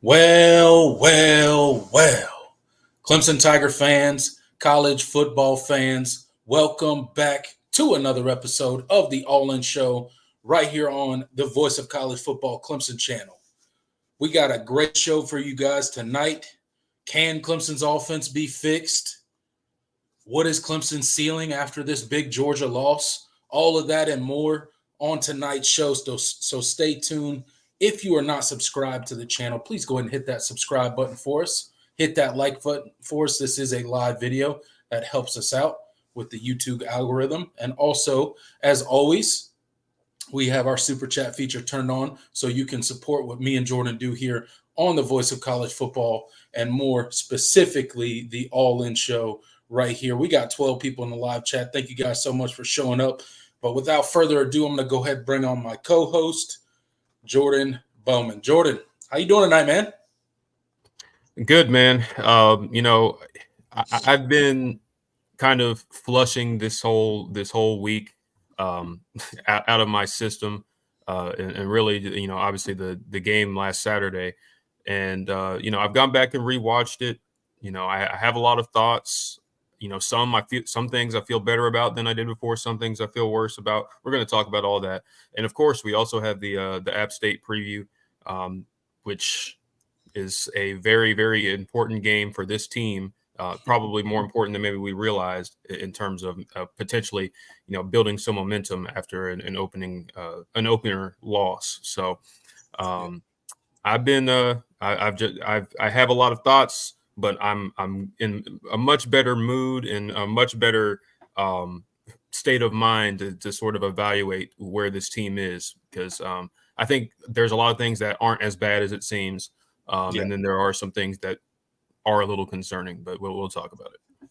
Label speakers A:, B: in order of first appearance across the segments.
A: Well. Clemson Tiger fans, college football fans, welcome back to another episode of the All In Show right here on the Voice of College Football Clemson channel. We got a great show for you guys tonight. Can Clemson's offense be fixed? What is Clemson's ceiling after this big Georgia loss? All of that and more on tonight's show. So stay tuned. If you are not subscribed to the channel, please go ahead and hit that subscribe button for us. Hit that like button for us. This is a live video that helps us out with the YouTube algorithm. And also, as always, we have our super chat feature turned on so you can support what me and Jordan do here on the Voice of College Football and more specifically the All In Show right here. We got 12 people in the live chat. Thank you guys so much for showing up. But without further ado, I'm going to go ahead and bring on my co-host, Jordan Bowman. Jordan, how you doing tonight, man?
B: Good, man. I've been kind of flushing this whole week out of my system, and really, obviously the game last Saturday, and I've gone back and rewatched it. I have a lot of thoughts. Some things I feel better about than I did before. Some things I feel worse about. We're going to talk about all that, and of course, we also have the App State preview, which is a very, very important game for this team. Probably more important than maybe we realized in terms of potentially, building some momentum after an opener loss. So, I have a lot of thoughts, but I'm in a much better mood and a much better state of mind to sort of evaluate where this team is, because I think there's a lot of things that aren't as bad as it seems, and then there are some things that are a little concerning, but we'll talk about it.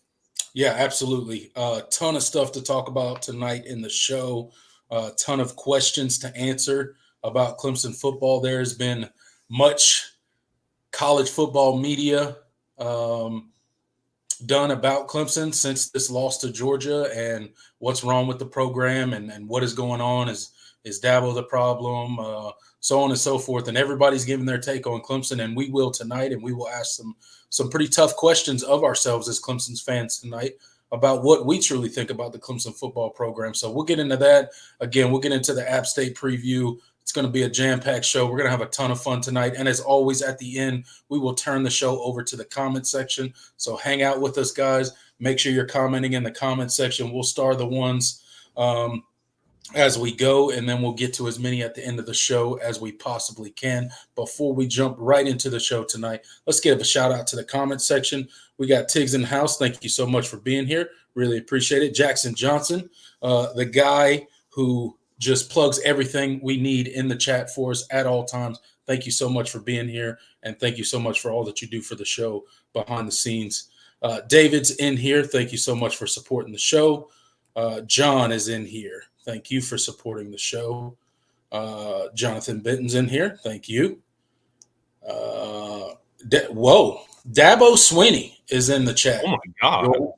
A: Yeah, absolutely. A ton of stuff to talk about tonight in the show. A ton of questions to answer about Clemson football. There has been much college football media done about Clemson since this loss to Georgia and what's wrong with the program and what is going on. Is Dabo the problem? So on and so forth. And everybody's giving their take on Clemson, and we will tonight, and we will ask some pretty tough questions of ourselves as Clemson's fans tonight about what we truly think about the Clemson football program. So we'll get into that. Again, we'll get into the App State preview. It's going to be a jam-packed show. We're going to have a ton of fun tonight. And as always, at the end, we will turn the show over to the comment section. So hang out with us, guys. Make sure you're commenting in the comment section. We'll star the ones as we go, and then we'll get to as many at the end of the show as we possibly can. Before we jump right into the show tonight, let's give a shout out to the comment section. We got Tiggs in the house. Thank you so much for being here. Really appreciate it. Jackson Johnson, the guy who just plugs everything we need in the chat for us at all times. Thank you so much for being here, and thank you so much for all that you do for the show behind the scenes. David's in here. Thank you so much for supporting the show. John is in here. Thank you for supporting the show. Jonathan Benton's in here. Thank you. Dabo Sweeney is in the chat.
B: Oh, my God.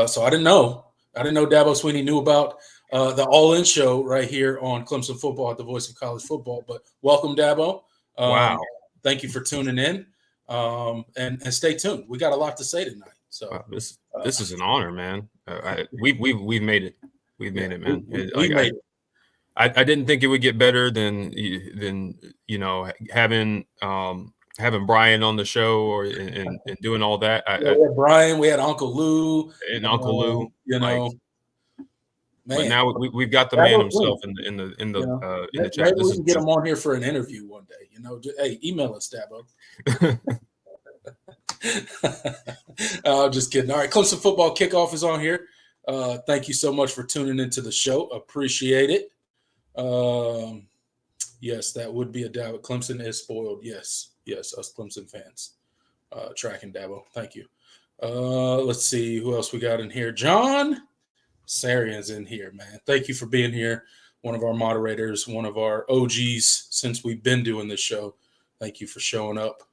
A: So I didn't know. Dabo Sweeney knew about the All In Show right here on Clemson Football at the Voice of College Football. But welcome, Dabo.
B: Wow.
A: Thank you for tuning in. And stay tuned. We got a lot to say tonight. So
B: wow, this is an honor, man. We've made it. We've made it, man.
A: We made it.
B: I didn't think it would get better than having Brian on the show and doing all that.
A: We had Brian, we had Uncle Lou,
B: and Uncle Lou.
A: Man.
B: But now we've got the man himself in the chat.
A: Maybe we can get him on here for an interview one day. Hey, email us, Dabo. I'm just kidding. All right, Clemson football kickoff is on here. Thank you so much for tuning into the show. Appreciate it. Yes, that would be a Dabo. Clemson is spoiled. Yes, us Clemson fans. Tracking Dabo. Thank you. Let's see who else we got in here. John Sarian's in here, man. Thank you for being here. One of our moderators, one of our OGs since we've been doing this show. Thank you for showing up.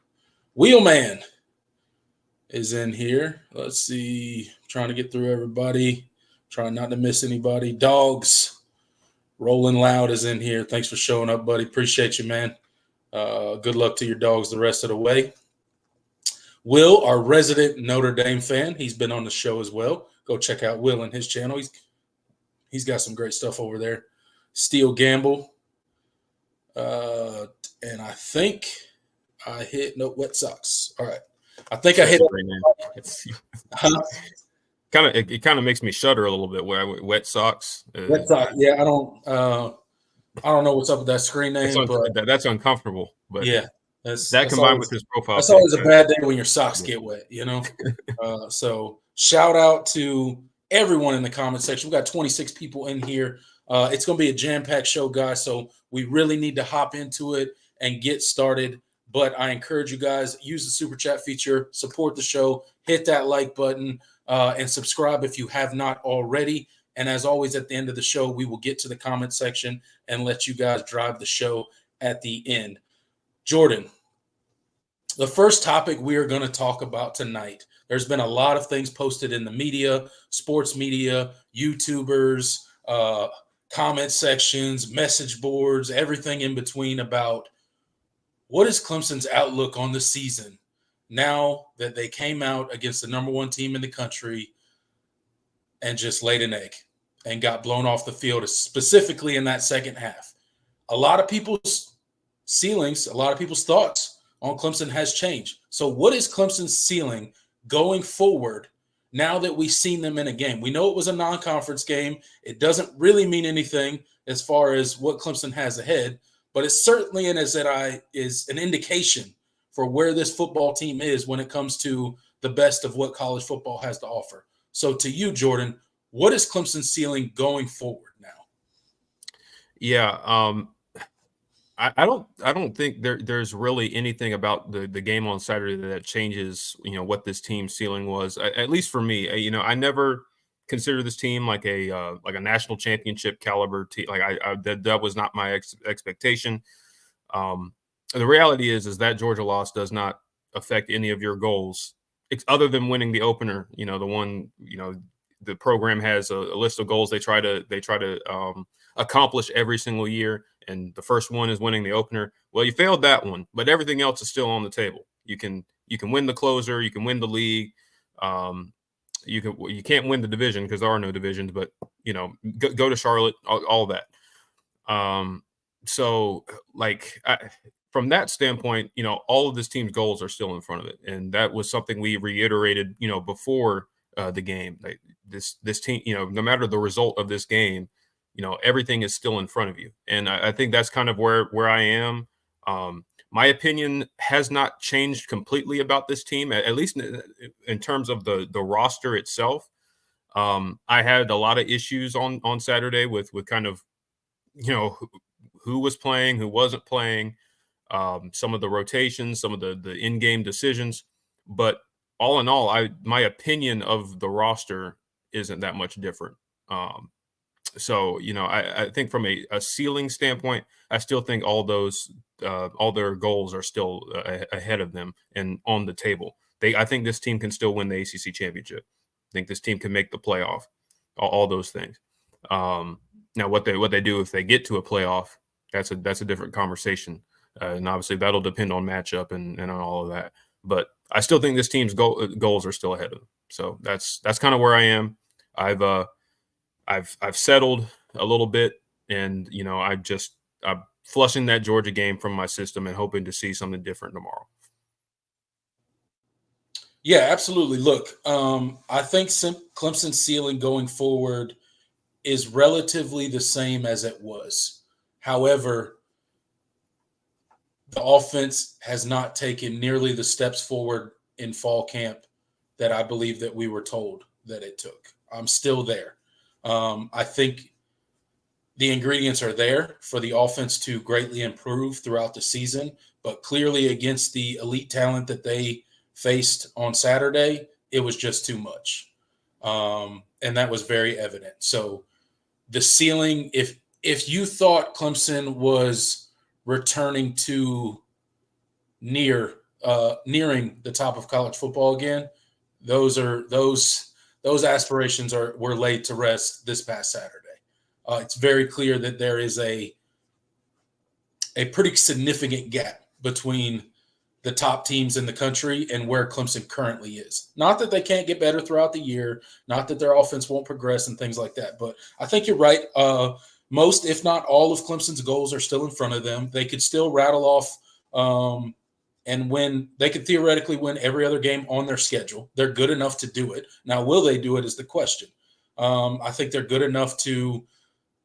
A: Wheelman is in here. Let's see. Trying to get through everybody. Trying not to miss anybody. Dogs. Rolling Loud is in here. Thanks for showing up, buddy. Appreciate you, man. Good luck to your dogs the rest of the way. Will, our resident Notre Dame fan, he's been on the show as well. Go check out Will and his channel. He's got some great stuff over there. Steel Gamble. And I think I hit Wet Sox. All right. I think I hit
B: it kind of makes me shudder a little bit where Wet Sox.
A: Wet Sox. Yeah, I don't know what's up with that screen name, but
B: that's uncomfortable. But
A: yeah,
B: that combined with his profile.
A: That's always a bad day when your socks get wet, So shout out to everyone in the comment section. We got 26 people in here. It's going to be a jam-packed show, guys, so we really need to hop into it and get started. But I encourage you guys, use the super chat feature, support the show, hit that like button, and subscribe if you have not already. And as always, at the end of the show, we will get to the comment section and let you guys drive the show at the end. Jordan, the first topic we are going to talk about tonight, there's been a lot of things posted in the media, sports media, YouTubers, comment sections, message boards, everything in between about what is Clemson's outlook on the season now that they came out against the number one team in the country and just laid an egg and got blown off the field, specifically in that second half. A lot of people's ceilings, a lot of people's thoughts on Clemson has changed. So what is Clemson's ceiling going forward now that we've seen them in a game? We know it was a non-conference game. It doesn't really mean anything as far as what Clemson has ahead, but it certainly is an indication for where this football team is when it comes to the best of what college football has to offer. So to you, Jordan, what is Clemson's ceiling going forward now?
B: Yeah, I don't think there's really anything about the game on Saturday that changes, what this team's ceiling was. At least for me, I never consider this team like a national championship caliber team. Like that was not my expectation. The reality is that Georgia loss does not affect any of your goals, other than winning the opener. The one, the program has a list of goals they try to accomplish every single year. And the first one is winning the opener. Well, you failed that one, but everything else is still on the table. You can win the closer, you can win the league. You can't win the division because there are no divisions, but go to Charlotte, all that. From that standpoint, all of this team's goals are still in front of it, and that was something we reiterated, before the game. Like this team, no matter the result of this game, everything is still in front of you. And I think that's kind of where I am. My opinion has not changed completely about this team, at least in terms of the roster itself. I had a lot of issues on Saturday with kind of, who was playing, who wasn't playing, some of the rotations, some of the in-game decisions. But all in all, my opinion of the roster isn't that much different. So, I think from a ceiling standpoint, I still think all their goals are still ahead of them and on the table. I think this team can still win the ACC championship. I think this team can make the playoff, all those things. Now, what they do if they get to a playoff, that's a different conversation. And obviously that'll depend on matchup and on all of that. But I still think this team's goals are still ahead of them. So that's kind of where I am. I've settled a little bit, and I'm flushing that Georgia game from my system and hoping to see something different tomorrow.
A: Yeah, absolutely. Look, I think Clemson's ceiling going forward is relatively the same as it was. However, the offense has not taken nearly the steps forward in fall camp that I believe that we were told that it took. I'm still there. I think the ingredients are there for the offense to greatly improve throughout the season, but clearly against the elite talent that they faced on Saturday, it was just too much. And that was very evident. So the ceiling, if you thought Clemson was returning to nearing the top of college football again, those aspirations were laid to rest this past Saturday. It's very clear that there is a pretty significant gap between the top teams in the country and where Clemson currently is. Not that they can't get better throughout the year, not that their offense won't progress and things like that, but I think you're right. Most, if not all, of Clemson's goals are still in front of them. They could still rattle off and win. They could theoretically win every other game on their schedule. They're good enough to do it. Now, will they do it is the question. I think they're good enough to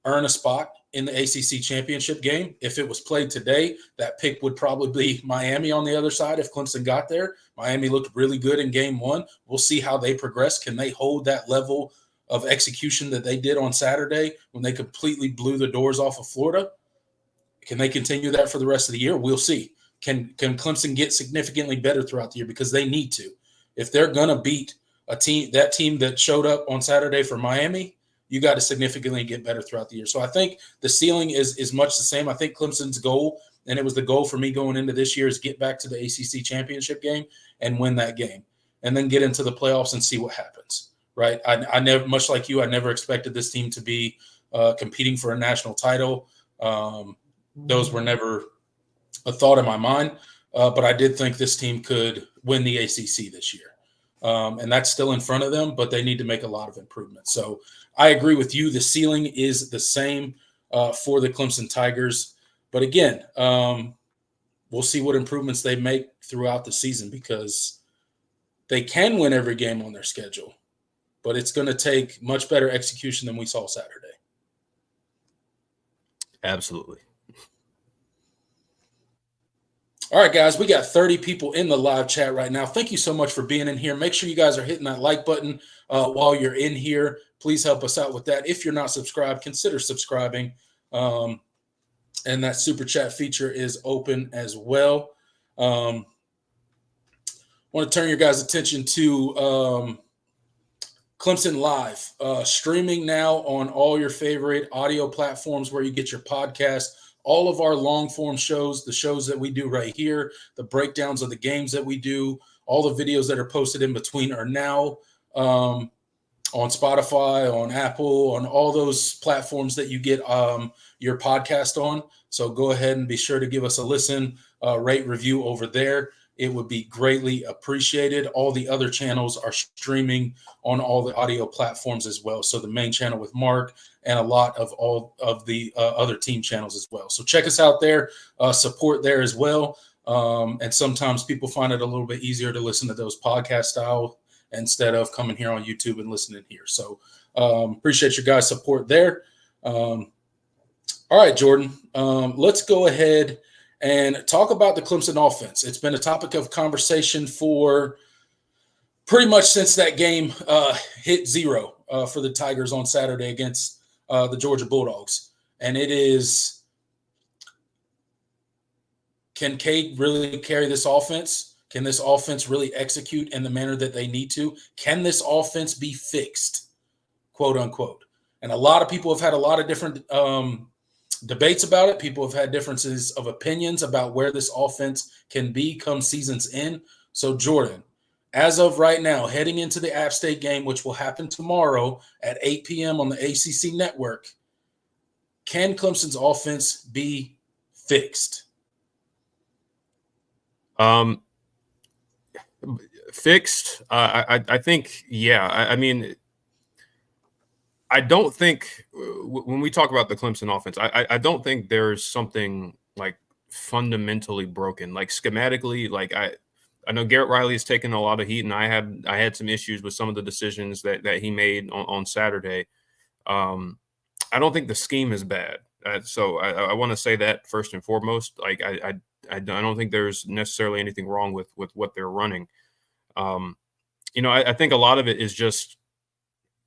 A: earn a spot in the ACC championship game. If it was played today, that pick would probably be Miami on the other side if Clemson got there. Miami looked really good in game one. We'll see how they progress. Can they hold that level of execution that they did on Saturday when they completely blew the doors off of Florida? Can they continue that for the rest of the year? We'll see. Can Clemson get significantly better throughout the year? Because they need to. If they're going to beat that team that showed up on Saturday for Miami, you got to significantly get better throughout the year. So I think the ceiling is much the same. I think Clemson's goal, and it was the goal for me going into this year, is get back to the ACC championship game and win that game, and then get into the playoffs and see what happens, right? I never, much like you, I never expected this team to be competing for a national title. Those were never a thought in my mind, but I did think this team could win the ACC this year. And that's still in front of them, but they need to make a lot of improvements. So I agree with you. The ceiling is the same for the Clemson Tigers. But again, we'll see what improvements they make throughout the season, because they can win every game on their schedule, but it's going to take much better execution than we saw Saturday.
B: Absolutely.
A: All right, guys, we got 30 people in the live chat right now. Thank you so much for being in here. Make sure you guys are hitting that like button while you're in here. Please help us out with that. If you're not subscribed, consider subscribing. And that super chat feature is open as well. I want to turn your guys' attention to Clemson Live, streaming now on all your favorite audio platforms where you get your podcast. All of our long-form shows, the shows that we do right here, the breakdowns of the games that we do, all the videos that are posted in between are now on Spotify, on Apple, on all those platforms that you get your podcast on. So go ahead and be sure to give us a listen, rate, review over there. It would be greatly appreciated. All the other channels are streaming on all the audio platforms as well. So the main channel with Mark and a lot of all of the other team channels as well. So check us out there, support there as well. And sometimes people find it a little bit easier to listen to those podcast style instead of coming here on YouTube and listening here. So appreciate your guys' support there. All right, Jordan, let's go ahead and talk about the Clemson offense. It's been a topic of conversation for pretty much since that game hit zero for the Tigers on Saturday against the Georgia Bulldogs. And it is, can Cade really carry this offense? Can this offense really execute in the manner that they need to? Can this offense be fixed, quote unquote? And a lot of people have had a lot of different debates about it. People have had differences of opinions about where this offense can be come season's end. So, Jordan, as of right now, heading into the App State game, which will happen tomorrow at 8 p.m. on the ACC network, can Clemson's offense be fixed?
B: Fixed? I think, yeah. I mean, I don't think when we talk about the Clemson offense, I don't think there's something like fundamentally broken, like schematically. Like I know Garrett Riley has taken a lot of heat, and I had some issues with some of the decisions that he made on Saturday. I don't think the scheme is bad, so I want to say that first and foremost. Like I don't think there's necessarily anything wrong with what they're running. I think a lot of it is just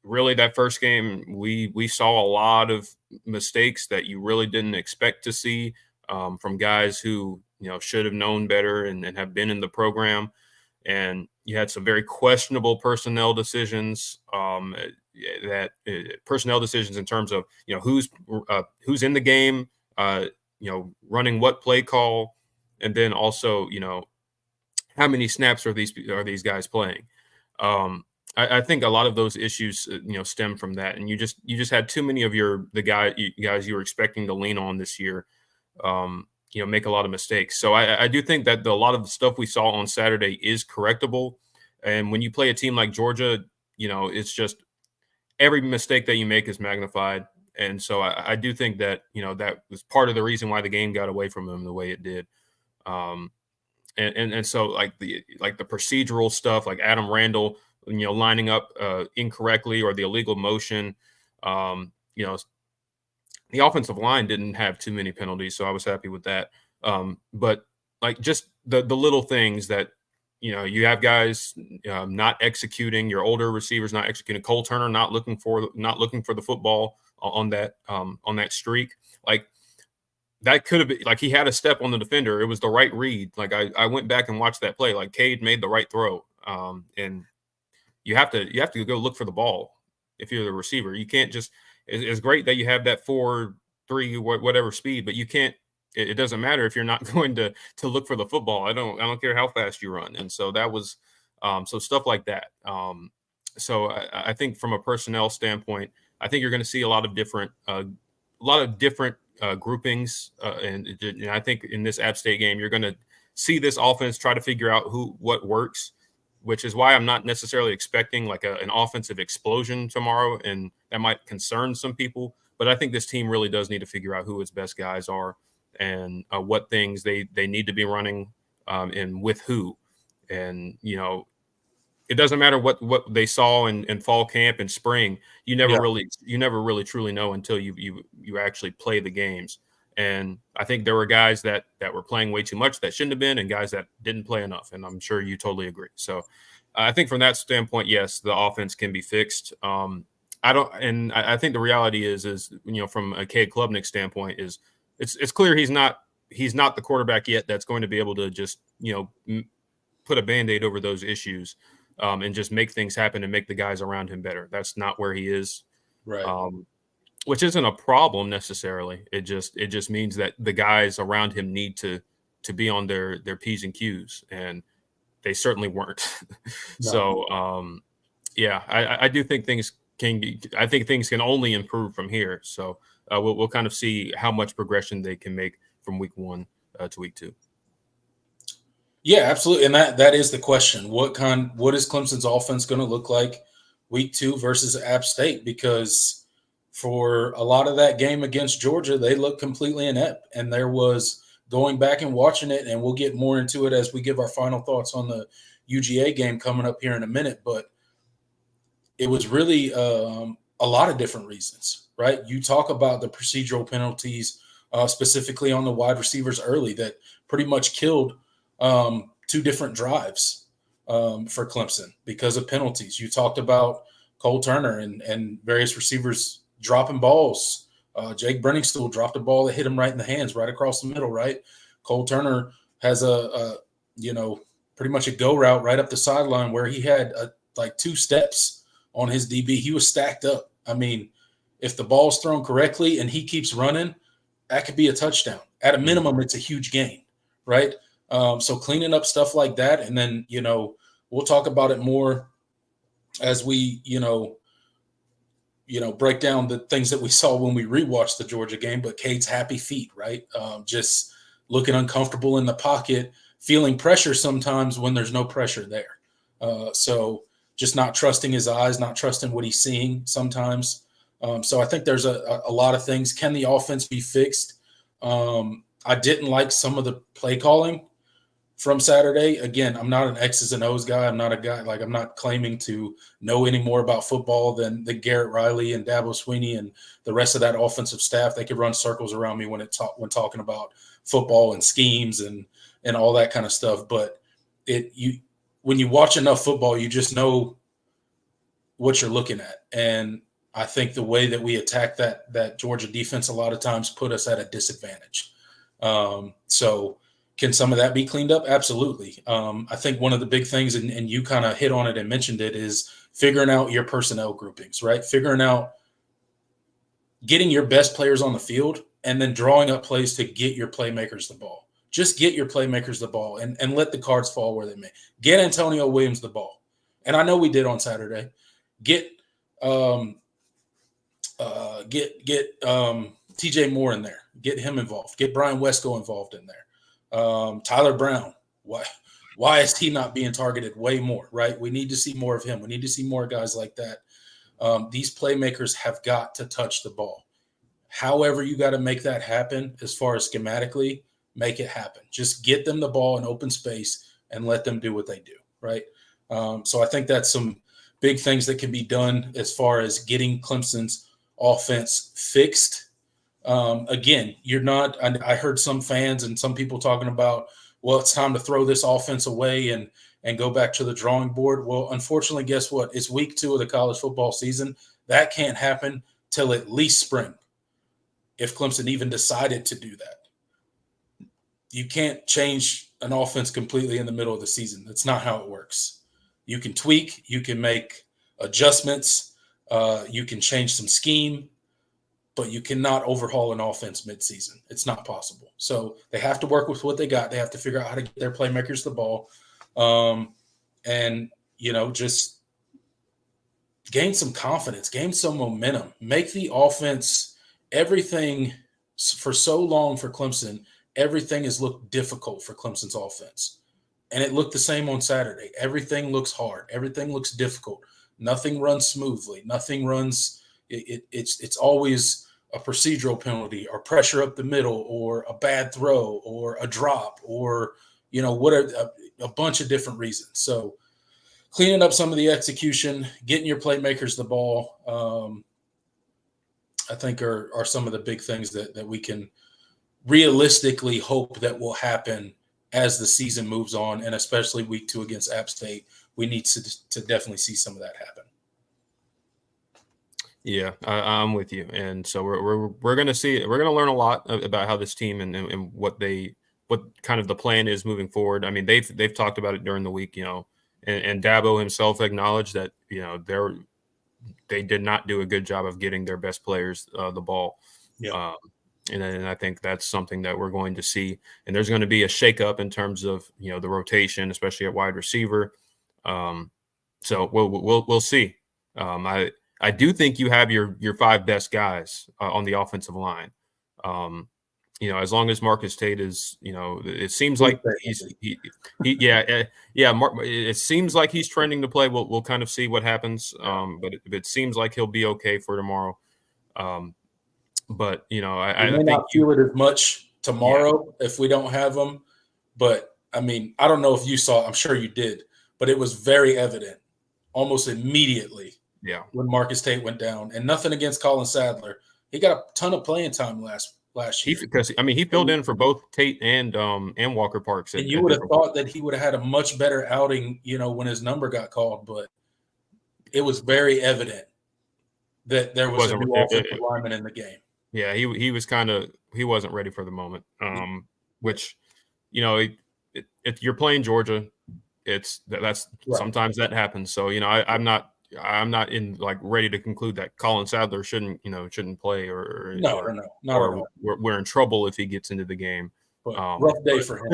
B: really that first game, we saw a lot of mistakes that you really didn't expect to see from guys who should have known better and have been in the program. And you had some very questionable personnel decisions. Personnel decisions in terms of who's in the game, running what play call, and then also how many snaps are these guys playing. I think a lot of those issues, stem from that, and you just had too many of the guys you were expecting to lean on this year, make a lot of mistakes. So I do think that a lot of the stuff we saw on Saturday is correctable. And when you play a team like Georgia, it's just every mistake that you make is magnified. And so I do think that, that was part of the reason why the game got away from them the way it did. And so like the procedural stuff, like Adam Randall, lining up incorrectly, or the illegal motion, the offensive line didn't have too many penalties, so I was happy with that. But like just the little things that you have guys not executing, your older receivers not executing, Cole Turner not looking for the football on that streak. Like that could have been, like, he had a step on the defender. It was the right read. Like I went back and watched that play. Like Cade made the right throw. And you have to go look for the ball if you're the receiver. You can't just. It's great that you have that 4.3 whatever speed, but you can't. It doesn't matter if you're not going to look for the football. I don't care how fast you run. And so that was so stuff like that. So I think from a personnel standpoint, I think you're going to see a lot of different groupings. And I think in this App State game, you're going to see this offense try to figure out what works, which is why I'm not necessarily expecting like an offensive explosion tomorrow, and that might concern some people. But I think this team really does need to figure out who its best guys are, and what things they need to be running, and with who. And it doesn't matter what they saw in fall camp and spring. You never really truly know until you actually play the games. And I think there were guys that were playing way too much that shouldn't have been, and guys that didn't play enough. And I'm sure you totally agree. So I think from that standpoint, yes, the offense can be fixed. I think the reality is from a Cade Klubnik standpoint, is it's clear he's not the quarterback yet that's going to be able to just put a Band-Aid over those issues, and just make things happen and make the guys around him better. That's not where he is.
A: Right.
B: Which isn't a problem necessarily. It just means that the guys around him need to be on their P's and Q's, and they certainly weren't. No. So I do think things can only improve from here. So we'll kind of see how much progression they can make from week 1 to week 2.
A: Yeah, absolutely. And that is the question. What is Clemson's offense going to look like week 2 versus App State? Because for a lot of that game against Georgia, they looked completely inept. And there was, going back and watching it, and we'll get more into it as we give our final thoughts on the UGA game coming up here in a minute, but it was really a lot of different reasons, right? You talk about the procedural penalties, specifically on the wide receivers early, that pretty much killed 2 different drives for Clemson because of penalties. You talked about Cole Turner and various receivers dropping balls. Jake Brenningstool dropped a ball that hit him right in the hands, right across the middle, right? Cole Turner has pretty much a go route right up the sideline where he had like 2 steps on his DB. He was stacked up. I mean, if the ball's thrown correctly and he keeps running, that could be a touchdown. At a minimum, it's a huge gain, right? So cleaning up stuff like that. And then, we'll talk about it more as we, break down the things that we saw when we rewatched the Georgia game. But Cade's happy feet, right? Just looking uncomfortable in the pocket, feeling pressure sometimes when there's no pressure there. So just not trusting his eyes, not trusting what he's seeing sometimes. So I think there's a lot of things. Can the offense be fixed? I didn't like some of the play calling from Saturday. Again, I'm not an X's and O's guy. I'm not a guy, I'm not claiming to know any more about football than Garrett Riley and Dabo Swinney and the rest of that offensive staff. They could run circles around me when talking about football and schemes and all that kind of stuff. But when you watch enough football, you just know what you're looking at. And I think the way that we attack that Georgia defense a lot of times put us at a disadvantage. So can some of that be cleaned up? Absolutely. I think one of the big things, and you kind of hit on it and mentioned it, is figuring out your personnel groupings, right? Figuring out getting your best players on the field and then drawing up plays to get your playmakers the ball. Just get your playmakers the ball and let the cards fall where they may. Get Antonio Williams the ball. And I know we did on Saturday. Get TJ Moore in there. Get him involved. Get Brian Wesco involved in there. Tyler Brown. Why is he not being targeted way more, right? We need to see more of him. We need to see more guys like that. These playmakers have got to touch the ball. However you got to make that happen as far as schematically, make it happen. Just get them the ball in open space and let them do what they do, right? So I think that's some big things that can be done as far as getting Clemson's offense fixed. Again, you're not – I heard some fans and some people talking about, well, it's time to throw this offense away and go back to the drawing board. Well, unfortunately, guess what? It's week 2 of the college football season. That can't happen till at least spring, if Clemson even decided to do that. You can't change an offense completely in the middle of the season. That's not how it works. You can tweak. You can make adjustments. You can change some scheme. But you cannot overhaul an offense midseason. It's not possible. So they have to work with what they got. They have to figure out how to get their playmakers the ball. And, just gain some confidence, gain some momentum, make the offense everything for so long for Clemson. Everything has looked difficult for Clemson's offense. And it looked the same on Saturday. Everything looks hard. Everything looks difficult. Nothing runs smoothly. Nothing runs. It's always a procedural penalty or pressure up the middle or a bad throw or a drop or, whatever, a bunch of different reasons. So cleaning up some of the execution, getting your playmakers the ball, I think are some of the big things that we can realistically hope that will happen as the season moves on, and especially week 2 against App State. We need to definitely see some of that happen.
B: Yeah, I'm with you, and so we're going to see. We're going to learn a lot about how this team and what kind of the plan is moving forward. I mean, they've talked about it during the week, and Dabo himself acknowledged that they did not do a good job of getting their best players the ball.
A: Yeah.
B: And I think that's something that we're going to see, and there's going to be a shakeup in terms of the rotation, especially at wide receiver. So we'll see. I do think you have your 5 best guys on the offensive line. As long as Marcus Tate is, it seems like it seems like he's trending to play. We'll kind of see what happens. But it seems like he'll be okay for tomorrow. But I
A: may
B: think
A: not feel it as much tomorrow if we don't have him. But I mean, I don't know if you saw. I'm sure you did, but it was very evident almost immediately.
B: Yeah,
A: when Marcus Tate went down, and nothing against Colin Sadler, he got a ton of playing time last year.
B: Because he filled in for both Tate and Walker Parks.
A: And you would have thought that he would have had a much better outing, when his number got called, but it was very evident that there was a new offensive lineman in the game.
B: Yeah, he wasn't ready for the moment. Which, if you're playing Georgia, that's right. Sometimes that happens. So I'm not in ready to conclude that Colin Sadler shouldn't play or we're in trouble if he gets into the game.
A: Rough day for him.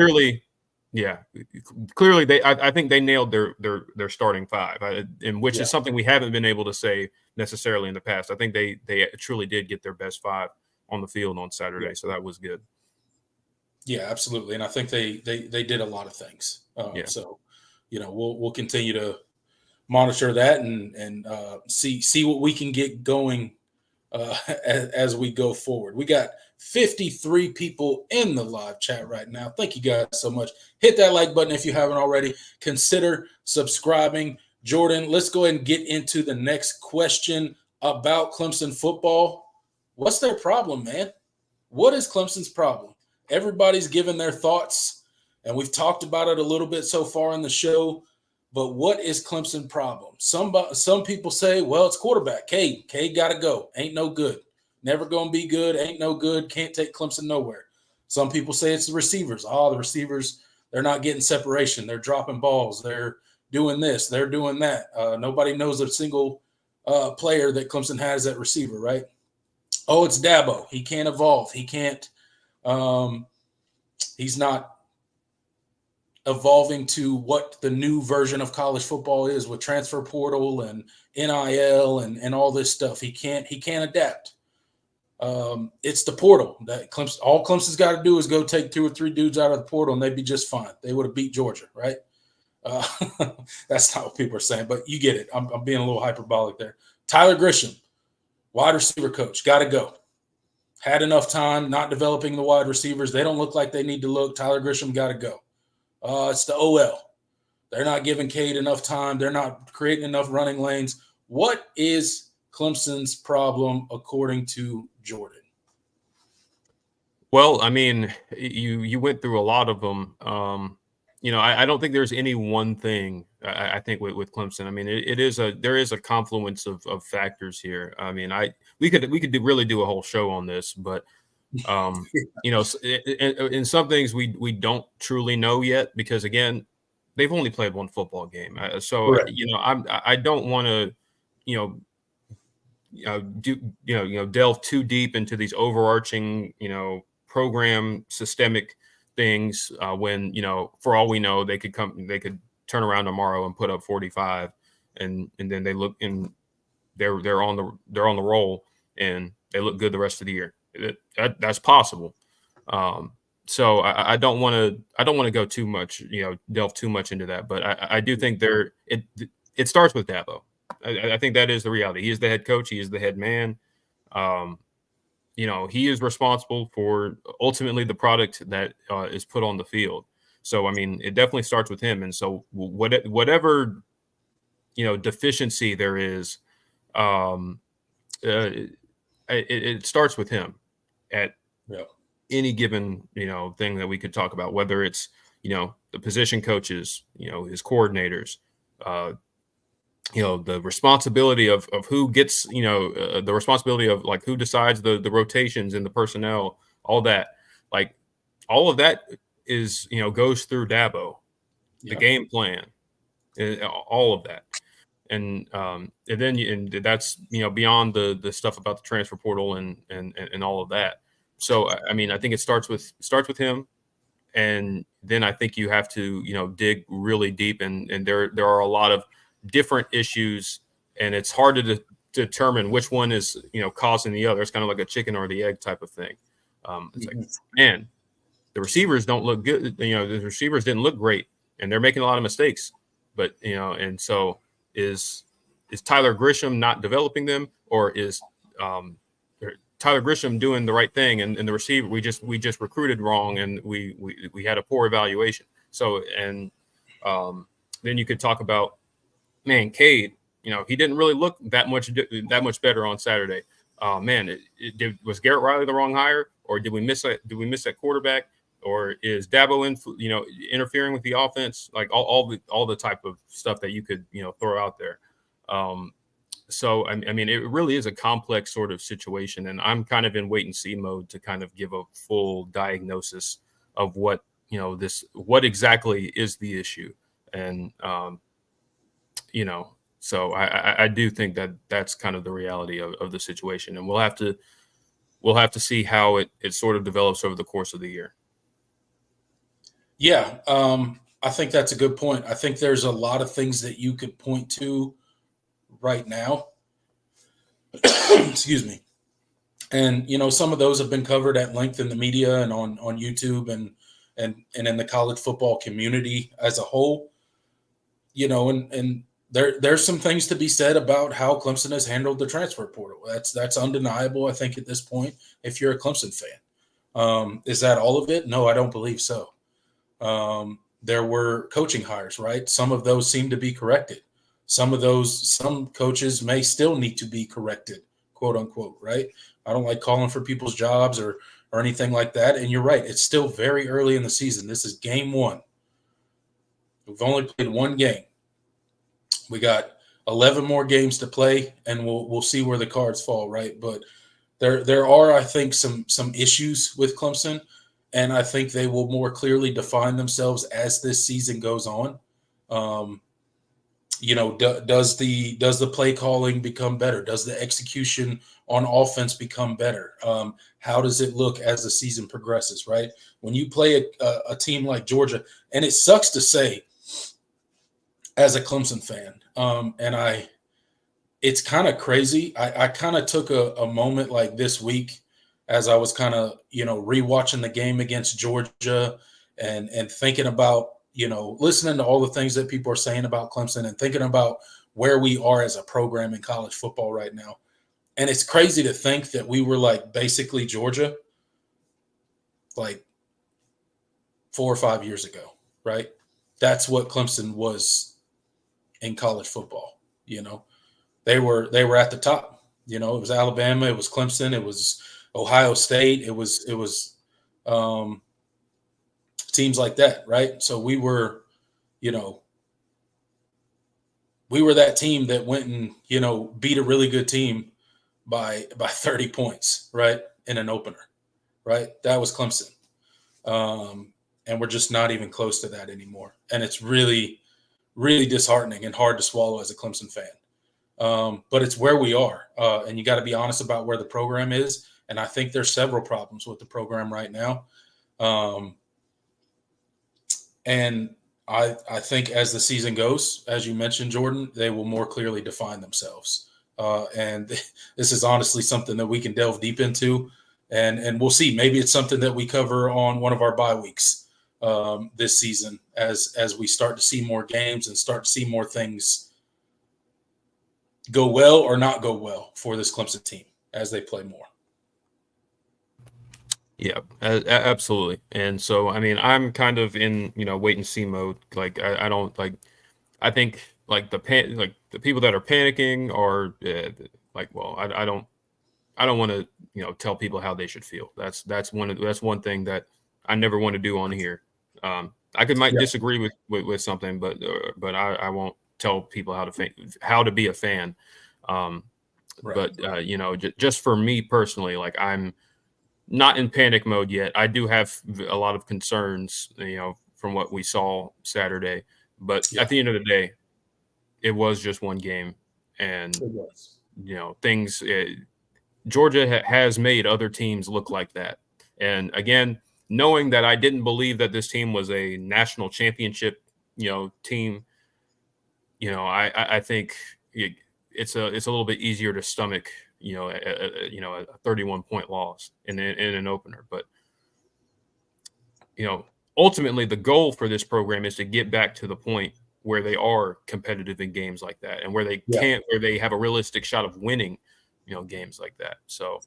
B: Clearly I think they nailed their starting 5, and which is something we haven't been able to say necessarily in the past. I think they truly did get their best 5 on the field on Saturday, so that was good. Yeah,
A: absolutely, and I think they did a lot of things. So we'll continue to monitor that and see what we can get going as we go forward. We got 53 people in the live chat right now. Thank you guys so much. Hit that like button if you haven't already. Consider subscribing. Jordan, let's go ahead and get into the next question about Clemson football. What's their problem, man? What is Clemson's problem? Everybody's given their thoughts, and we've talked about it a little bit so far in the show. But what is Clemson problem? Some people say, well, it's quarterback. Cade got to go. Ain't no good. Never going to be good. Ain't no good. Can't take Clemson nowhere. Some people say it's the receivers. The receivers, they're not getting separation. They're dropping balls. They're doing this. They're doing that. Nobody knows a single player that Clemson has at receiver, right? Oh, it's Dabo. He can't evolve. He can't he's not evolving to what the new version of college football is with transfer portal and NIL and all this stuff. He can't adapt. It's the portal that Clemson. All Clemson's got to do is go take 2 or 3 dudes out of the portal, and they'd be just fine. They would have beat Georgia, right? Uh, that's not what people are saying, but you get it. I'm being a little hyperbolic there. Tyler Grisham, wide receiver coach, got to go. Had enough time, not developing the wide receivers. They don't look like they need to look. Tyler Grisham got to go. It's the OL. They're not giving Cade enough time. They're not creating enough running lanes. What is Clemson's problem according to Jordan?
B: Well, I mean, you went through a lot of them. I don't think there's any one thing. I think with Clemson, I mean, there is a confluence of factors here. I mean, we could really do a whole show on this, but in some things we don't truly know yet because again, they've only played one football game. So
A: Correct.
B: I don't want to delve too deep into these overarching program systemic things when for all we know they could turn around tomorrow and put up 45 and then they look and they're on the roll and they look good the rest of the year. That's possible. So I don't want to go too much, delve too much into that. But I do think it starts with Dabo. I think that is the reality. He is the head coach. He is the head man. He is responsible for ultimately the product that is put on the field. So, I mean, it definitely starts with him. And so whatever, deficiency there is, it starts with him at any given, thing that we could talk about, whether it's, the position coaches, his coordinators, the responsibility of who gets, the responsibility of like who decides the rotations and the personnel, all that, like all of that is, goes through Dabo, the game plan, all of that. And then that's, beyond the stuff about the transfer portal and all of that. So, I mean, I think it starts with him. And then I think you have to, dig really deep and there are a lot of different issues and it's hard to determine which one is, causing the other. It's kind of like a chicken or the egg type of thing. It's like, man, the receivers don't look good. The receivers didn't look great and they're making a lot of mistakes, but, and so is Tyler Grisham not developing them or is Tyler Grisham doing the right thing and the receiver, we just recruited wrong and we had a poor evaluation. So, and then you could talk about, man, Cade, he didn't really look that much better on Saturday. Was Garrett Riley the wrong hire, or did we miss that quarterback, or is Dabo interfering with the offense? Like all the type of stuff that you could throw out there. So I mean, it really is a complex sort of situation, and I'm kind of in wait and see mode to kind of give a full diagnosis of what what exactly is the issue, and so I do think that that's kind of the reality of the situation, and we'll have to see how it sort of develops over the course of the year.
A: Yeah, I think that's a good point. I think there's a lot of things that you could point to right now. Excuse me. And some of those have been covered at length in the media and on YouTube and in the college football community as a whole. And there's some things to be said about how Clemson has handled the transfer portal. That's undeniable, I think, at this point, if you're a Clemson fan. Is that all of it? No, I don't believe so. There were coaching hires, right? Some of those seem to be corrected. Some coaches may still need to be corrected, quote unquote, right? I don't like calling for people's jobs or anything like that. And you're right. It's still very early in the season. This is game 1. We've only played one game. We got 11 more games to play, and we'll see where the cards fall, right? But there are, I think, some issues with Clemson, and I think they will more clearly define themselves as this season goes on. Does the play calling become better? Does the execution on offense become better? How does it look as the season progresses, right? When you play a team like Georgia, and it sucks to say as a Clemson fan, it's kind of crazy. I kind of took a moment like this week as I was kind of, rewatching the game against Georgia and thinking about, listening to all the things that people are saying about Clemson and thinking about where we are as a program in college football right now. And it's crazy to think that we were like basically Georgia like 4 or 5 years ago, right? That's what Clemson was in college football. They were at the top. It was Alabama, it was Clemson, it was Ohio State, it was teams like that, right? So we were that team that went and beat a really good team by 30 points, right, in an opener, right? That was Clemson, and we're just not even close to that anymore, and it's really, really disheartening and hard to swallow as a Clemson fan. But it's where we are, and you got to be honest about where the program is. And I think there's several problems with the program right now. And I think as the season goes, as you mentioned, Jordan, they will more clearly define themselves. And this is honestly something that we can delve deep into, and we'll see. Maybe it's something that we cover on one of our bye weeks this season, as we start to see more games and start to see more things go well or not go well for this Clemson team as they play more.
B: Yeah, absolutely. And so, I mean, I'm kind of in, wait and see mode. Like, I don't like, I think like the people that are panicking are well, I don't want to, tell people how they should feel. That's one thing that I never want to do on here. I might disagree with something, but I won't tell people how to be a fan. Right. But just for me personally, like I'm not in panic mode yet. I do have a lot of concerns, from what we saw Saturday. But at the end of the day, it was just one game, and things. Georgia has made other teams look like that, and again, knowing that I didn't believe that this team was a national championship, team. I think it's a little bit easier to stomach, a 31-point loss in an opener. But, ultimately the goal for this program is to get back to the point where they are competitive in games like that and where they have a realistic shot of winning, games like that. So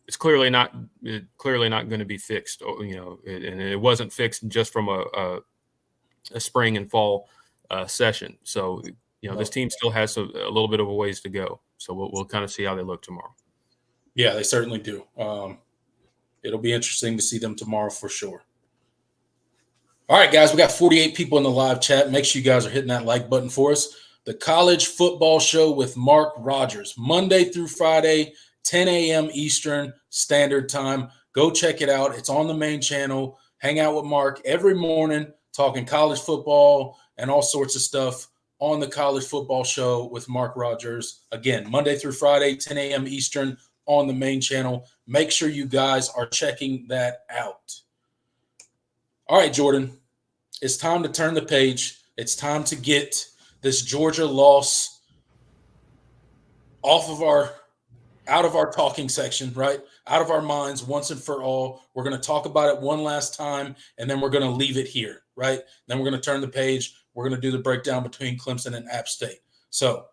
B: it's clearly not going to be fixed, and it wasn't fixed just from a spring and fall session. So, this team still has a little bit of a ways to go. So we'll kind of see how they look tomorrow.
A: Yeah, they certainly do. It'll be interesting to see them tomorrow for sure. All right, guys, we got 48 people in the live chat. Make sure you guys are hitting that like button for us. The College Football Show with Mark Rogers, Monday through Friday, 10 a.m. Eastern Standard Time. Go check it out. It's on the main channel. Hang out with Mark every morning, talking college football and all sorts of stuff on the College Football Show with Mark Rogers. Again, Monday through Friday, 10 a.m. Eastern on the main channel. Make sure you guys are checking that out. All right, Jordan, it's time to turn the page. It's time to get this Georgia loss out of our talking section, right? Out of our minds once and for all. We're going to talk about it one last time, and then we're going to leave it here, right? Then we're going to turn the page. We're going to do the breakdown between Clemson and App State. So,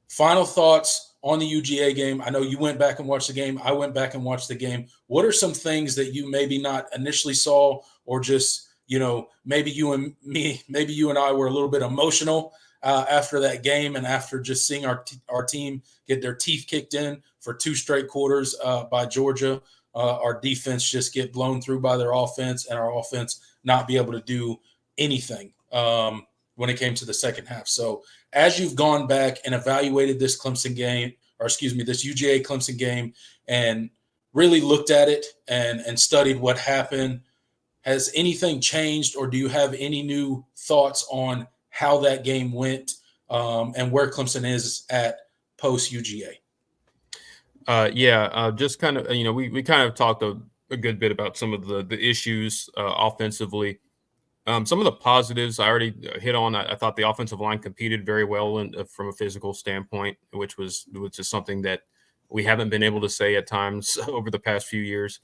A: final thoughts on the UGA game. I know you went back and watched the game. I went back and watched the game. What are some things that you maybe not initially saw, or just, maybe you and I were a little bit emotional after that game, and after just seeing our team get their teeth kicked in for 2 straight quarters by Georgia, our defense just get blown through by their offense, and our offense not be able to do anything when it came to the second half. So as you've gone back and evaluated this Clemson game, this UGA Clemson game, and really looked at it and studied what happened, has anything changed, or do you have any new thoughts on how that game went and where Clemson is at post UGA?
B: Just kind of, we kind of talked a good bit about some of the issues offensively. Some of the positives I already hit on. I thought the offensive line competed very well from a physical standpoint, which is something that we haven't been able to say at times over the past few years.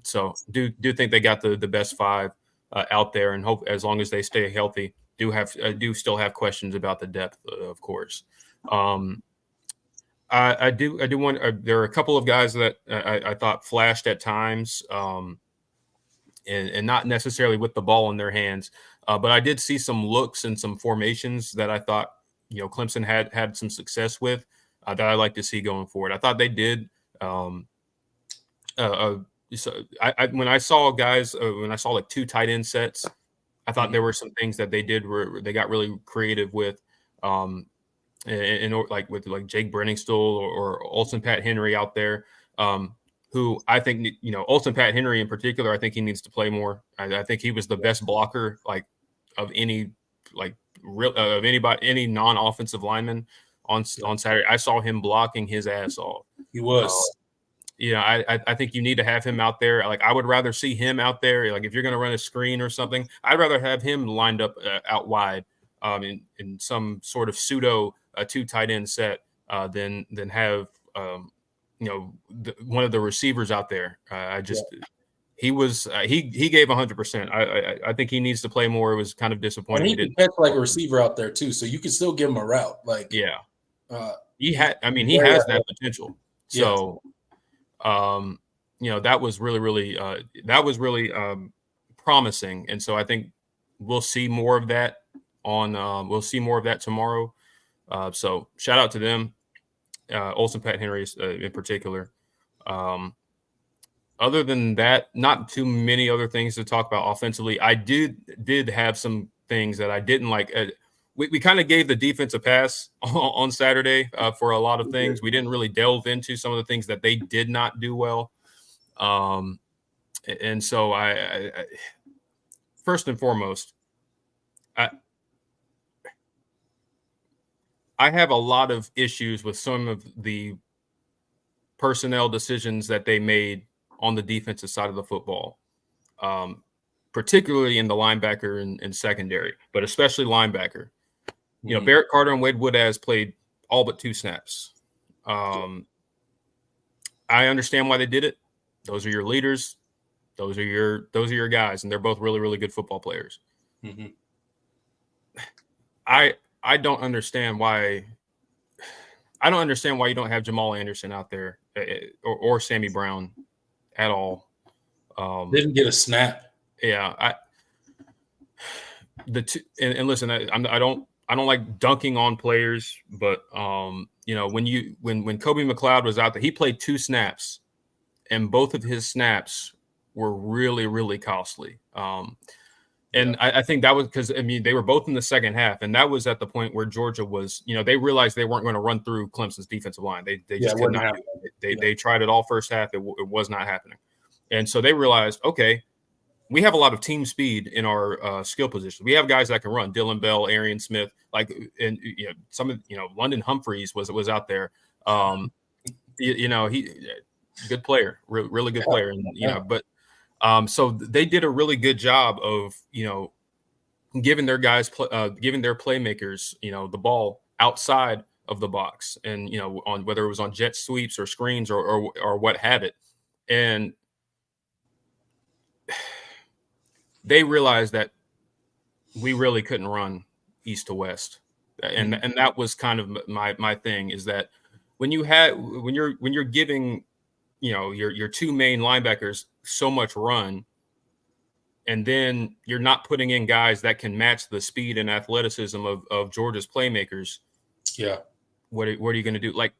B: So do think they got the best 5 out there, and hope as long as they stay healthy. Do still have questions about the depth, of course. I do want. There are a couple of guys that I thought flashed at times, and not necessarily with the ball in their hands, but I did see some looks and some formations that I thought Clemson had some success with, that I like to see going forward. I thought they did. So when I saw guys, when I saw like 2 tight end sets, I thought there were some things that they did where they got really creative with. And like with like Jake Brenningstool or Olsen Pat Henry out there, who I think, Olsen Pat Henry in particular, I think he needs to play more. I think he was the best blocker of any of anybody, any non-offensive lineman on Saturday. I saw him blocking his ass off.
A: He was.
B: I think you need to have him out there. Like, I would rather see him out there. Like, if you're going to run a screen or something, I'd rather have him lined up out wide, in some sort of pseudo 2 tight end set, than have one of the receivers out there. He was he gave 100%. I think he needs to play more. It was kind of disappointing.
A: And he can catch like a receiver out there too, so you can still give him a route. Like,
B: he has that potential. So, that was really promising, and so I think we'll see more of that tomorrow. So shout out to them, Olsen Pat Henry in particular. Other than that, not too many other things to talk about offensively. I did have some things that I didn't like. We kind of gave the defense a pass on Saturday for a lot of things. We didn't really delve into some of the things that they did not do well. And so I first and foremost, I have a lot of issues with some of the personnel decisions that they made on the defensive side of the football, particularly in the linebacker and secondary, but especially linebacker. Barrett Carter and Wade Woodaz played all but 2 snaps. I understand why they did it. Those are your leaders. Those are your guys, and they're both really, really good football players.
A: Mm-hmm.
B: I don't understand why. I don't understand why you don't have Jamal Anderson out there, or Sammy Brown at all.
A: Didn't get a snap.
B: Yeah, and listen, I don't like dunking on players, but when Kobe McLeod was out there, he played 2 snaps, and both of his snaps were really, really costly. And I think that was because, they were both in the second half, and that was at the point where Georgia was, they realized they weren't going to run through Clemson's defensive line. They just could not do it. They tried it all first half. It was not happening. And so they realized, okay, we have a lot of team speed in our skill positions. We have guys that can run. Dylan Bell, Arian Smith, some of London Humphreys was out there. He good player, really good player, and but. So they did a really good job of, giving their guys, giving their playmakers, the ball outside of the box, and on whether it was on jet sweeps or screens or what have it, and they realized that we really couldn't run east to west, and that was kind of my thing, is that when you're giving your 2 main linebackers so much run, and then you're not putting in guys that can match the speed and athleticism of Georgia's playmakers.
A: Yeah.
B: What are you going to do? Like,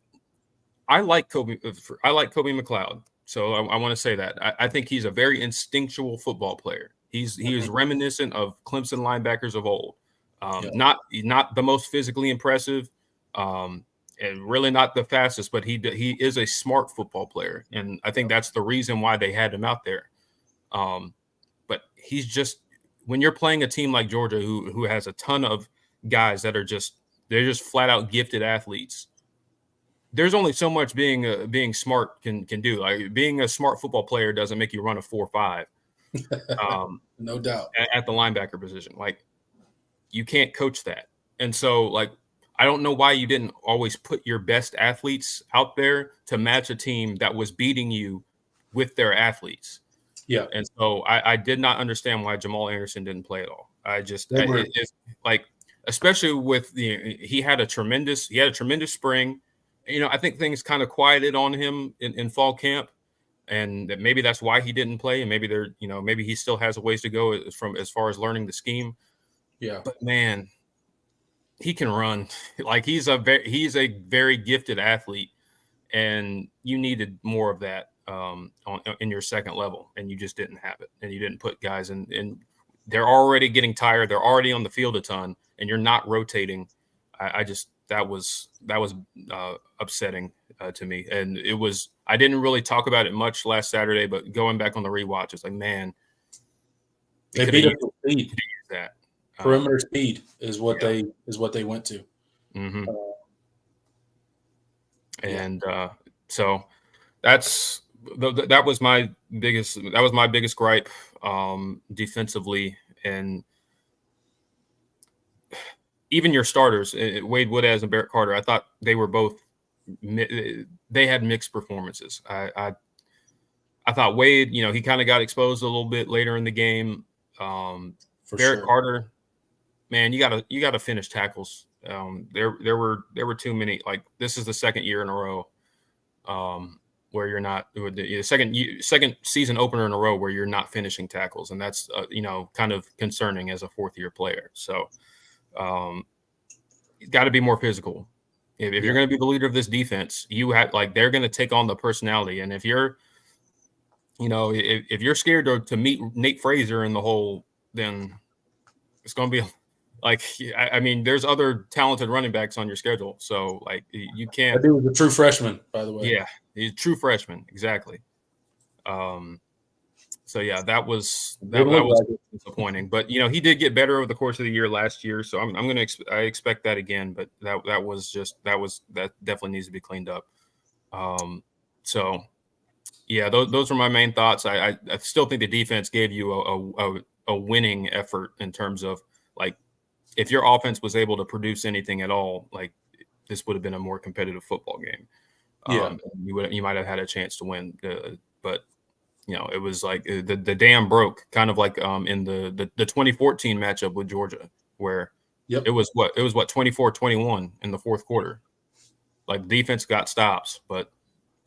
B: I like Kobe McLeod. So I want to say that I think he's a very instinctual football player. He is reminiscent of Clemson linebackers of old. Not the most physically impressive, and really not the fastest, but he is a smart football player, and I think that's the reason why they had him out there. But he's just, when you're playing a team like Georgia, who has a ton of guys that are just flat out gifted athletes, there's only so much being smart can do. Like, being a smart football player doesn't make you run a 4.5.
A: No doubt.
B: At the linebacker position, like, you can't coach that. And so, like, I don't know why you didn't always put your best athletes out there to match a team that was beating you with their athletes.
A: Yeah.
B: And so I did not understand why Jamal Anderson didn't play at all. It's like, especially with he had a tremendous spring. I think things kind of quieted on him in fall camp, and that maybe that's why he didn't play. And maybe maybe he still has a ways to go as far as learning the scheme.
A: Yeah.
B: But man, he can run. Like he's a very gifted athlete, and you needed more of that in your second level, and you just didn't have it, and you didn't put guys in. And they're already getting tired. They're already on the field a ton, and you're not rotating. That was upsetting to me, and it was. I didn't really talk about it much last Saturday, but going back on the rewatch, it's like, man,
A: they beat up the speed.
B: That
A: perimeter speed is what they went to.
B: Mm-hmm. And so that was my biggest gripe defensively. And even your starters, Wade Woodaz and Barrett Carter, I thought they were both they had mixed performances. I thought Wade, he kind of got exposed a little bit later in the game. Barrett Carter, man, you gotta finish tackles. There were too many. Like, this is the second year in a row where you're not the second season opener in a row where you're not finishing tackles, and that's kind of concerning as a fourth year player. So you got to be more physical. If you're going to be the leader of this defense, you have they're going to take on the personality, and if you're if you're scared to meet Nate Fraser in the hole, then it's going to be I mean, there's other talented running backs on your schedule, so you can't.
A: That dude was a true freshman, by the way.
B: Yeah, he's a true freshman, exactly. So yeah, that was disappointing. But he did get better over the course of the year last year, so I expect that again. But that definitely needs to be cleaned up. So yeah, those are my main thoughts. I still think the defense gave you a winning effort in terms of if your offense was able to produce anything at all, this would have been a more competitive football game.
A: Yeah,
B: you might have had a chance to win, but it was the dam broke, kind of in the 2014 matchup with Georgia, where it was 24-21 in the fourth quarter. Defense got stops, but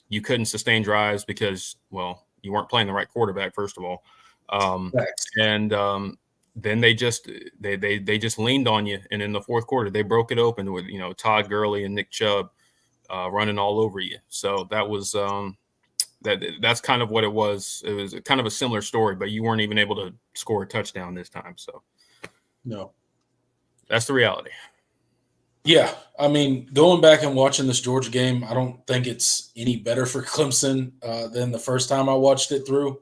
B: you couldn't sustain drives because, well, you weren't playing the right quarterback, first of all, then they just leaned on you, and in the fourth quarter they broke it open with Todd Gurley and Nick Chubb running all over you. So that was that's kind of what it was. It was kind of a similar story, but you weren't even able to score a touchdown this time. So
A: no,
B: that's the reality.
A: Yeah, I mean, going back and watching this Georgia game, I don't think it's any better for Clemson than the first time I watched it through.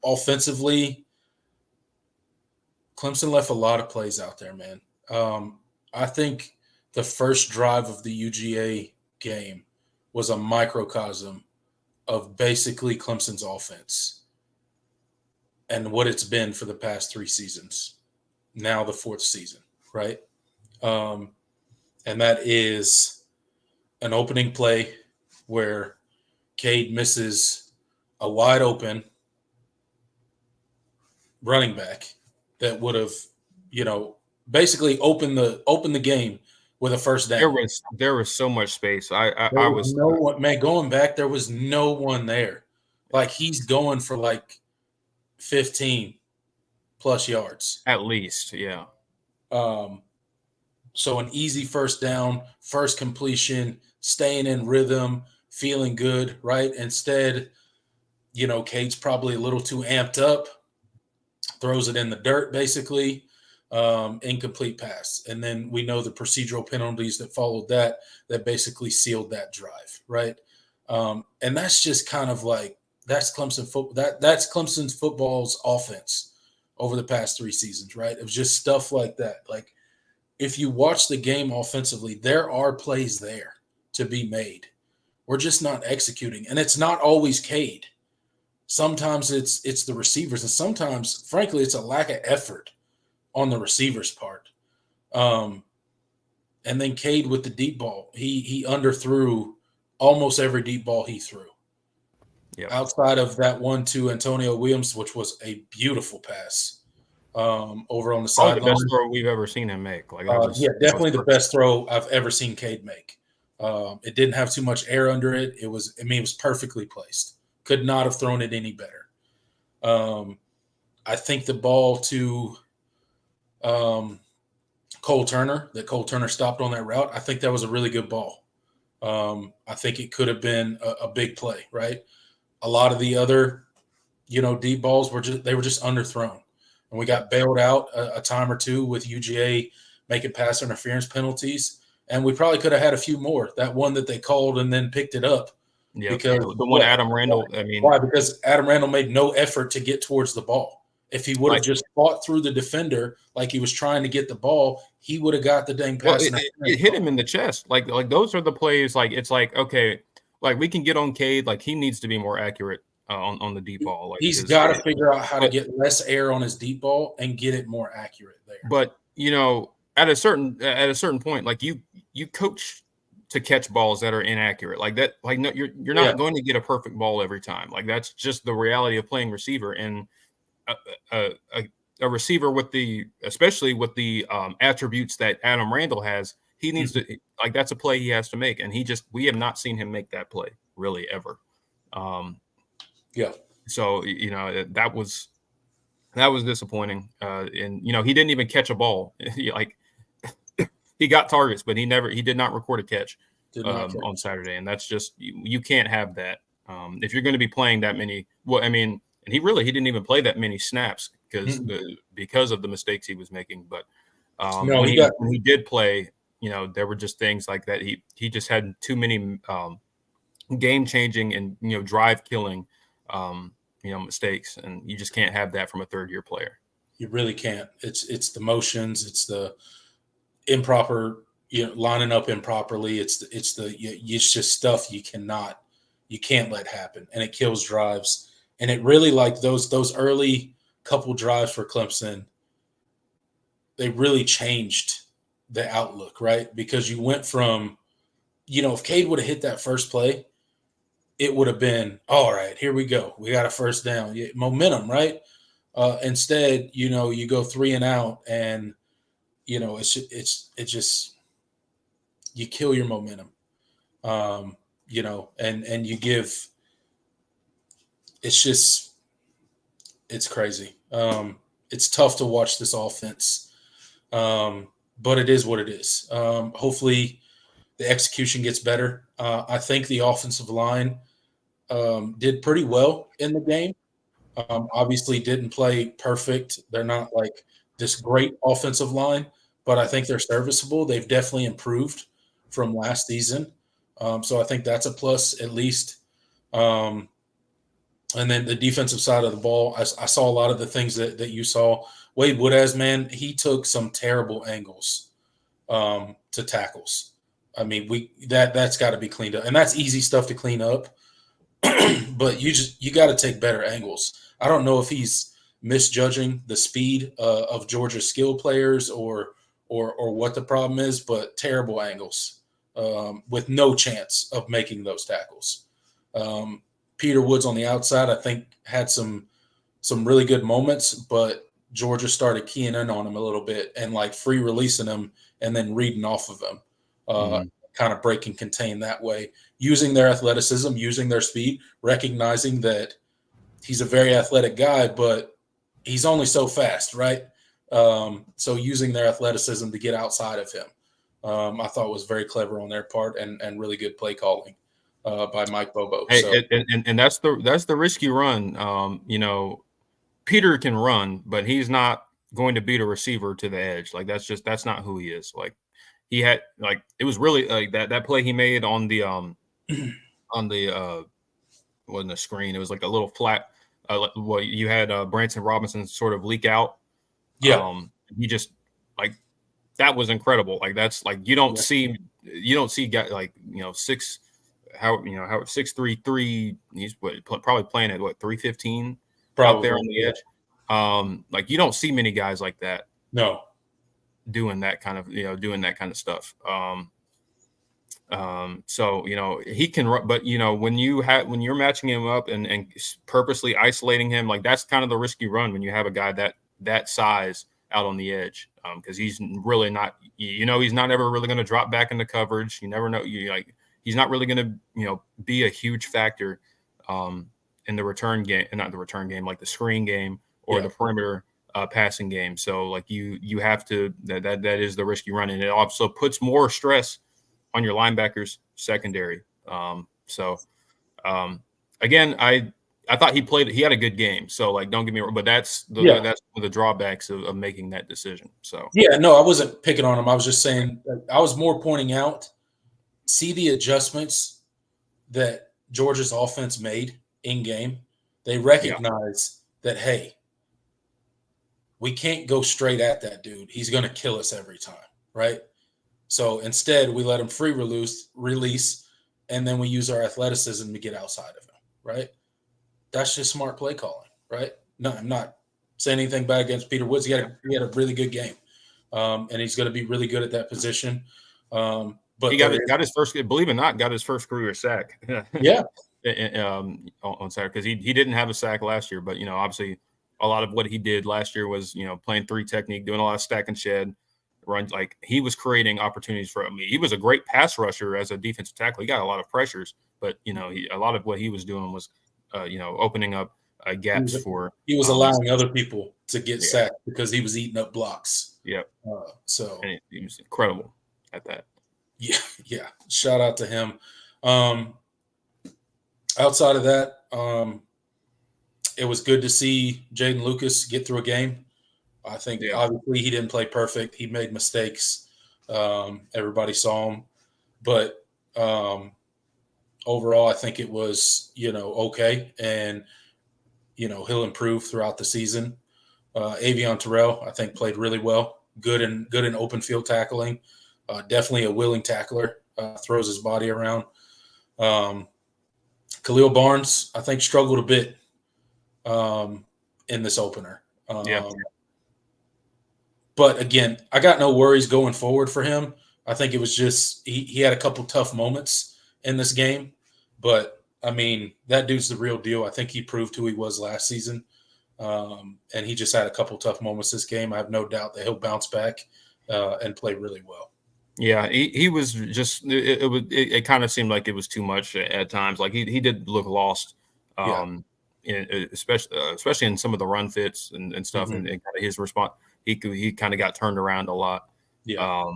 A: Offensively, Clemson left a lot of plays out there, man. I think the first drive of the UGA game was a microcosm of basically Clemson's offense and what it's been for the past 3 seasons, now the 4th season, right? And that is an opening play where Cade misses a wide open running back that would have, basically opened the game with a first down.
B: There was so much space. I was
A: no one, man, going back, there was no one there. He's going for 15 plus yards.
B: At least, yeah.
A: So an easy first down, first completion, staying in rhythm, feeling good, right? Instead, Cade's probably a little too amped up, throws it in the dirt, basically, incomplete pass. And then we know the procedural penalties that followed that basically sealed that drive, right? And that's just kind of that's Clemson that's Clemson's football's offense over the past 3 seasons, right? It was just stuff like that. If you watch the game offensively, there are plays there to be made. We're just not executing. And it's not always Cade. Sometimes it's the receivers. And sometimes, frankly, it's a lack of effort on the receiver's part. And And then Cade with the deep ball. He underthrew almost every deep ball he threw.
B: Yep.
A: Outside of that one to Antonio Williams, which was a beautiful pass over on the sideline.
B: The best throw we've ever seen him make. Like that was
A: definitely the best throw I've ever seen Cade make. It didn't have too much air under it. It was perfectly placed. Could not have thrown it any better. I think the ball to Cole Turner, that Cole Turner stopped on that route, I think that was a really good ball. I think it could have been a big play, right? A lot of the other, deep balls were just underthrown. And we got bailed out a time or two with UGA making pass interference penalties. And we probably could have had a few more. That one that they called and then picked it up.
B: Yeah,
A: because
B: the one Adam Randall.
A: Why? Because Adam Randall made no effort to get towards the ball. If he would have just fought through the defender like he was trying to get the ball, he would have got the dang pass.
B: Well, it hit him in the chest. Like those are the plays. Like it's like, okay, like we can get on Cade. Like he needs to be more accurate on the deep ball. Like
A: he's got to figure out how to get less air on his deep ball and get it more accurate there.
B: But at a certain point, like you coach to catch balls that are inaccurate like that. Like no, you're not going to get a perfect ball every time. Like that's just the reality of playing receiver. And a receiver especially with the attributes that Adam Randall has, he needs to that's a play he has to make, and we have not seen him make that play really ever. So that was disappointing, and he didn't even catch a ball. He got targets, but he did not record a catch on Saturday, and that's just you can't have that if you're going to be playing that many. Well, I mean. And he didn't even play that many snaps because of the mistakes he was making. But when he did play, there were just things like that. He just had too many game-changing and drive-killing mistakes, and you just can't have that from a third-year player.
A: You really can't. It's the motions, it's the improper, lining up improperly. It's just stuff you can't let happen, and it kills drives. And it really, like those early couple drives for Clemson, they really changed the outlook, right? Because you went from, if Cade would have hit that first play, it would have been, all right, here we go. We got a first down. Momentum, right? Instead, you go 3 and out, and, it's just you kill your momentum, and you give – it's crazy. It's tough to watch this offense, but it is what it is. Hopefully the execution gets better. I think the offensive line did pretty well in the game. Obviously didn't play perfect. They're not like this great offensive line, but I think they're serviceable. They've definitely improved from last season. So I think that's a plus at least. And then the defensive side of the ball, I saw a lot of the things that you saw. Wade Woodaz, man, he took some terrible angles to tackles. I mean, that's got to be cleaned up, and that's easy stuff to clean up. But you got to take better angles. I don't know if he's misjudging the speed of Georgia's skill players or what the problem is, but terrible angles with no chance of making those tackles. Peter Woods on the outside, I think, had some really good moments, but Georgia started keying in on him a little bit and like free releasing him and then reading off of him, kind of break and contain that way, using their athleticism, using their speed, recognizing that he's a very athletic guy, but he's only so fast, right? So using their athleticism to get outside of him, I thought was very clever on their part and really good play calling by Mike Bobo.
B: Hey, and that's the risky run. Peter can run, but he's not going to beat a receiver to the edge. Like that's not who he is. Like he had it was really like that play he made on the wasn't a screen. It was like a little flat. You had Branson Robinson sort of leak out.
A: Yeah.
B: He just that was incredible. Like that's you don't see guys 6'3". He's probably playing at 315 out there on the edge. You don't see many guys like that.
A: No.
B: doing that kind of stuff. So he can run, but when you're matching him up and purposely isolating him, like that's kind of the risk you run when you have a guy that size out on the edge, because he's really not, he's not ever really going to drop back into coverage. You never know, he's not really going to be a huge factor in the return game, not the return game, like the screen game or the perimeter passing game. So like you have to, that is the risk you run, and it also puts more stress on your linebackers secondary. Again, I thought he had a good game. So like, don't get me wrong, but that's one of the drawbacks of making that decision. So
A: no, I wasn't picking on him. I was just saying, I was more pointing out, see the adjustments that Georgia's offense made in game. They recognize that, hey, we can't go straight at that dude. He's going to kill us every time, right? So instead, we let him free release, and then we use our athleticism to get outside of him, right? That's just smart play calling, right? No, I'm not saying anything bad against Peter Woods. He had a really good game, and he's going to be really good at that position. But
B: he got his first, believe it or not, got his first career sack.
A: Yeah.
B: On Saturday, because he didn't have a sack last year, but obviously a lot of what he did last year was playing 3 technique, doing a lot of stack and shed runs. Like he was creating opportunities for me. He was a great pass rusher as a defensive tackle. He got a lot of pressures, but a lot of what he was doing was opening up gaps for.
A: He was allowing other people to get sacked because he was eating up blocks.
B: Yeah.
A: And
B: he was incredible at that.
A: Yeah. Shout out to him. Outside of that, it was good to see Jaden Lucas get through a game. I think obviously he didn't play perfect. He made mistakes. Everybody saw him. But overall, I think it was, okay. And, he'll improve throughout the season. Avion Terrell, I think, played really well. Good in open field tackling. Definitely a willing tackler. Throws his body around. Khalil Barnes, I think, struggled a bit in this opener. But again, I got no worries going forward for him. I think it was just he had a couple tough moments in this game. But, I mean, that dude's the real deal. I think he proved who he was last season. And he just had a couple tough moments this game. I have no doubt that he'll bounce back and play really well.
B: Yeah, he was just it kind of seemed like it was too much at times. Like he did look lost, especially in some of the run fits and stuff, and kind of his response. He kind of got turned around a lot.
A: Yeah.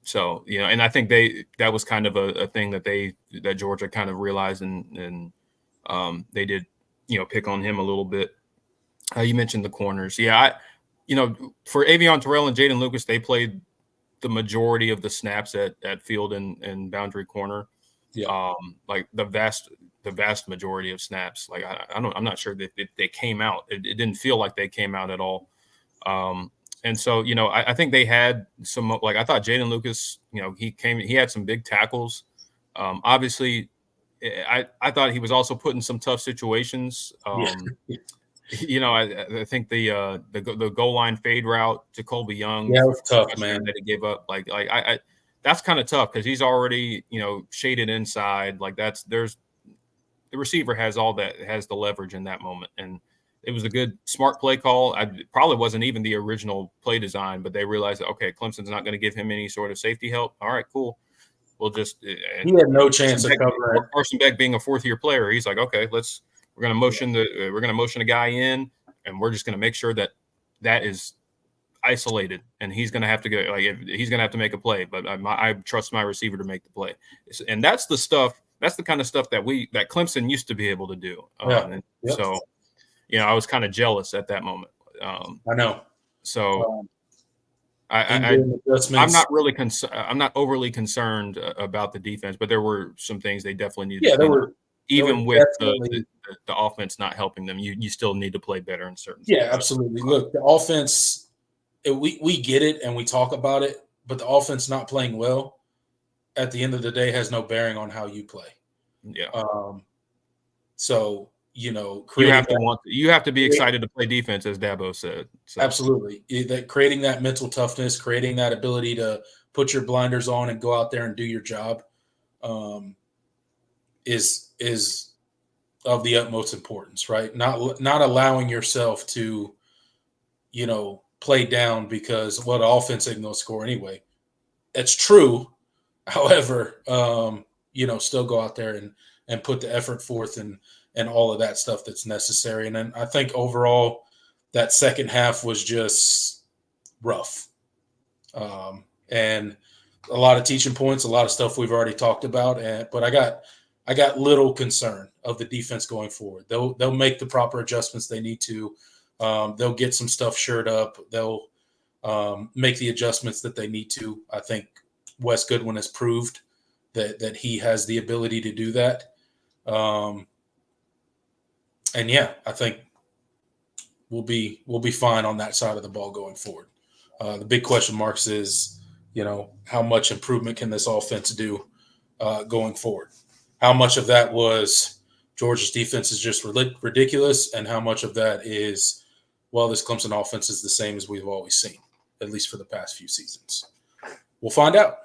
B: So and I think that was kind of a thing that Georgia kind of realized, and they did pick on him a little bit. You mentioned the corners. Yeah, for Avion Terrell and Jaden Lucas, they played the majority of the snaps at field and boundary corner.
A: Yeah.
B: Like the vast majority of snaps. Like I'm not sure that they came out. It didn't feel like they came out at all. And so, I think they had some, like, I thought Jaden Lucas, he had some big tackles. Obviously I thought he was also put in some tough situations. I think the goal line fade route to Colby Young.
A: Yeah, it was tough, man.
B: That he gave up. Like I that's kind of tough because he's already, shaded inside. Like the receiver has the leverage in that moment. And it was a good, smart play call. It probably wasn't even the original play design, but they realized that, okay, Clemson's not going to give him any sort of safety help. All right, cool. We'll just –
A: he had no chance of covering.
B: Carson Beck being a fourth-year player, he's like, okay, we're going to motion a guy in, and we're just going to make sure that is isolated, and he's going to have to go – like, he's going to have to make a play, but I trust my receiver to make the play. And that's the stuff – that's the kind of stuff that Clemson used to be able to do. So – I was kind of jealous at that moment.
A: I know.
B: So I'm not really I'm not overly concerned about the defense, but there were some things they definitely needed.
A: Yeah,
B: even with the offense not helping them, you still need to play better in certain.
A: Yeah, absolutely. Look, the offense, we get it and we talk about it, but the offense not playing well at the end of the day has no bearing on how you play.
B: Yeah.
A: So. creating
B: you have to be excited to play defense, as Dabo said. So.
A: Absolutely. That creating that mental toughness, creating that ability to put your blinders on and go out there and do your job is of the utmost importance, right? Not allowing yourself to, play down because, well, the offense ain't gonna score anyway. It's true. However, still go out there and put the effort forth and all of that stuff that's necessary. And then I think overall that second half was just rough. And a lot of teaching points, a lot of stuff we've already talked about. But I got little concern of the defense going forward. They'll make the proper adjustments they need to. They'll get some stuff shored up. They'll make the adjustments that they need to. I think Wes Goodwin has proved that he has the ability to do that. And yeah, I think we'll be fine on that side of the ball going forward. The big question marks is, how much improvement can this offense do going forward? How much of that was Georgia's defense is just ridiculous, and how much of that is, well, this Clemson offense is the same as we've always seen, at least for the past few seasons. We'll find out.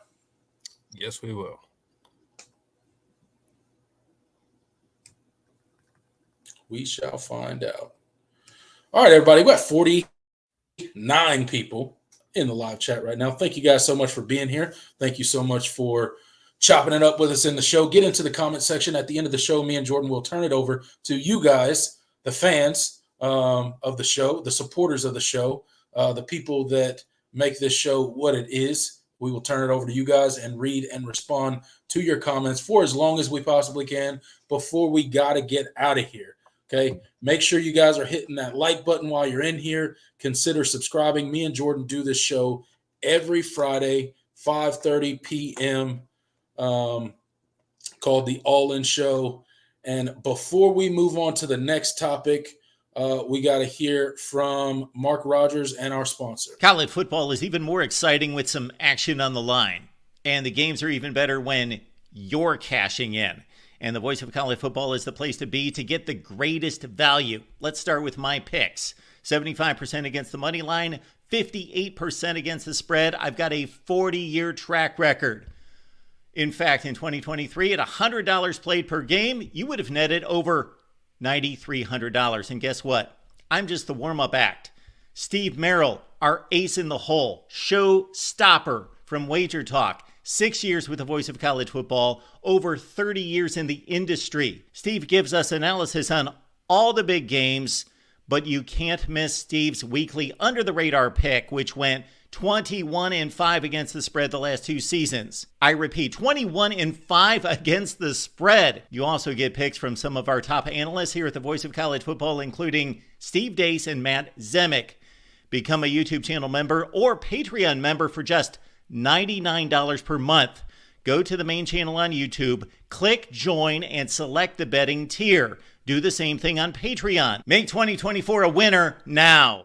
B: Yes, we will.
A: We shall find out. All right, everybody. We got 49 people in the live chat right now. Thank you guys so much for being here. Thank you so much for chopping it up with us in the show. Get into the comment section. At the end of the show, me and Jordan will turn it over to you guys, the fans of the show, the supporters of the show, the people that make this show what it is. We will turn it over to you guys and read and respond to your comments for as long as we possibly can before we got to get out of here. Okay, make sure you guys are hitting that like button while you're in here. Consider subscribing. Me and Jordan do this show every Friday, 5:30 p.m., called The All In Show. And before we move on to the next topic, we got to hear from Mark Rogers and our sponsor.
C: College football is even more exciting with some action on the line. And the games are even better when you're cashing in. And the Voice of College Football is the place to be to get the greatest value. Let's start with my picks. 75% against the money line, 58% against the spread. I've got a 40-year track record. In fact, in 2023, at $100 played per game, you would have netted over $9,300. And guess what? I'm just the warm-up act. Steve Merrill, our ace in the hole, show stopper from Wager Talk. 6 years with the Voice of College Football, over 30 years in the industry. Steve gives us analysis on all the big games, but you can't miss Steve's weekly under-the-radar pick, which went 21-5 against the spread the last 2 seasons. I repeat, 21-5 against the spread. You also get picks from some of our top analysts here at the Voice of College Football, including Steve Dace and Matt Zemek. Become a YouTube channel member or Patreon member for just $99 per month. Go to the main channel on YouTube, click join, and select the betting tier. Do the same thing on Patreon. Make 2024 a winner now.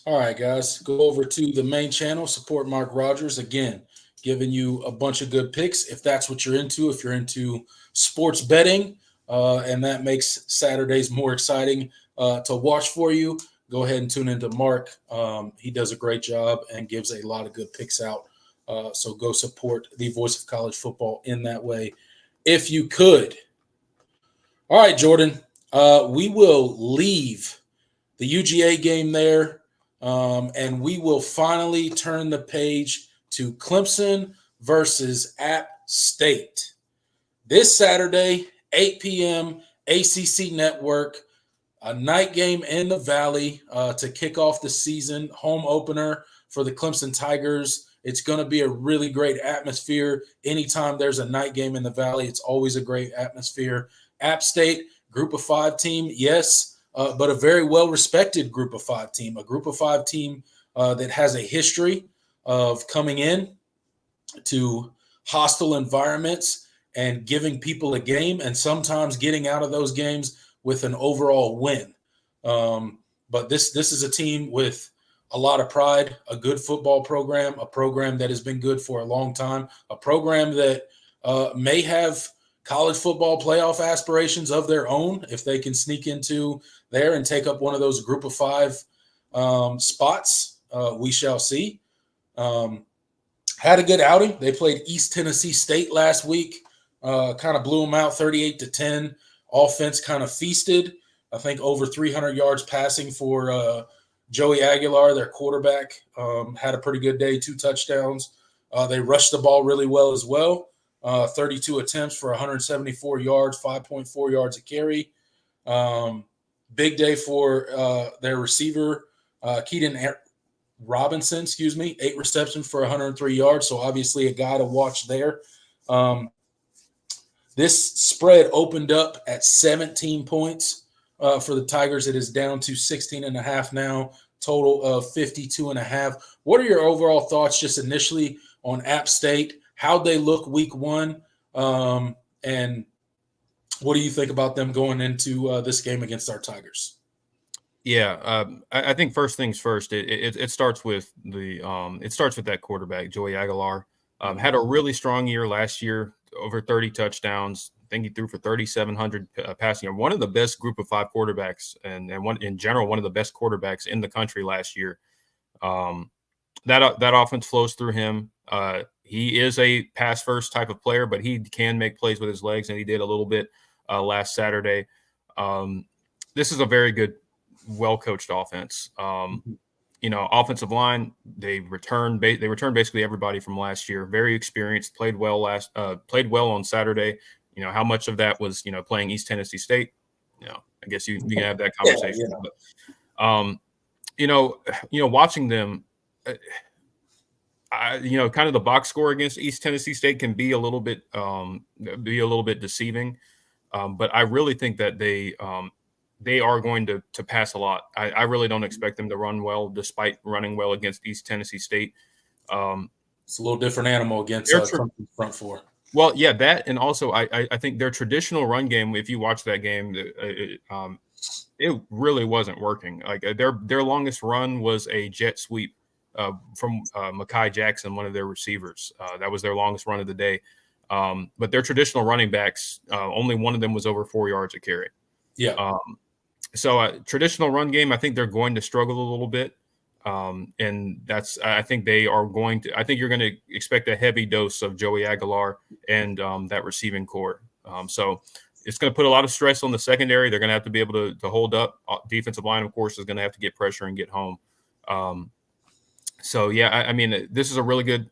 A: All right, guys, go over to the main channel, support Mark Rogers. Again, giving you a bunch of good picks if that's what you're into, if you're into sports betting, and that makes Saturdays more exciting to watch for you. Go ahead and tune into Mark. He does a great job and gives a lot of good picks out. So go support the Voice of College Football in that way, if you could. All right, Jordan, we will leave the UGA game there, and we will finally turn the page to Clemson versus App State. This Saturday, 8 p.m., ACC Network. A night game in the Valley to kick off the season, home opener for the Clemson Tigers. It's going to be a really great atmosphere. Anytime there's a night game in the Valley, it's always a great atmosphere. App State, Group of 5 team, yes, but a very well-respected Group of 5 team, a Group of 5 team that has a history of coming in to hostile environments and giving people a game and sometimes getting out of those games with an overall win. But this is a team with a lot of pride, a good football program, a program that has been good for a long time, a program that may have college football playoff aspirations of their own if they can sneak into there and take up one of those group of 5 spots. We shall see. Had a good outing. They played East Tennessee State last week, kind of blew them out 38-10. Offense kind of feasted. I think over 300 yards passing for Joey Aguilar, their quarterback. Had a pretty good day, 2 touchdowns. They rushed the ball really well as well. 32 attempts for 174 yards, 5.4 yards a carry. Big day for their receiver, Keaton Robinson, 8 receptions for 103 yards. So obviously a guy to watch there. This spread opened up at 17 points for the Tigers. It is down to 16.5 now, total of 52.5. What are your overall thoughts just initially on App State? How'd they look week 1? And what do you think about them going into this game against our Tigers?
B: Yeah, I think first things first. It starts with that quarterback, Joey Aguilar. Had a really strong year last year, over 30 touchdowns. I think he threw for 3,700 passing yards. One of the best group of 5 quarterbacks, and one in general, one of the best quarterbacks in the country last year. That offense flows through him. He is a pass first type of player, but he can make plays with his legs, and he did a little bit last Saturday. This is a very good, well-coached offense. Offensive line, they returned basically everybody from last year. Very experienced, played well on Saturday. How much of that was playing East Tennessee State? I guess you can have that conversation.
A: Yeah.
B: But watching them, kind of the box score against East Tennessee State can be a little bit deceiving. But I really think that they are going to pass a lot. I really don't expect them to run well, despite running well against East Tennessee State.
A: It's a little different animal against front 4.
B: Well, yeah, that, and also I think their traditional run game, if you watch that game, it really wasn't working. Like their longest run was a jet sweep from Mekhi Jackson, one of their receivers. That was their longest run of the day. But their traditional running backs, only one of them was over 4 yards a carry.
A: Yeah.
B: So traditional run game, I think they're going to struggle a little bit. And I think you're going to expect a heavy dose of Joey Aguilar and that receiving core. So it's going to put a lot of stress on the secondary. They're going to have to be able to hold up. Defensive line, of course, is going to have to get pressure and get home. So yeah, I mean, this is a really good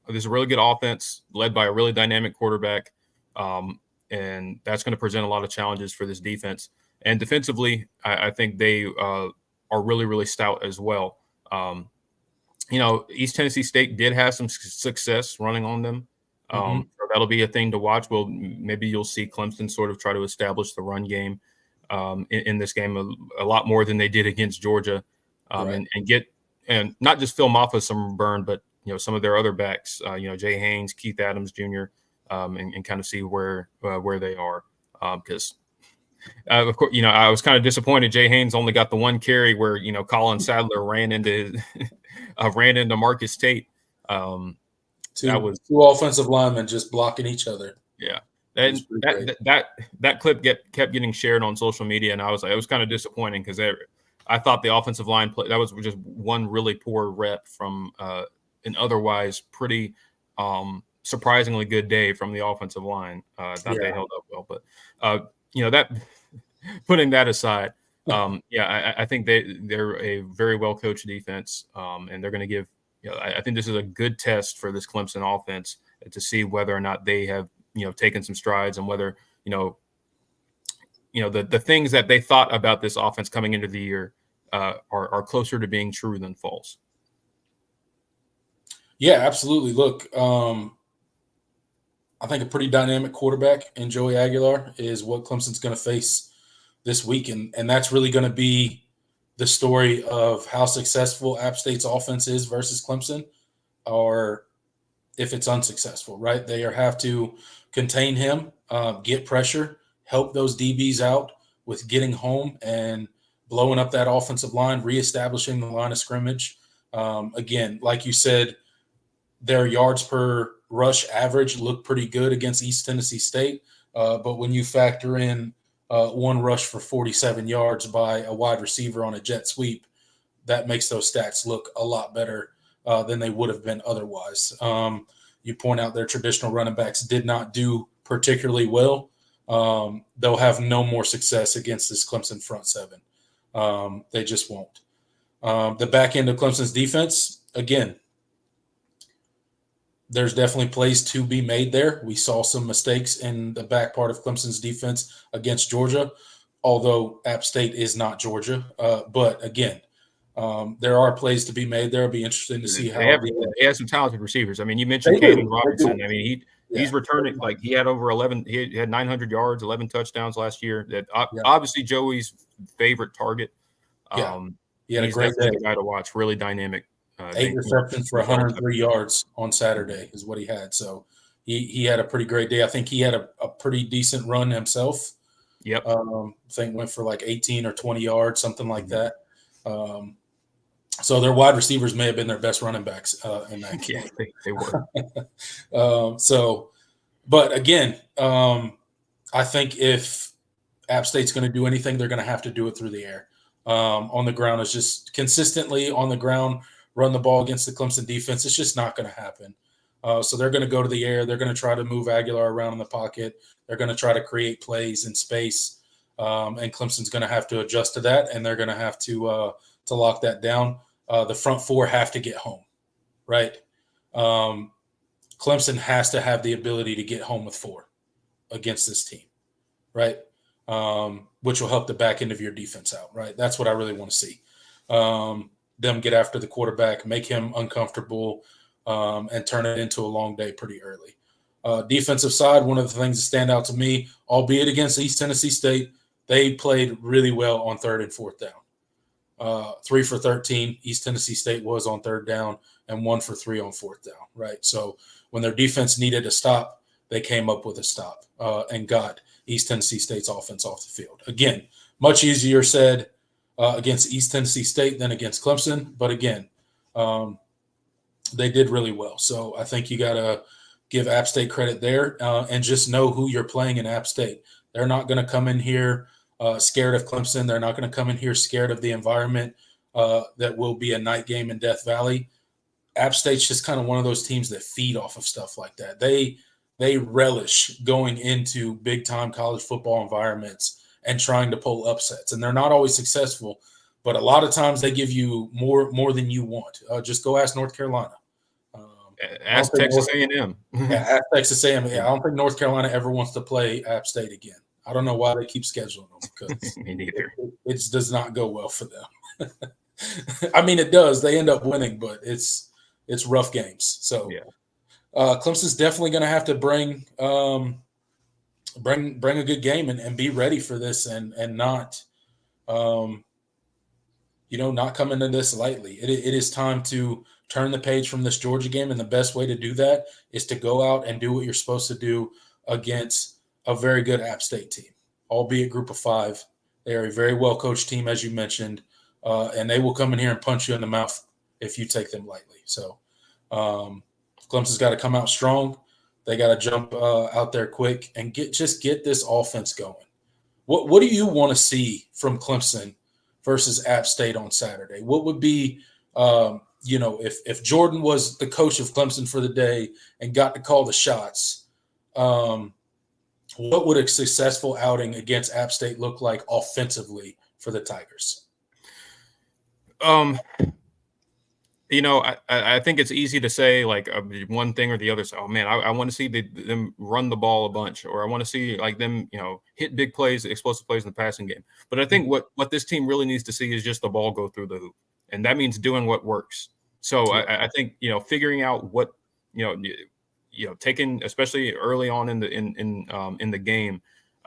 B: offense led by a really dynamic quarterback. And that's going to present a lot of challenges for this defense. And defensively, I think they are really, really stout as well. East Tennessee State did have some success running on them. So that'll be a thing to watch. Well, maybe you'll see Clemson sort of try to establish the run game in this game a lot more than they did against Georgia, right. and not just Phil Maffa some burn, but some of their other backs, Jay Haynes, Keith Adams Jr., and kind of see where they are, because. Of course, I was kind of disappointed. Jay Haynes only got the one carry where Colin Sadler ran into Marcus Tate.
A: Two offensive linemen just blocking each other.
B: Yeah, and that clip kept getting shared on social media, and it was kind of disappointing because I thought the offensive line play that was just one really poor rep from an otherwise pretty surprisingly good day from the offensive line. They held up well, but. That putting that aside, I think they're a very well coached defense, and they're going to give. I think this is a good test for this Clemson offense to see whether or not they have taken some strides and whether the things that they thought about this offense coming into the year are closer to being true than false.
A: Yeah, absolutely. Look. I think a pretty dynamic quarterback in Joey Aguilar is what Clemson's going to face this week. And that's really going to be the story of how successful App State's offense is versus Clemson, or if it's unsuccessful, right? They have to contain him, get pressure, help those DBs out with getting home and blowing up that offensive line, reestablishing the line of scrimmage. Again, like you said, their yards per rush average looked pretty good against East Tennessee State. But when you factor in one rush for 47 yards by a wide receiver on a jet sweep, that makes those stats look a lot better than they would have been otherwise. You point out their traditional running backs did not do particularly well. They'll have no more success against this Clemson front seven. They just won't. The back end of Clemson's defense, again, there's definitely plays to be made there. We saw some mistakes in the back part of Clemson's defense against Georgia, although App State is not Georgia. But again, there are plays to be made there. It'll be interesting to see how
B: they have some talented receivers. I mean, you mentioned Caden Robinson. I mean, he's returning, like he had over 11. He had 900 yards, 11 touchdowns last year. That obviously Joey's favorite target.
A: He had a great day.
B: Guy to watch. Really dynamic.
A: 8 receptions for 103 yards on Saturday is what he had. So he had a pretty great day. I think he had a pretty decent run himself.
B: Yep.
A: I think went for like 18 or 20 yards, something like that. So their wide receivers may have been their best running backs in that game.
B: Yeah, they were.
A: But again, I think if App State's going to do anything, they're going to have to do it through the air. On the ground is just consistently on the ground, run the ball against the Clemson defense. It's just not going to happen. So they're going to go to the air. They're going to try to move Aguilar around in the pocket. They're going to try to create plays in space. And Clemson's going to have to adjust to that, and they're going to have to lock that down. The front four have to get home, right? Clemson has to have the ability to get home with 4 against this team, right? Which will help the back end of your defense out, right? That's what I really want to see. Them get after the quarterback, make him uncomfortable, and turn it into a long day pretty early. Defensive side, one of the things that stand out to me, albeit against East Tennessee State, they played really well on 3rd and 4th down. 3 for 13, East Tennessee State was on 3rd down, and 1 for 3 on 4th down, right? So when their defense needed a stop, they came up with a stop and got East Tennessee State's offense off the field. Again, much easier said against East Tennessee State than against Clemson, but again, they did really well. So I think you got to give App State credit there and just know who you're playing in App State. They're not going to come in here scared of Clemson. They're not going to come in here scared of the environment that will be a night game in Death Valley. App State's just kind of one of those teams that feed off of stuff like that. They relish going into big-time college football environments and trying to pull upsets. And they're not always successful, but a lot of times they give you more than you want. Just go ask North Carolina.
B: Ask Texas A&M.
A: Ask Texas A&M. Yeah, I don't think North Carolina ever wants to play App State again. I don't know why they keep scheduling them because
B: Me neither.
A: it does not go well for them. I mean, it does. They end up winning, but it's rough games. So
B: yeah.
A: Clemson's definitely going to have to bring a good game and be ready for this and not not come into this lightly. It is time to turn the page from this Georgia game, and the best way to do that is to go out and do what you're supposed to do against a very good App State team, albeit group of 5. They are a very well-coached team, as you mentioned, and they will come in here and punch you in the mouth if you take them lightly. So Clemson's got to come out strong. They got to jump out there quick and get this offense going. What do you want to see from Clemson versus App State on Saturday? What would be if Jordan was the coach of Clemson for the day and got to call the shots, what would a successful outing against App State look like offensively for the Tigers?
B: I think it's easy to say like one thing or the other. So, oh man, I want to see them run the ball a bunch, or I want to see like them, hit big plays, explosive plays in the passing game. But I think what this team really needs to see is just the ball go through the hoop, and that means doing what works. So I think figuring out what taking, especially early on in the game,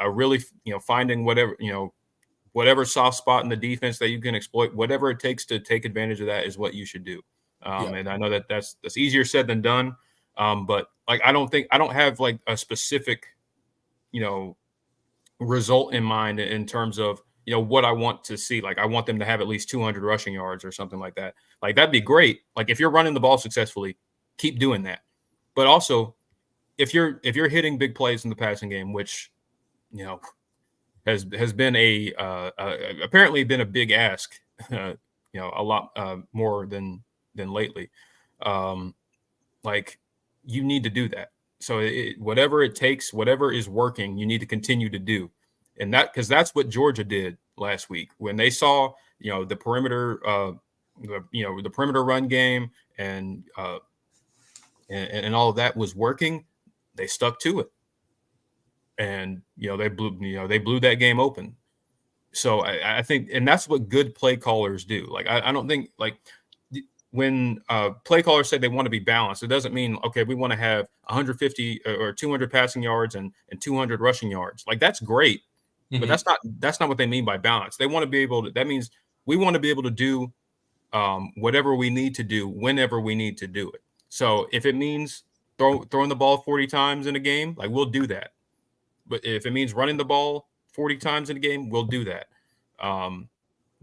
B: really finding whatever soft spot in the defense that you can exploit, whatever it takes to take advantage of that is what you should do. And I know that's easier said than done. But like, I don't have like a specific, result in mind in terms of, what I want to see. Like, I want them to have at least 200 rushing yards or something like that. Like, that'd be great. Like, if you're running the ball successfully, keep doing that. But also if you're hitting big plays in the passing game, which has been apparently been a big ask, a lot more than lately. Like, you need to do that. So whatever it takes, whatever is working, you need to continue to do. And because that's what Georgia did last week when they saw, the perimeter, the perimeter run game and all of that was working. They stuck to it. And, they blew that game open. So I think, and that's what good play callers do. Like, I don't think, like, when play callers say they want to be balanced, it doesn't mean, okay, we want to have 150 or 200 passing yards and 200 rushing yards. Like, that's great, but that's not what they mean by balance. They want to be able to, that means we want to be able to do whatever we need to do whenever we need to do it. So if it means throwing the ball 40 times in a game, like, we'll do that. But if it means running the ball 40 times in a game, we'll do that.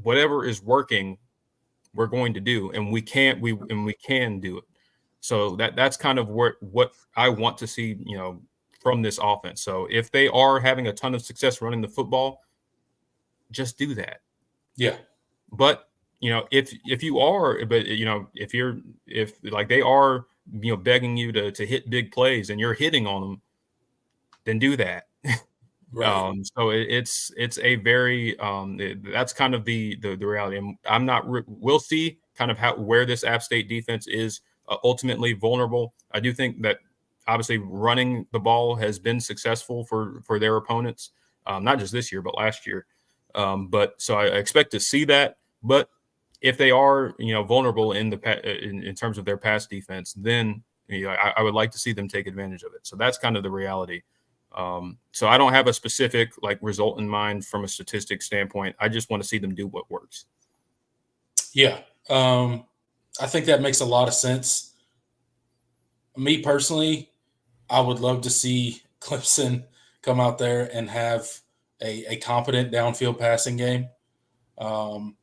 B: Whatever is working, we're going to do, and we can do it. So that's kind of what I want to see, from this offense. So if they are having a ton of success running the football, just do that.
A: Yeah.
B: But if you are, but if like they are, begging you to hit big plays and you're hitting on them, then do that.
A: Right.
B: So it's a very that's kind of the reality. And I'm not. We'll see kind of where this App State defense is ultimately vulnerable. I do think that obviously running the ball has been successful for their opponents, not just this year but last year. But so I expect to see that. But if they are vulnerable in terms of their pass defense, then I would like to see them take advantage of it. So that's kind of the reality. So I don't have a specific result in mind from a statistic standpoint. I just want to see them do what works.
A: Yeah. I think that makes a lot of sense. Me personally, I would love to see Clemson come out there and have a competent downfield passing game. But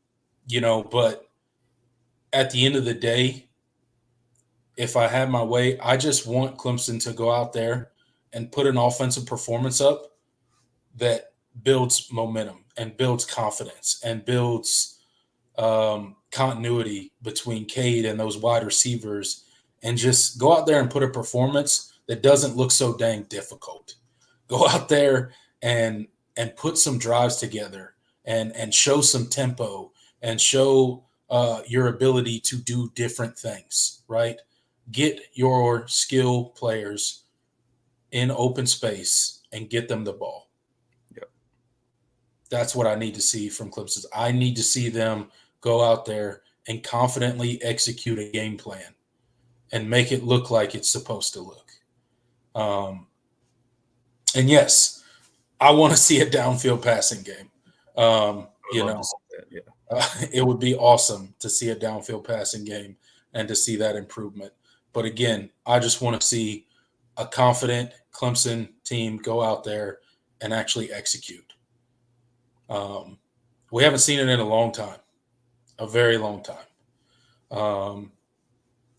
A: at the end of the day, if I had my way, I just want Clemson to go out there and put an offensive performance up that builds momentum and builds confidence and builds continuity between Cade and those wide receivers, and just go out there and put a performance that doesn't look so dang difficult. Go out there and put some drives together and show some tempo and show your ability to do different things, right? Get your skill players in open space and get them the ball.
B: Yep.
A: That's what I need to see from Clemson. I need to see them go out there and confidently execute a game plan and make it look like it's supposed to look. And yes, I want to see a downfield passing game. It would be awesome to see a downfield passing game and to see that improvement. But again, I just want to see a confident Clemson team go out there and actually execute. We haven't seen it in a long time, a very long time,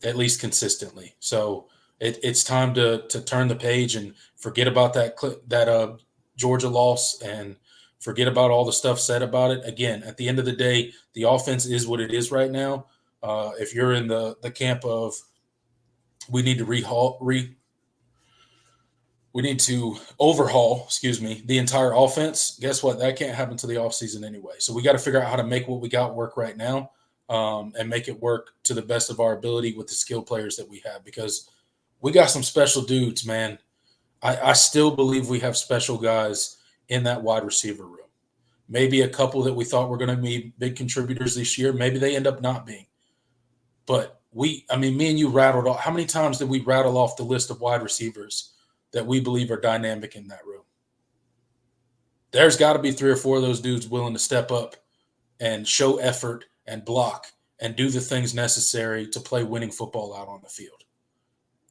A: at least consistently. So it's time to turn the page and forget about that Georgia loss and forget about all the stuff said about it. Again, at the end of the day, the offense is what it is right now. If you're in the camp of we need to overhaul, the entire offense, guess what? That can't happen to the offseason anyway. So we got to figure out how to make what we got work right now and make it work to the best of our ability with the skill players that we have, because we got some special dudes, man. I still believe we have special guys in that wide receiver room. Maybe a couple that we thought were going to be big contributors this year. Maybe they end up not being. But me and you rattled off. How many times did we rattle off the list of wide receivers that we believe are dynamic in that room? There's got to be 3 or 4 of those dudes willing to step up and show effort and block and do the things necessary to play winning football out on the field.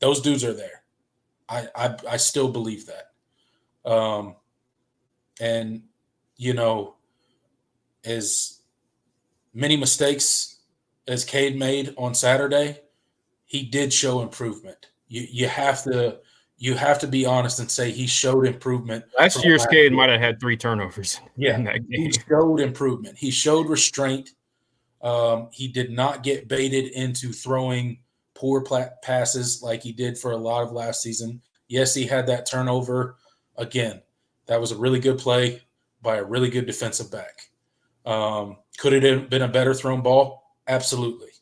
A: Those dudes are there. I still believe that. And, as many mistakes as Cade made on Saturday, he did show improvement. You have to you have to be honest and say he showed improvement.
B: Last
A: from
B: year's
A: last
B: Cade
A: year.
B: might have had 3 turnovers
A: Yeah,
B: in that
A: he
B: game.
A: showed improvement. He showed restraint. He did not get baited into throwing poor passes like he did for a lot of last season. Yes, he had that turnover. Again, that was a really good play by a really good defensive back. Could it have been a better thrown ball? Absolutely.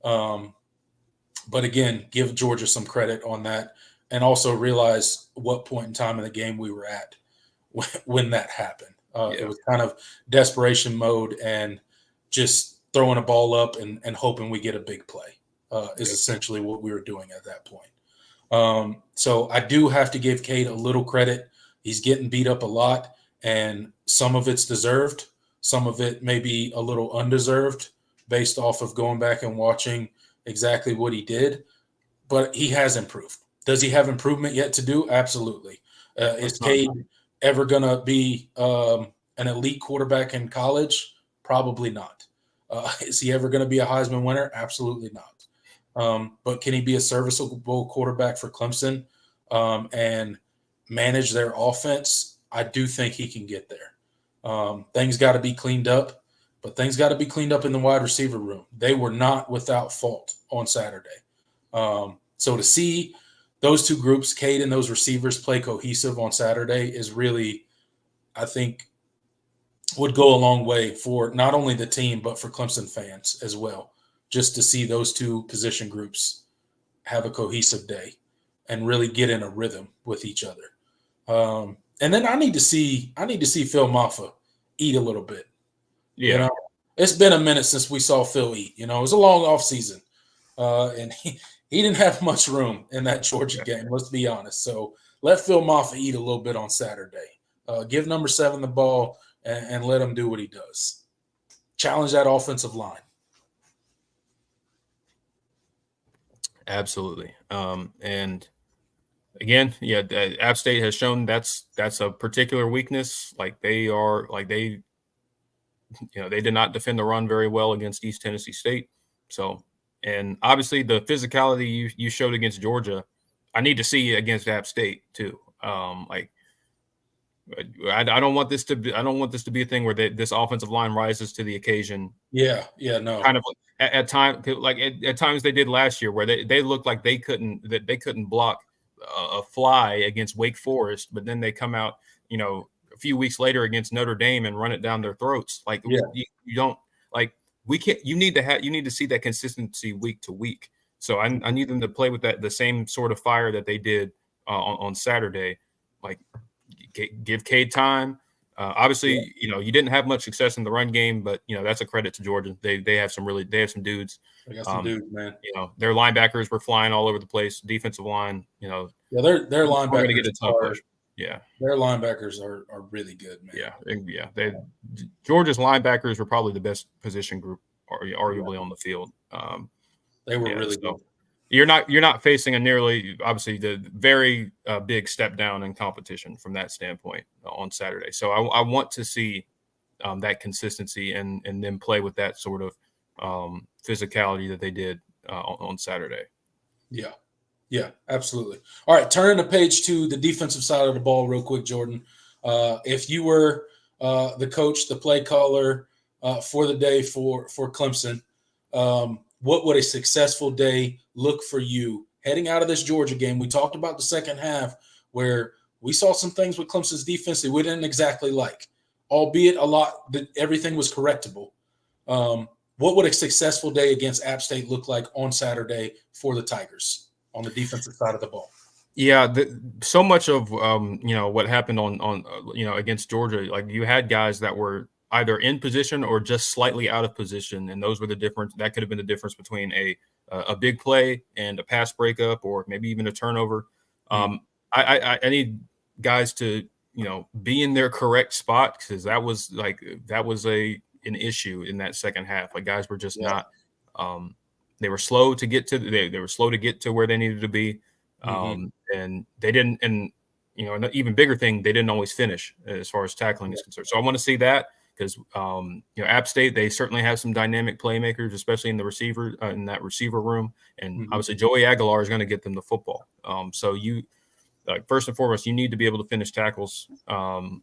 A: But again, give Georgia some credit on that, and also realize what point in time in the game we were at when that happened. It was kind of desperation mode and just throwing a ball up and hoping we get a big play is essentially what we were doing at that point. So I do have to give Cade a little credit. He's getting beat up a lot, and some of it's deserved. Some of it may be a little undeserved based off of going back and watching exactly what he did. But he has improved. Does he have improvement yet to do? Absolutely. Is Cade ever going to be an elite quarterback in college? Probably not. Is he ever going to be a Heisman winner? Absolutely not. But can he be a serviceable quarterback for Clemson and manage their offense? I do think he can get there. Things got to be cleaned up, but things got to be cleaned up in the wide receiver room. They were not without fault on Saturday. So to see those two groups, Cade and those receivers, play cohesive on Saturday is really, I think, would go a long way for not only the team, but for Clemson fans as well, just to see those two position groups have a cohesive day and really get in a rhythm with each other. And then I need to see Phil Maffa eat a little bit.
B: Yeah.
A: You know, it's been a minute since we saw Phil eat. It was a long off season. And he didn't have much room in that Georgia game, let's be honest. So let Phil Maffa eat a little bit on Saturday. Give number 7 the ball and let him do what he does. Challenge that offensive line.
B: Absolutely. And again, App State has shown that's a particular weakness. They did not defend the run very well against East Tennessee State. So, and obviously the physicality you showed against Georgia, I need to see against App State too. I don't want this to be a thing where this offensive line rises to the occasion.
A: No.
B: Kind of at times they did last year where they looked like they couldn't block a fly against Wake Forest, but then they come out, a few weeks later against Notre Dame and run it down their throats. You don't we can't. You need to see that consistency week to week. So I need them to play with the same sort of fire that they did on Saturday. Give Cade time. Obviously, you didn't have much success in the run game, but that's a credit to Georgia. They have some dudes.
A: They got some dudes, man.
B: Their linebackers were flying all over the place. Defensive line,
A: their linebackers
B: going to get a ton of pressure. Yeah,
A: their linebackers are really good, man.
B: Georgia's linebackers were probably the best position group, arguably on the field.
A: They were really good.
B: You're not facing a nearly, obviously, the very big step down in competition from that standpoint on Saturday. So I want to see that consistency and then play with that sort of physicality that they did on Saturday.
A: Yeah, absolutely. All right, turning the page to the defensive side of the ball real quick, Jordan. If you were the coach, the play caller for the day for Clemson, what would a successful day look for you heading out of this Georgia game? We talked about the second half where we saw some things with Clemson's defense that we didn't exactly like, albeit everything was correctable. What would a successful day against App State look like on Saturday for the Tigers on the defensive side of the ball?
B: Yeah, so much of what happened on against Georgia, you had guys that were either in position or just slightly out of position, and those were the difference. That could have been the difference between a big play and a pass breakup, or maybe even a turnover. I need guys to be in their correct spot, because that was an issue in that second half. Guys were just not. They were slow to get to they were slow to get to where they needed to be, and they didn't. And an even bigger thing, they didn't always finish as far as tackling is concerned. So I want to see that. Because App State, they certainly have some dynamic playmakers, especially in the receiver room, and obviously Joey Aguilar is going to get them the football. So like first and foremost, you need to be able to finish tackles. Of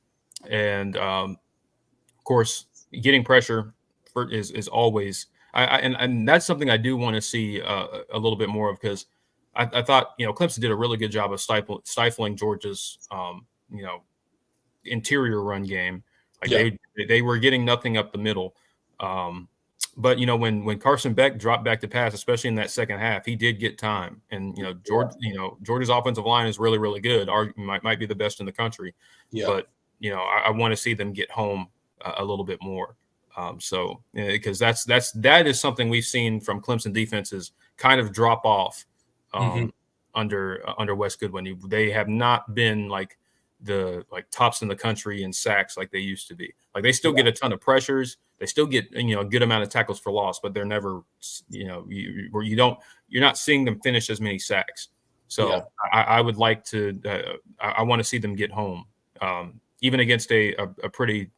B: course, getting pressure is always and that's something I do want to see a little bit more of, because I thought Clemson did a really good job of stifling Georgia's interior run game. Like they were getting nothing up the middle. But when Carson Beck dropped back to pass, especially in that second half, he did get time. And Georgia's offensive line is really, really good. Might be the best in the country.
A: Yeah.
B: But I want to see them get home a little bit more. Because that is something we've seen from Clemson defenses kind of drop off under Wes Goodwin. They have not been like the tops in the country in sacks like they used to be. Like they still get a ton of pressures. They still get a good amount of tackles for loss, but they're never you're not seeing them finish as many sacks. So I would like to I want to see them get home. Even against a pretty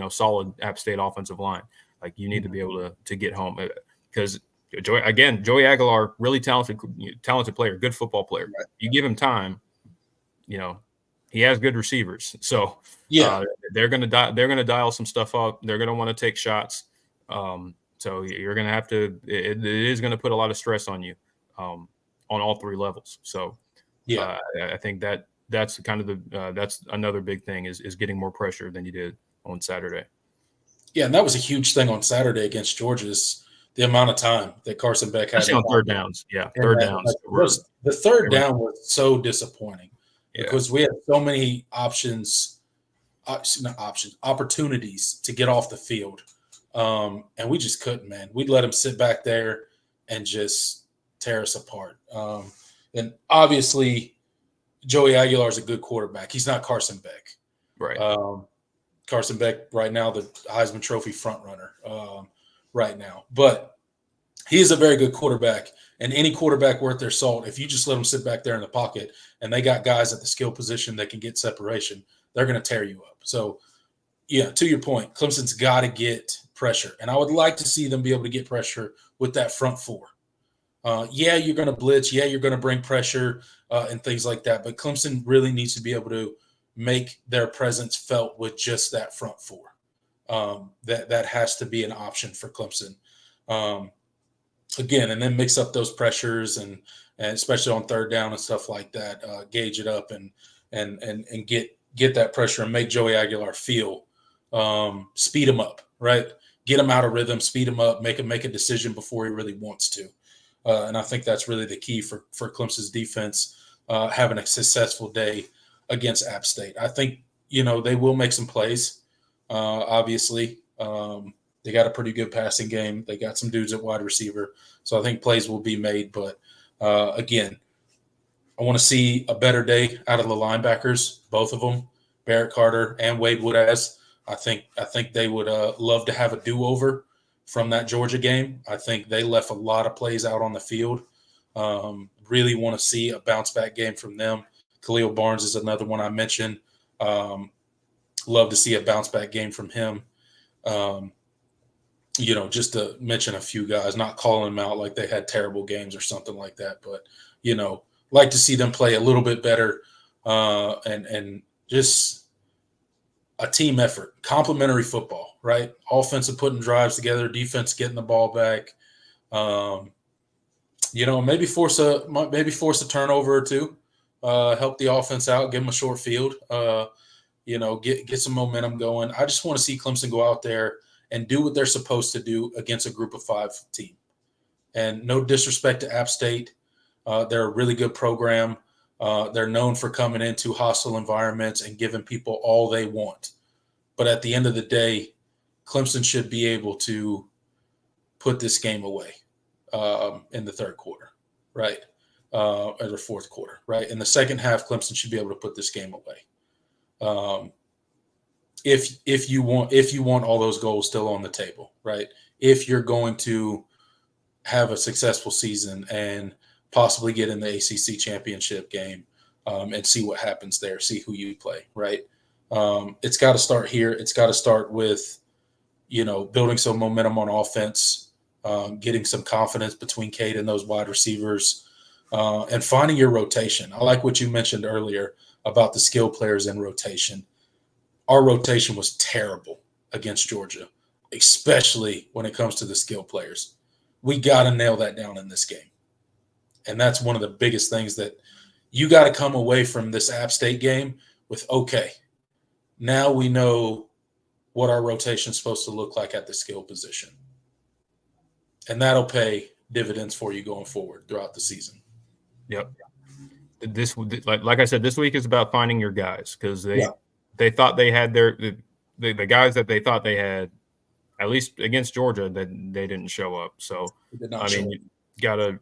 B: solid App State offensive line. Like you need to be able to get home, because Joey Aguilar, really talented player, good football player. Right. You give him time, he has good receivers. So they're gonna dial some stuff up. They're gonna want to take shots. So you're gonna have to. It is gonna put a lot of stress on you, on all three levels. So I think that's kind of that's another big thing is getting more pressure than you did on Saturday. Yeah,
A: and that was a huge thing on Saturday against Georgia. The amount of time that Carson Beck had
B: on third downs. Yeah, third downs.
A: The third down was so disappointing because we had so many opportunities to get off the field, and we just couldn't. Man, we'd let him sit back there and just tear us apart. And obviously, Joey Aguilar is a good quarterback. He's not Carson Beck.
B: Right.
A: Carson Beck right now, the Heisman Trophy front runner right now. But he is a very good quarterback. And any quarterback worth their salt, if you just let them sit back there in the pocket and they got guys at the skill position that can get separation, they're going to tear you up. So, to your point, Clemson's got to get pressure. And I would like to see them be able to get pressure with that front four. You're going to blitz. You're going to bring pressure and things like that. But Clemson really needs to be able to make their presence felt with just that front four. That has to be an option for Clemson. Again, and then mix up those pressures and especially on third down and stuff like that, gauge it up and get that pressure and make Joey Aguilar feel, speed him up, right? Get him out of rhythm, speed him up, make him make a decision before he really wants to. And I think that's really the key for Clemson's defense, having a successful day against App State. I think, they will make some plays, obviously. They got a pretty good passing game. They got some dudes at wide receiver. So I think plays will be made. But, again, I want to see a better day out of the linebackers, both of them, Barrett Carter and Wade Woodaz. I think they would love to have a do-over from that Georgia game. I think they left a lot of plays out on the field. Really want to see a bounce-back game from them. Khalil Barnes is another one I mentioned. Love to see a bounce-back game from him. Just to mention a few guys, not calling them out like they had terrible games or something like that, but, like to see them play a little bit better and just a team effort, complementary football, right? Offensive putting drives together, defense getting the ball back. Maybe force a turnover or two, help the offense out, give them a short field, get some momentum going. I just want to see Clemson go out there and do what they're supposed to do against a group of 5 team. And no disrespect to App State. They're a really good program. They're known for coming into hostile environments and giving people all they want. But at the end of the day, Clemson should be able to put this game away in the third quarter, right? Or the fourth quarter, right? In the second half, Clemson should be able to put this game away. If you want all those goals still on the table, right? If you're going to have a successful season and possibly get in the ACC championship game and see what happens there, see who you play, right? It's got to start here. It's got to start with, building some momentum on offense, getting some confidence between Cade and those wide receivers, and finding your rotation. I like what you mentioned earlier about the skill players in rotation. Our rotation was terrible against Georgia, especially when it comes to the skill players. We got to nail that down in this game. And that's one of the biggest things that you got to come away from this App State game with, okay, now we know what our rotation is supposed to look like at the skill position. And that'll pay dividends for you going forward throughout the season.
B: Yep. This, like I said, this week is about finding your guys, because they thought they had the guys that they thought they had, at least against Georgia, that they didn't show up. So I mean, you gotta.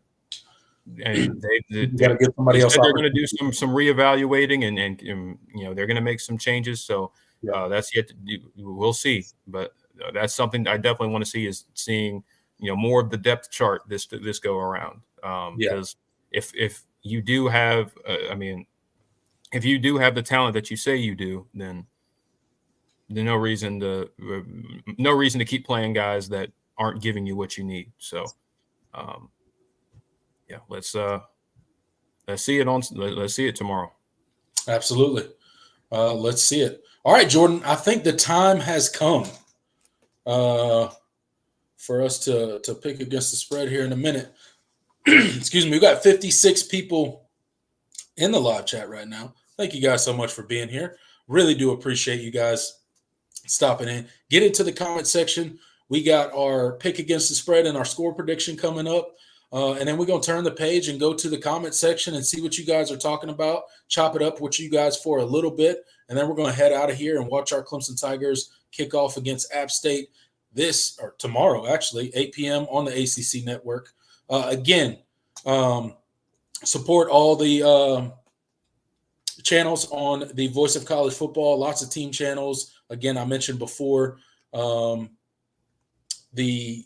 B: And they
A: got to get somebody else.
B: They're going to do some reevaluating and you know, they're going to make some changes. So that's yet to do. We'll see. But that's something I definitely want to see, is seeing, you know, more of the depth chart this go around. Because if you do have, if you do have the talent that you say you do, then there's no reason to keep playing guys that aren't giving you what you need. So. Yeah, let's see it tomorrow.
A: Absolutely. Let's see it. All right, Jordan, I think the time has come for us to pick against the spread here in a minute. Excuse me. We got 56 people in the live chat right now. Thank you guys so much for being here. Really do appreciate you guys stopping in. Get into the comment section. We got our pick against the spread and our score prediction coming up. And then we're going to turn the page and go to the comment section and see what you guys are talking about, chop it up with you guys for a little bit. And then we're going to head out of here and watch our Clemson Tigers kick off against App State tomorrow, actually, 8 p.m. on the ACC network. Again, support all the channels on the Voice of College Football, lots of team channels. Again, I mentioned before the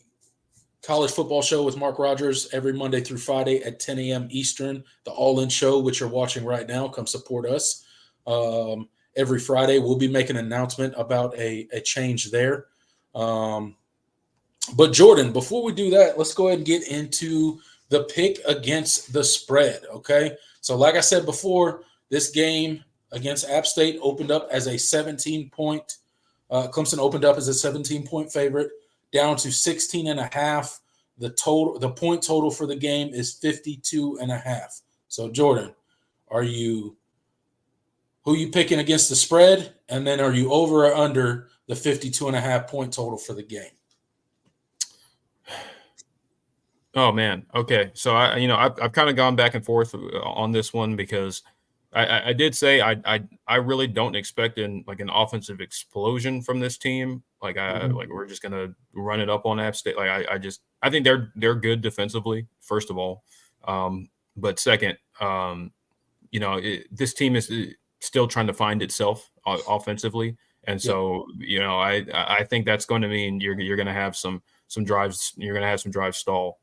A: College Football Show with Mark Rogers every Monday through Friday at 10 a.m. Eastern. The All-In Show, which you're watching right now, come support us. Every Friday, we'll be making an announcement about a change there. But Jordan, before we do that, let's go ahead and get into the pick against the spread, okay? So like I said before, this game against App State opened up as a 17-point Clemson opened up as a 17-point favorite, down to 16.5. The point total for the game is 52.5. So Jordan, who are you picking against the spread? And then are you over or under the 52.5 point total for the game?
B: Oh man. Okay. So I've kind of gone back and forth on this one, because I did say I really don't expect an offensive explosion from this team. Like we're just gonna run it up on App State. I think they're good defensively, first of all, but second, this team is still trying to find itself offensively, and so I think that's going to mean you're going to have some drives. You're going to have some drives stall.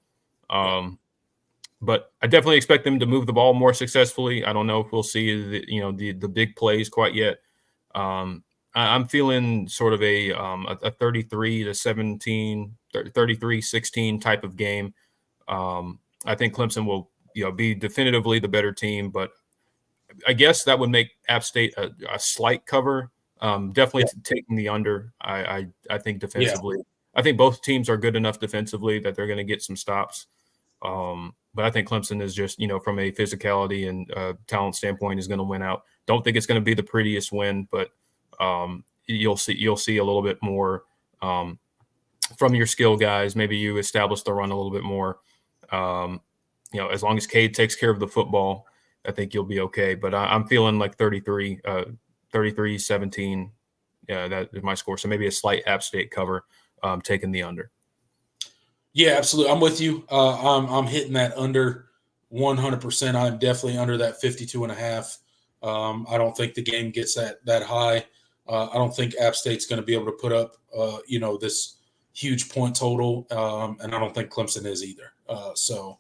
B: But I definitely expect them to move the ball more successfully. I don't know if we'll see the big plays quite yet. I'm feeling sort of a 33-17, 33-16 type of game. I think Clemson will be definitively the better team, but I guess that would make App State a slight cover. Definitely taking the under. I think defensively. I think both teams are good enough defensively that they're going to get some stops. But I think Clemson is just, from a physicality and talent standpoint, is going to win out. Don't think it's going to be the prettiest win, but you'll see a little bit more from your skill guys. Maybe you establish the run a little bit more. As long as Cade takes care of the football, I think you'll be okay. But I'm feeling like 33-17. Yeah, that is my score. So maybe a slight App State cover, taking the under.
A: Yeah, absolutely. I'm with you. I'm hitting that under 100%. I'm definitely under that 52.5. I don't think the game gets that high. I don't think App State's going to be able to put up, this huge point total, and I don't think Clemson is either. So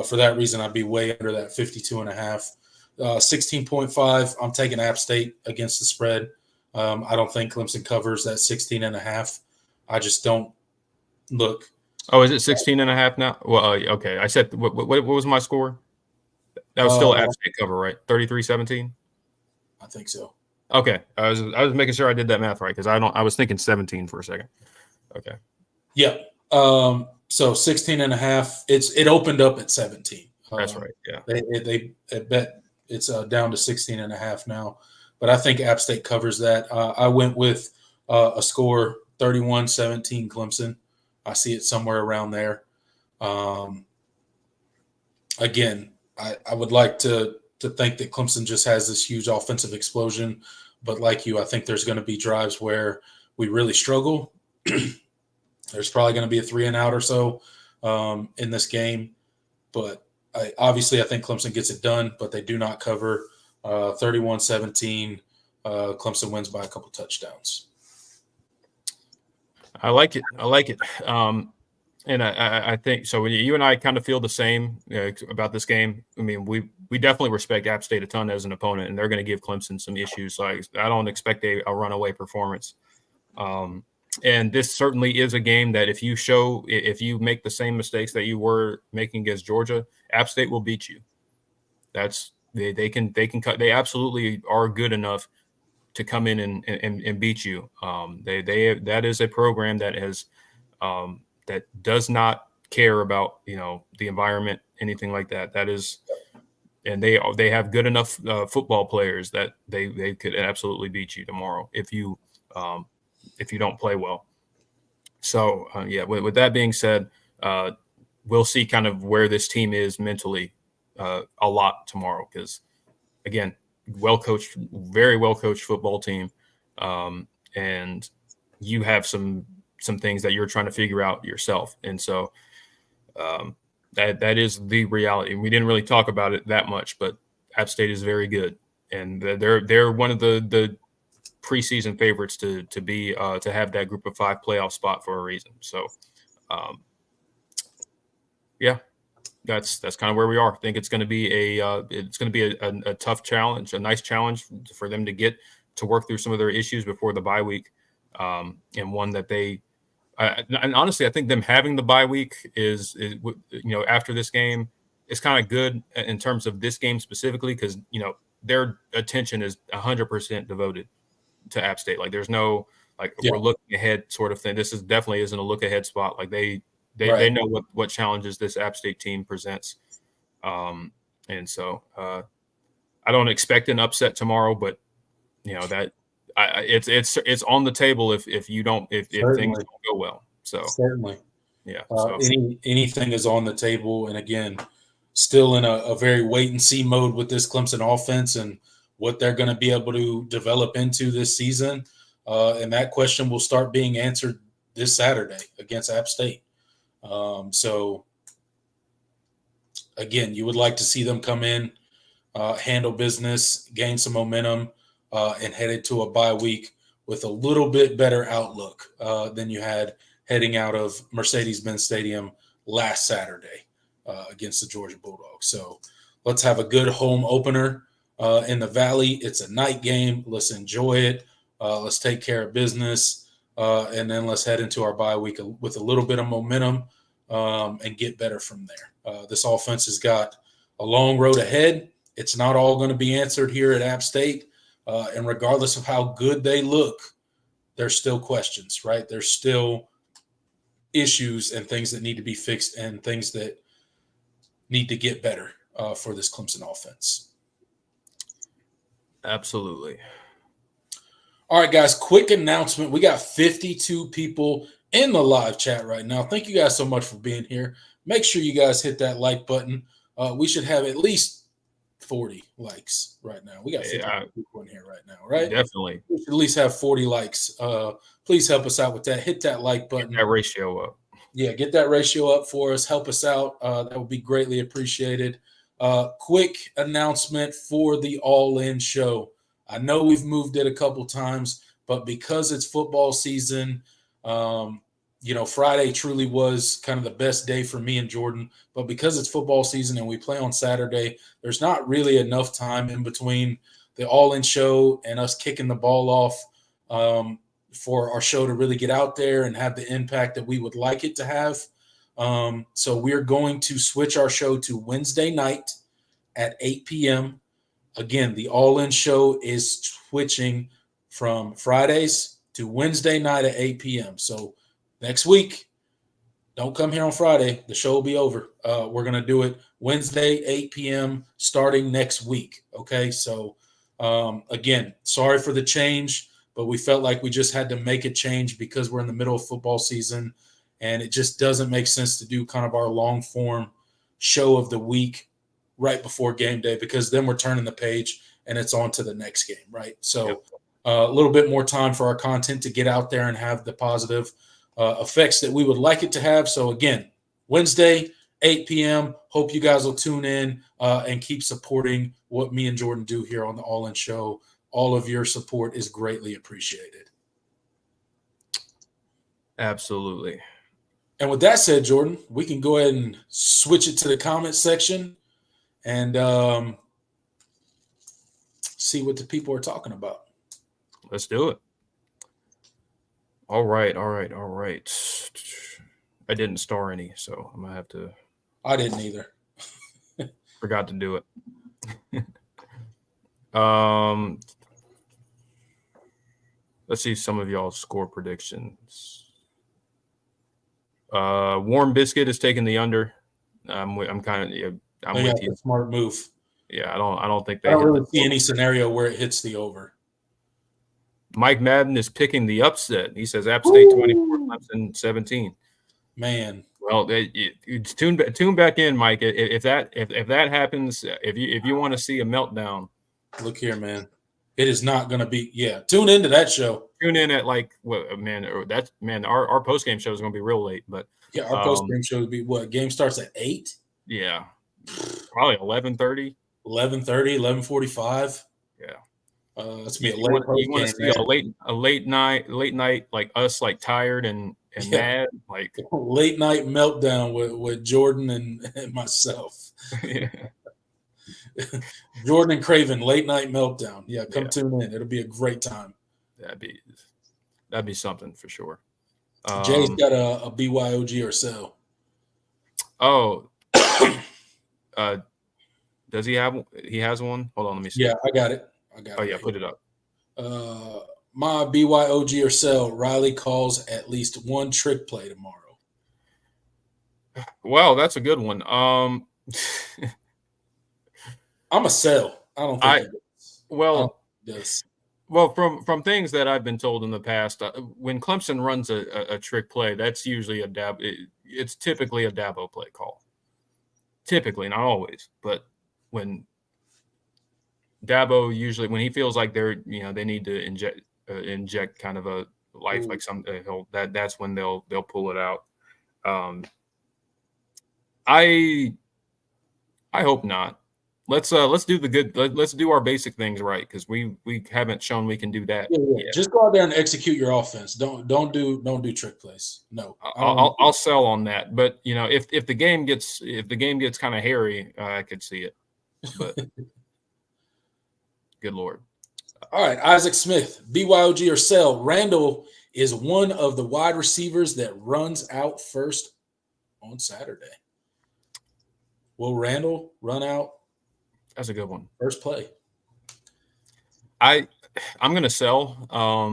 A: for that reason, I'd be way under that 52.5. 16.5, I'm taking App State against the spread. I don't think Clemson covers that 16.5. I just don't look.
B: Oh, is it 16.5 now? Well, okay. I said what was my score? That was still App State cover, right? 33-17?
A: I think so.
B: Okay. I was making sure I did that math right because I was thinking 17 for a second. Okay.
A: Yeah. So 16 and a half. It opened up at 17.
B: That's right. Yeah.
A: They bet it's down to 16 and a half now. But I think App State covers that. I went with a score 31-17 Clemson. I see it somewhere around there. Again, I would like to think that Clemson just has this huge offensive explosion. But like you, I think there's going to be drives where we really struggle. There's probably going to be a 3-and-out or so in this game. But obviously I think Clemson gets it done, but they do not cover 31-17. Clemson wins by a couple touchdowns.
B: I like it. And I think so. You and I kind of feel the same about this game. I mean, we definitely respect App State a ton as an opponent, and they're going to give Clemson some issues. So I don't expect a runaway performance. And this certainly is a game that if you make the same mistakes that you were making against Georgia, App State will beat you. They can cut. They absolutely are good enough to come in and beat you. That is a program that has that does not care about the environment, anything like that. That is, and they have good enough football players that they could absolutely beat you tomorrow if you don't play well. So with that being said, we'll see kind of where this team is mentally a lot tomorrow because again, very well coached football team, and you have some things that you're trying to figure out yourself. And so that is the reality. And we didn't really talk about it that much, but App State is very good. And they're one of the preseason favorites to have that group of 5 playoff spot for a reason. So that's kind of where we are. I think it's going to be a tough challenge, a nice challenge for them to get to work through some of their issues before the bye week. And one that and honestly, I think them having the bye week is after this game is kind of good in terms of this game specifically because their attention is 100% devoted to App State. Like there's no we're looking ahead sort of thing. This definitely isn't a look ahead spot. Like they know what challenges this App State team presents, and so I don't expect an upset tomorrow, but that. It's on the table if things don't go well. So
A: certainly,
B: yeah.
A: Anything is on the table, and again, still in a very wait and see mode with this Clemson offense and what they're going to be able to develop into this season. And that question will start being answered this Saturday against App State. So again, you would like to see them come in, handle business, gain some momentum. And headed to a bye week with a little bit better outlook than you had heading out of Mercedes-Benz Stadium last Saturday against the Georgia Bulldogs. So let's have a good home opener in the Valley. It's a night game. Let's enjoy it. Let's take care of business. And then let's head into our bye week with a little bit of momentum and get better from there. This offense has got a long road ahead. It's not all going to be answered here at App State. And regardless of how good they look, there's still questions, right? There's still issues and things that need to be fixed and things that need to get better for this Clemson offense.
B: Absolutely.
A: All right, guys, quick announcement. We got 52 people in the live chat right now. Thank you guys so much for being here. Make sure you guys hit that like button. We should have at least 40 likes right now. We got 50 people in here right now, right?
B: Definitely.
A: We should at least have 40 likes. Please help us out with that. Hit that like button.
B: Get that ratio up.
A: Yeah, get that ratio up for us. Help us out. That would be greatly appreciated. Quick announcement for the All In show. I know we've moved it a couple times, but because it's football season, Friday truly was kind of the best day for me and Jordan. But because it's football season and we play on Saturday, there's not really enough time in between the All-In show and us kicking the ball off for our show to really get out there and have the impact that we would like it to have. So we're going to switch our show to Wednesday night at 8 p.m. Again, the All In show is switching from Fridays to Wednesday night at 8 p.m. So next week, don't come here on Friday. The show will be over. We're going to do it Wednesday, 8 p.m., starting next week. Okay. So, again, sorry for the change, but we felt like we just had to make a change because we're in the middle of football season, and it just doesn't make sense to do kind of our long form show of the week right before game day, because then we're turning the page and it's on to the next game. Right. So, a little bit more time for our content to get out there and have the positive effects that we would like it to have. So again, Wednesday, 8 p.m. Hope you guys will tune in and keep supporting what me and Jordan do here on the All In Show. All of your support is greatly appreciated.
B: Absolutely.
A: And with that said, Jordan, we can go ahead and switch it to the comment section and see what the people are talking about.
B: Let's do it. All right. I didn't star any, so I'm going to have to.
A: I didn't either.
B: Forgot to do it. Let's see some of y'all's score predictions. Warm Biscuit is taking the under. I'm with you.
A: Smart move.
B: Yeah, I don't think
A: I don't really see any scenario where it hits the over.
B: Mike Madden is picking the upset. He says App State 24, Clemson 17.
A: Man,
B: well, tune back in, Mike. If that happens, if you want to see a meltdown,
A: look here, man. It is not going to be. Yeah, tune into that show.
B: Tune in at our post game show is going to be real late, but
A: yeah, our post game show would be what? Game starts at 8.
B: Yeah, probably 11:30.
A: 11:30, 11:45.
B: Yeah.
A: That's gonna be
B: you want to see a late night like us, like tired and mad, like
A: late night meltdown with Jordan and myself.
B: Yeah.
A: Jordan and Craven, late night meltdown. Yeah, come tune in. It'll be a great time.
B: That'd be something for sure.
A: Jay's got a BYOG or so.
B: Oh, does he have? He has one. Hold on, let me see.
A: Yeah, I got it.
B: Oh yeah, put it up.
A: My BYOG or sell. Riley calls at least one trick play tomorrow.
B: Well, that's a good one.
A: I'm a sell. I don't think it does.
B: Well,
A: it does.
B: Well, from things that I've been told in the past, when Clemson runs a trick play, that's usually it's typically a Dabo play call. Typically, not always, but when Dabo usually, when he feels like they need to inject kind of a life, like that's when they'll pull it out. I hope not. Let's do the good. Let's do our basic things right, because we haven't shown we can do that.
A: Yeah. Just go out there and execute your offense. Don't do trick plays. No,
B: I'll sell on that. But if the game gets kind of hairy, I could see it. But good Lord.
A: All right, Isaac Smith, BYOG or sell. Randall is one of the wide receivers that runs out first on Saturday. Will Randall run out?
B: That's a good one.
A: First play.
B: I'm going to sell. I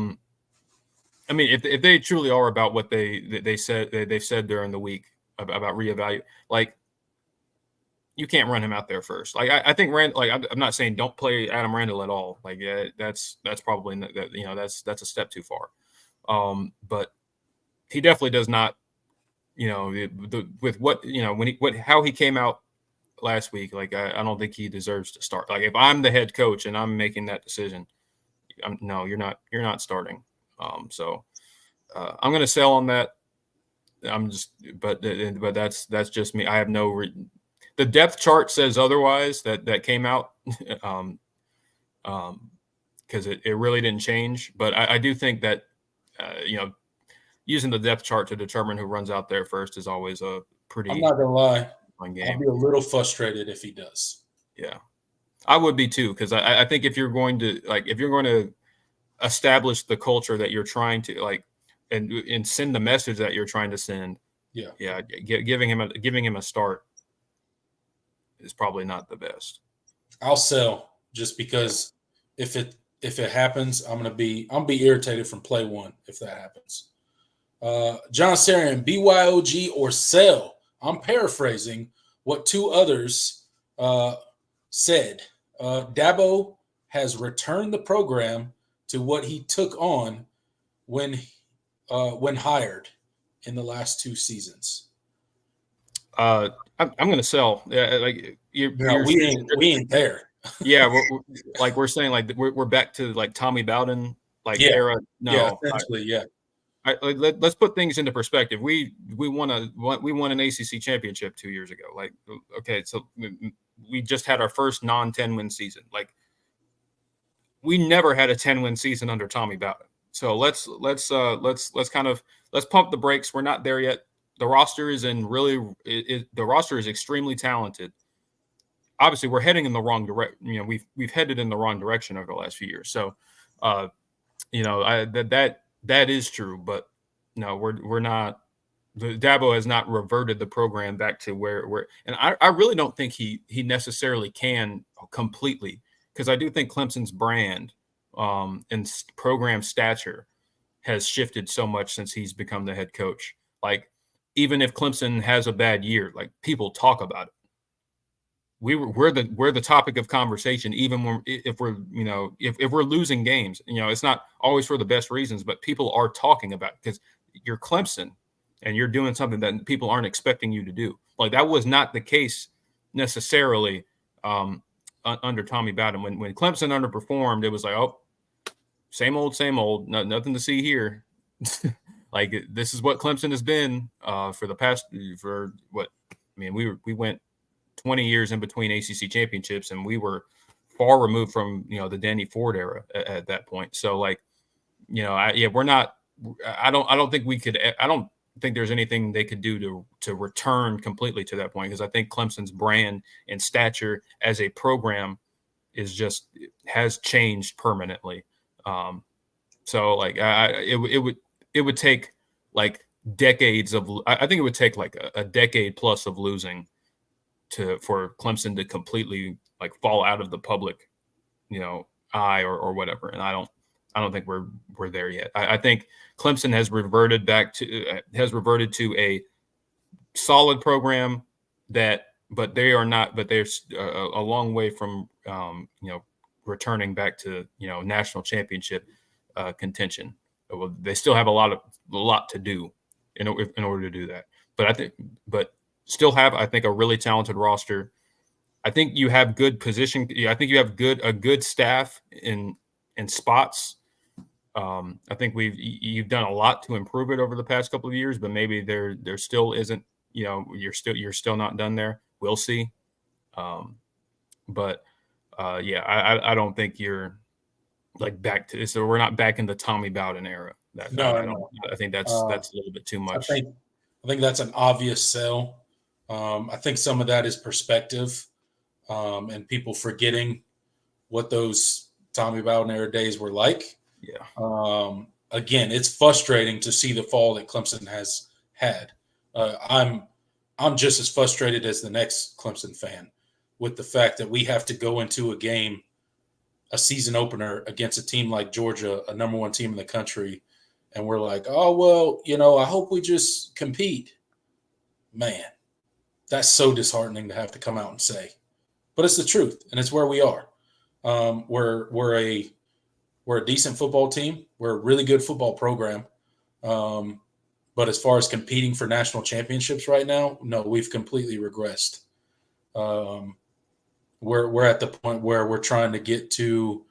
B: mean, if they truly are about what they've said during the week about reevaluate, like, you can't run him out there first. Like, I think I'm not saying don't play Adam Randall at all. Like, that's probably that's a step too far. But he definitely does not. With what how he came out last week, like I don't think he deserves to start. Like, if I'm the head coach and I'm making that decision, no, you're not starting. So I'm going to sell on that. But that's just me. I have no. The depth chart says otherwise. That came out, because it really didn't change. But I do think that using the depth chart to determine who runs out there first is always a pretty.
A: I'm not gonna lie.
B: Game.
A: I'd be a little frustrated if he does.
B: Yeah, I would be too, because I think if you're going to establish the culture that you're trying to and send the message that you're trying to send, giving him a start is probably not the best.
A: I'll sell just because if it happens, I'm gonna be irritated from play one if that happens. John Sarian, BYOG or sell. I'm paraphrasing what two others said. Dabo has returned the program to what he took on when hired in the last two seasons.
B: I'm going to sell. Yeah, like
A: we ain't there.
B: Yeah, we're saying like we're back to like Tommy Bowden era. No,
A: yeah, essentially, yeah.
B: Let's put things into perspective. We won an ACC championship 2 years ago. Like, okay, so we just had our first non-10 win season. Like, we never had a 10-win season under Tommy Bowden. So let's pump the brakes. We're not there yet. The roster is extremely talented. Obviously, we're heading in the wrong direction. You know, we've headed in the wrong direction over the last few years. So, that is true. But no, we're not. Dabo has not reverted the program back to where. And I really don't think he necessarily can completely, because I do think Clemson's brand and program stature has shifted so much since he's become the head coach. Like, even if Clemson has a bad year, like, people talk about it. We're the topic of conversation, even if we're losing games. You know, it's not always for the best reasons, but people are talking about it because you're Clemson and you're doing something that people aren't expecting you to do. Like, that was not the case necessarily under Tommy Bowden. When Clemson underperformed, it was like, oh, same old, nothing to see here. Like, this is what Clemson has been we went 20 years in between ACC championships, and we were far removed from, the Danny Ford era at that point. So, like, we're not. I don't think we could. I don't think there's anything they could do to return completely to that point, because I think Clemson's brand and stature as a program has changed permanently. So, like, it would take like decades of. I think it would take like a decade plus of losing for Clemson to completely like fall out of the public, eye or whatever. And I don't think we're there yet. I think Clemson has reverted to a solid program but they're a long way from, returning back to, national championship contention. They still have a lot to do in order to do that. But still have, I think, a really talented roster. I think you have good position. I think you have a good staff in spots. I think you've done a lot to improve it over the past couple of years, but maybe there still isn't. You're still not done there. We'll see. I don't think you're like back to. So we're not back in the Tommy Bowden era.
A: No.
B: I think that's a little bit too much.
A: I think that's an obvious sell. I think some of that is perspective, and people forgetting what those Tommy Bowden era days were like.
B: Yeah.
A: Again, it's frustrating to see the fall that Clemson has had. I'm just as frustrated as the next Clemson fan with the fact that we have to go into a season opener against a team like Georgia, a number one team in the country, and we're like, oh, well, I hope we just compete. Man, that's so disheartening to have to come out and say. But it's the truth, and it's where we are. We're a decent football team. We're a really good football program. But as far as competing for national championships right now, no, we've completely regressed. We're at the point where we're trying to get to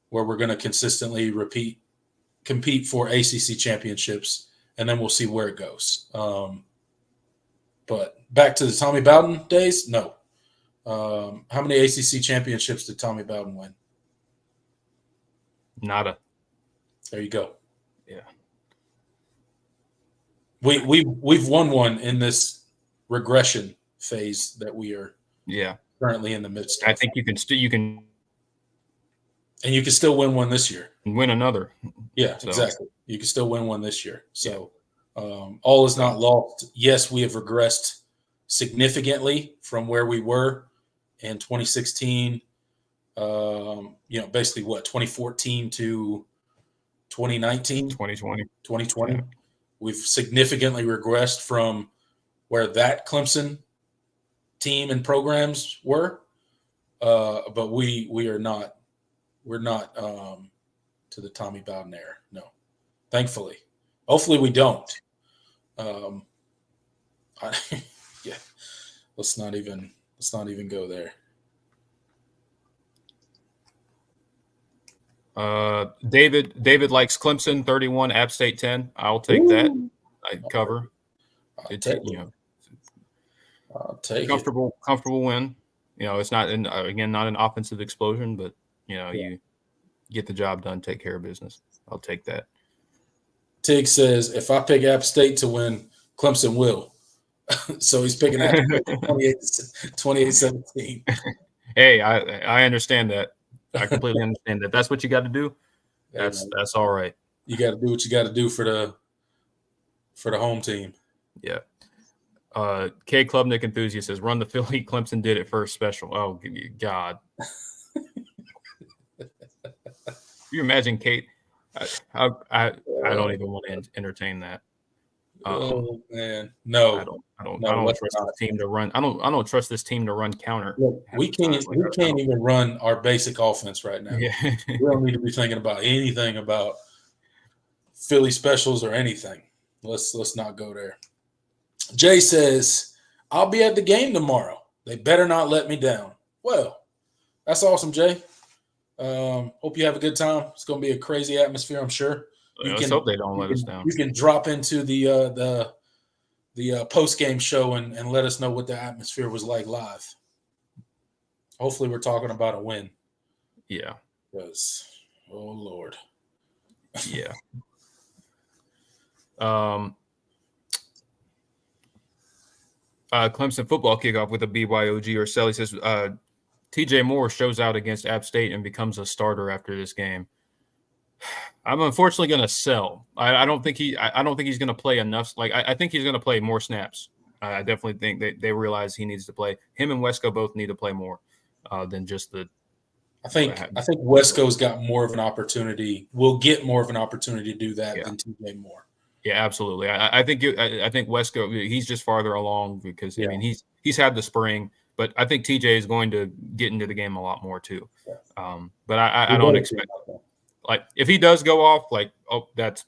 A: where we're going to consistently compete for ACC championships, and then we'll see where it goes. But back to the Tommy Bowden days, no. How many ACC championships did Tommy Bowden win?
B: Nada.
A: There you go.
B: Yeah.
A: We've won one in this regression phase that we are currently in the midst of.
B: I think you can
A: and you can still win one this year.
B: And win another.
A: Yeah, so. Exactly. You can still win one this year. So all is not lost. Yes, we have regressed significantly from where we were in 2016 Basically what, 2014 to 2019,
B: 2020.
A: 2020.
B: Yeah.
A: We've significantly regressed from where that Clemson team and programs were, but we are not. We're not to the Tommy Bowden era. No, thankfully. Hopefully we don't. Yeah. Let's not even go there.
B: David likes Clemson 31, App State 10. I'll take that. I'd cover.
A: I'll take it.
B: Comfortable win. It's not not an offensive explosion, but you get the job done, take care of business. I'll take that.
A: Tig says, if I pick App State to win, Clemson will. So he's picking App State 28-17.
B: Hey, I understand that. I completely understand that. That's what you got to do. That's all right.
A: You got to do what you got to do for the home team.
B: Yeah. K Klubnik enthusiast says, "Run the Philly. Clemson did it first special." Oh God! You imagine Kate? I don't even want to entertain that.
A: Oh man, no!
B: I don't trust this team to run. I don't trust this team to run counter.
A: Look, we can't even run our basic offense right now.
B: Yeah.
A: We don't need to be thinking about anything about Philly specials or anything. Let's not go there. Jay says, I'll be at the game tomorrow. They better not let me down. Well, that's awesome, Jay. Hope you have a good time. It's going to be a crazy atmosphere, I'm sure.
B: Let's hope they don't let us down.
A: You can drop into the post-game show and let us know what the atmosphere was like live. Hopefully we're talking about a win.
B: Yeah.
A: Because, oh, Lord.
B: Yeah. Clemson football kickoff with a BYOG or Sally says TJ Moore shows out against App State and becomes a starter after this game. I'm unfortunately going to sell. I don't think he's going to play enough. I think he's going to play more snaps. I definitely think they realize he needs to play. Him and Wesco both need to play more than just the.
A: I think Wesco's got more of an opportunity. Will get more of an opportunity to do that than TJ Moore.
B: Yeah, absolutely. I think Wesco, he's just farther along because I mean he's had the spring, but I think TJ is going to get into the game a lot more too. Yeah. But I don't expect if he does go off, that's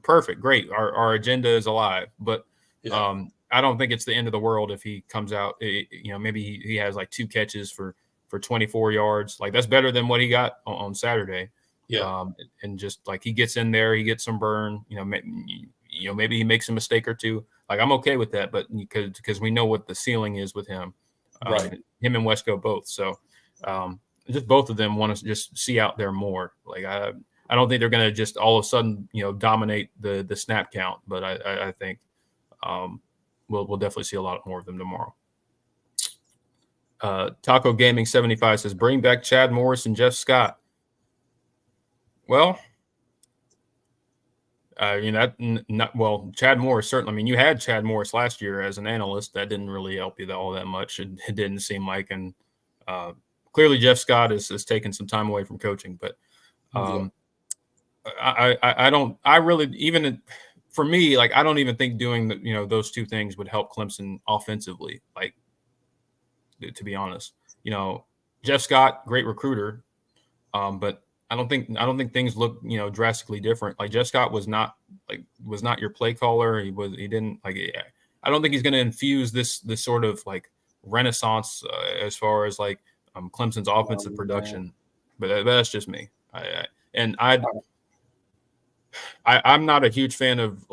B: perfect, great. Our agenda is alive, but I don't think it's the end of the world if he comes out. Maybe he has 2 catches for 24 yards. That's better than what he got on Saturday. Yeah. And just he gets in there, he gets some burn, maybe he makes a mistake or two. I'm okay with that, but because we know what the ceiling is with him,
A: right?
B: Him and Wesco both. So just both of them want to just see out there more. I don't think they're going to just all of a sudden, dominate the snap count, but I think we'll definitely see a lot more of them tomorrow. Taco Gaming 75 says, bring back Chad Morris and Jeff Scott. Well, Chad Morris certainly. I mean, you had Chad Morris last year as an analyst. That didn't really help you all that much. It didn't seem like, and clearly Jeff Scott is taking some time away from coaching. But I don't. I really even for me, I don't even think doing those two things would help Clemson offensively. To be honest, Jeff Scott, great recruiter, but I don't think things look drastically different. Jeff Scott was not your play caller. He didn't I don't think he's going to infuse this sort of renaissance as far as Clemson's offensive production. But that's just me. I'm not a huge fan of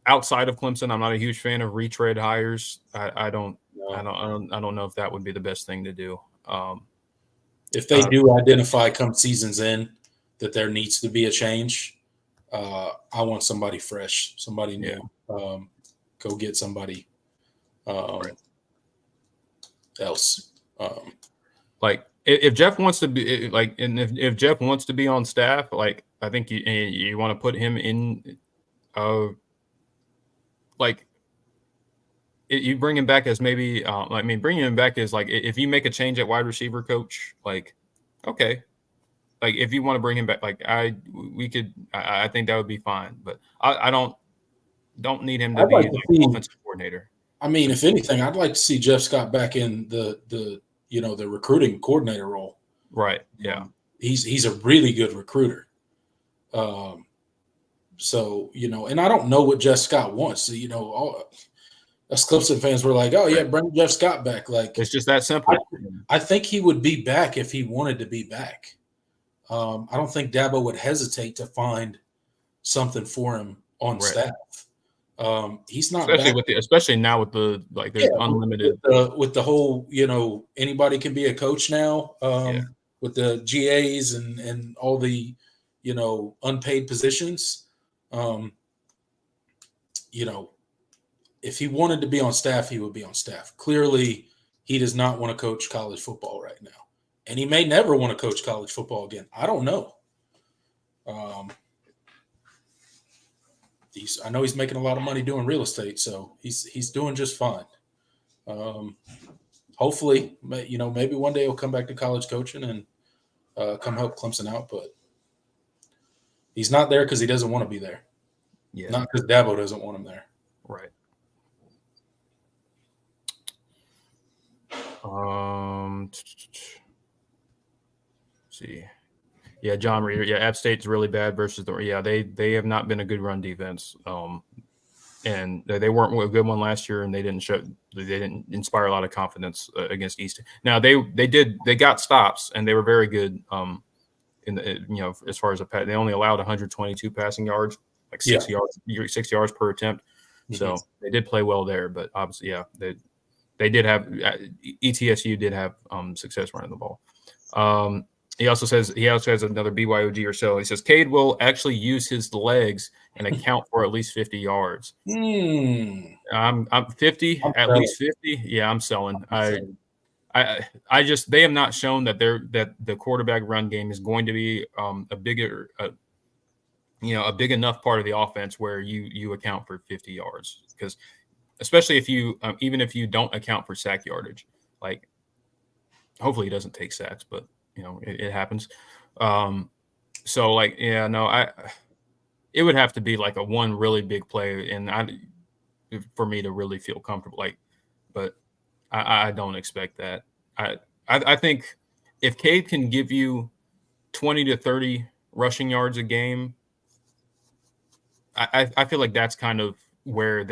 B: outside of Clemson. I'm not a huge fan of retread hires. I don't know if that would be the best thing to do.
A: If they do identify come season's end that there needs to be a change, I want somebody fresh, somebody new. Go get somebody else.
B: If Jeff wants to be if Jeff wants to be on staff, I think you want to put him in. You bring him back as maybe bringing him back as if you make a change at wide receiver coach, Okay. Like if you want to bring him back, like I think that would be fine. But I don't need him to
A: I'd
B: be
A: like to
B: like
A: see.
B: offensive coordinator.
A: I mean, if anything, I'd like to see Jeff Scott back in the recruiting coordinator role.
B: Right. Yeah.
A: He's a really good recruiter. So, and I don't know what Jeff Scott wants. Us Clemson fans were like, oh, yeah, bring Jeff Scott back. Like,
B: it's just that simple.
A: I think he would be back if he wanted to be back. I don't think Dabo would hesitate to find something for him on staff. He's not
B: especially now with there's unlimited
A: with the whole, anybody can be a coach now. With the GAs and all the, unpaid positions. If he wanted to be on staff, he would be on staff. Clearly, he does not want to coach college football right now. And he may never want to coach college football again. I don't know. I know he's making a lot of money doing real estate, so he's doing just fine. Hopefully, maybe one day he'll come back to college coaching and come help Clemson out, but he's not there because he doesn't want to be there.
B: Yeah.
A: Not because Dabo doesn't want him there.
B: Right. See. Yeah, John Reeder. Yeah, App State's really bad versus they have not been a good run defense. And they weren't a good one last year, and they didn't inspire a lot of confidence against East. Now they got stops, and they were very good. As far as they only allowed 122 passing yards, like 6 yards per attempt. Mm-hmm. So they did play well there, but obviously, they did have ETSU did have success running the ball. He also has another BYOG or so. He says Cade will actually use his legs and account for at least 50 yards. I'm 50 at least 50. Yeah, I'm selling. I just they have not shown that the quarterback run game is going to be a big enough part of the offense where you account for 50 yards, because especially if you even if you don't account for sack yardage, like hopefully he doesn't take sacks, but it happens. It would have to be like a one really big play, and for me to really feel comfortable. But I don't expect that. I think if Cade can give you 20 to 30 rushing yards a game, I feel like that's kind of where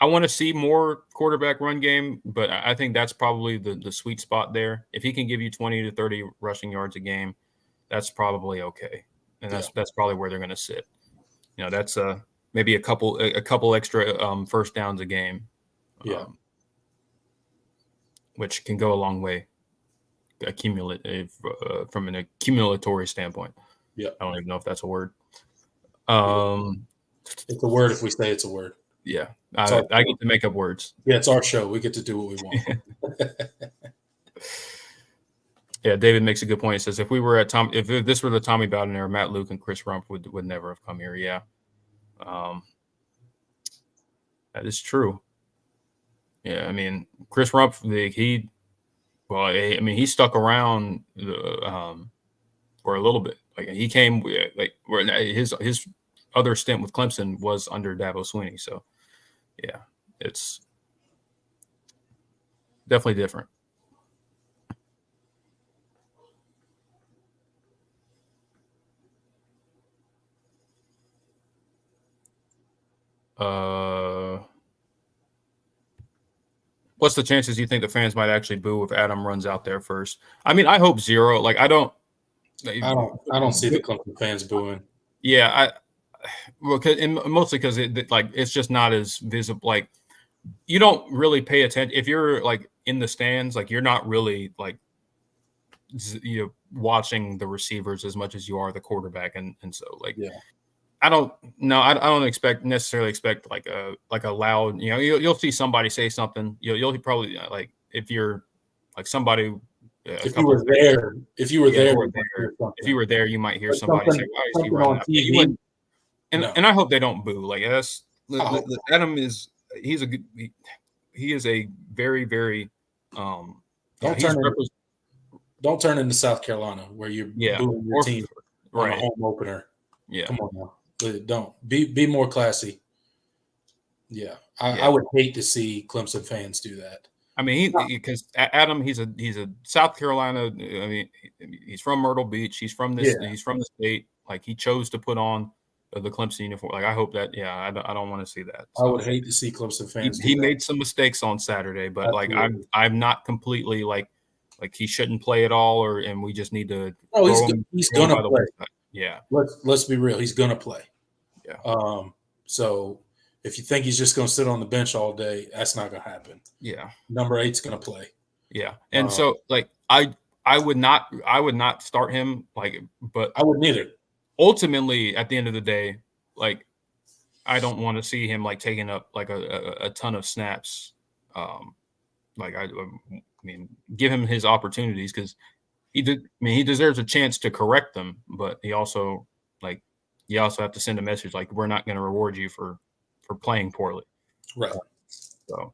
B: I want to see more quarterback run game, but I think that's probably the sweet spot there. If he can give you 20 to 30 rushing yards a game, that's probably okay. And that's probably where they're going to sit. That's maybe a couple extra first downs a game. Which can go a long way, from an accumulatory standpoint.
A: Yeah,
B: I don't even know if that's a word.
A: It's a word if we say it's a word.
B: Yeah, I get to make up words.
A: Yeah, it's our show. We get to do what we want.
B: Yeah, David makes a good point. He says if this were the Tommy Bowden era, Matt Luke and Chris Rump would never have come here. Yeah, that is true. Yeah, I mean Chris Rump, he stuck around for a little bit. Like he came his other stint with Clemson was under Dabo Swinney. So yeah, it's definitely different. What's the chances you think the fans might actually boo if Adam runs out there first? I mean, I hope zero. Like I don't
A: see the Clemson fans booing.
B: Yeah, mostly because it's just not as visible. Like you don't really pay attention if you're like in the stands. Like you're not really watching the receivers as much as you are the quarterback, and so I don't necessarily expect like a loud. You'll see somebody say something. You'll probably if you're like somebody.
A: If you were there,
B: you might hear somebody say, "Why is he running up?" And I hope they don't boo. Like Adam is he is a very very
A: Don't turn into South Carolina where you're booing your team on the home opener.
B: Yeah.
A: Come on now. Don't. Be more classy. Yeah. I would hate to see Clemson fans do that.
B: I mean, because Adam, he's a South Carolina. I mean, he's from Myrtle Beach. He's from this. Yeah. He's from the state. Like, he chose to put on the Clemson uniform. Like, I hope that. Yeah, I don't want to see that.
A: So, I would hate to see Clemson fans.
B: He made some mistakes on Saturday, but
A: Absolutely.
B: like I'm not completely like he shouldn't play at all, and we just need to.
A: Oh, he's gonna play.
B: Yeah.
A: Let's be real. He's gonna play.
B: Yeah.
A: So. If you think he's just going to sit on the bench all day, that's not going to happen.
B: Yeah.
A: Number 8's going to play.
B: Yeah. And so, like, I would not start him, like, but
A: I wouldn't either.
B: Ultimately, at the end of the day, like, I don't want to see him like taking up like a ton of snaps. Like, I mean, give him his opportunities because he deserves a chance to correct them, but you also have to send a message like, we're not going to reward you for playing poorly.
A: Right.
B: So,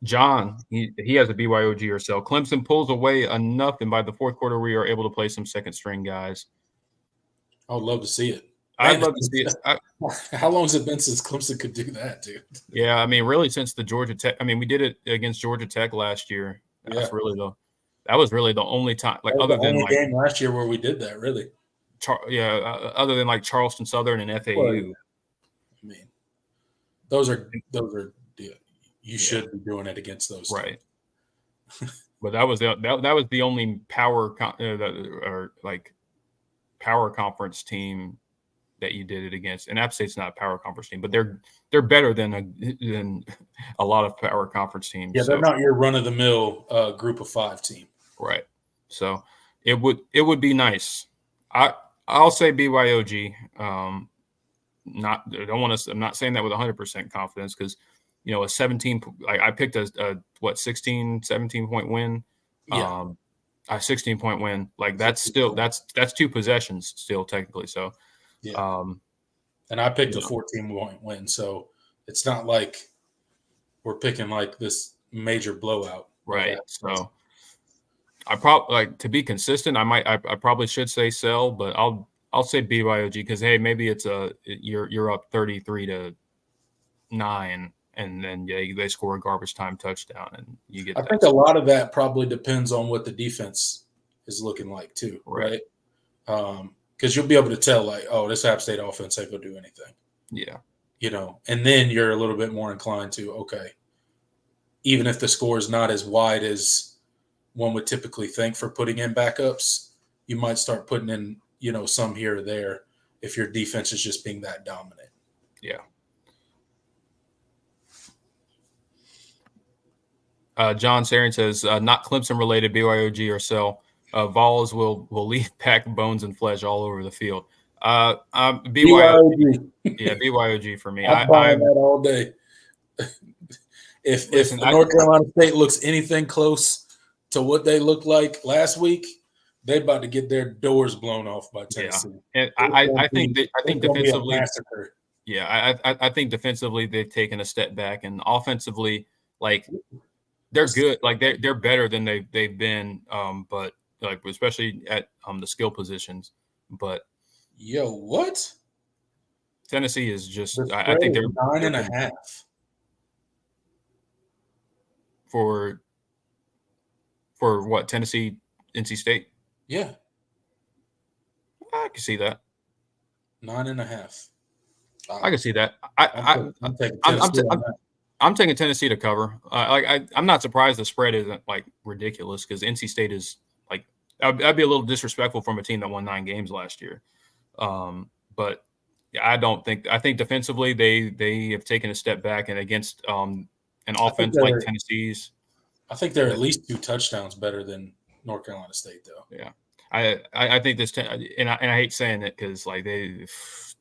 B: John, he has a BYOG or sell. Clemson pulls away enough, and by the fourth quarter, we are able to play some second string guys.
A: I would love to see it.
B: I'd love to see it.
A: How long has it been since Clemson could do that, dude?
B: Yeah, I mean, really, since the Georgia Tech. I mean, we did it against Georgia Tech last year. That was really the only time. Like, other than
A: the game last year where we did that, really.
B: Other than like Charleston Southern and FAU.
A: Well, I mean, those are you should be doing it against those,
B: right? But that was the only power conference team that you did it against. And App State's not a power conference team, but they're better than a lot of power conference teams.
A: Yeah, they're not your run of the mill group of 5 team,
B: right? So it would be nice. I'll say BYOG. I'm not saying that with 100% confidence because, a 17. I picked a 17-point win.
A: Yeah.
B: A 16-point win. Like, that's still that's 2 possessions still technically. So,
A: yeah. And I picked a 14-point win. So it's not like we're picking like this major blowout.
B: Right. So. I probably to be consistent. I probably should say sell, but I'll say BYOG because hey, maybe it's you're up 33-9, and then they score a garbage time touchdown and you get.
A: I think a lot of that probably depends on what the defense is looking like too, right? Because you'll be able to tell like, oh, this App State offense ain't gonna do anything.
B: Yeah,
A: and then you're a little bit more inclined to even if the score is not as wide as one would typically think for putting in backups, you might start putting in, some here or there if your defense is just being that dominant.
B: Yeah. John Sarin says, not Clemson related, BYOG or sell. Vols will leave pack bones and flesh all over the field. BYOG. Yeah, BYOG for me.
A: I'm buying that all day. If North Carolina State looks anything close to what they looked like last week, they about to get their doors blown off by Tennessee.
B: Yeah. And I think defensively, I think defensively they've taken a step back, and offensively, like, they're good, like they're better than they've been, but like especially at the skill positions. But
A: what?
B: Tennessee is just I think they're
A: 9.5
B: for what, Tennessee, NC State?
A: Yeah,
B: I can see that.
A: 9.5.
B: I can see that. I'm taking Tennessee to cover. I'm not surprised the spread isn't like ridiculous because NC State is like I'd be a little disrespectful from a team that won 9 games last year. But I think defensively they have taken a step back, and against an offense like Tennessee's.
A: I think they're at least 2 touchdowns better than North Carolina State, though.
B: Yeah, I think this, and I hate saying it because like they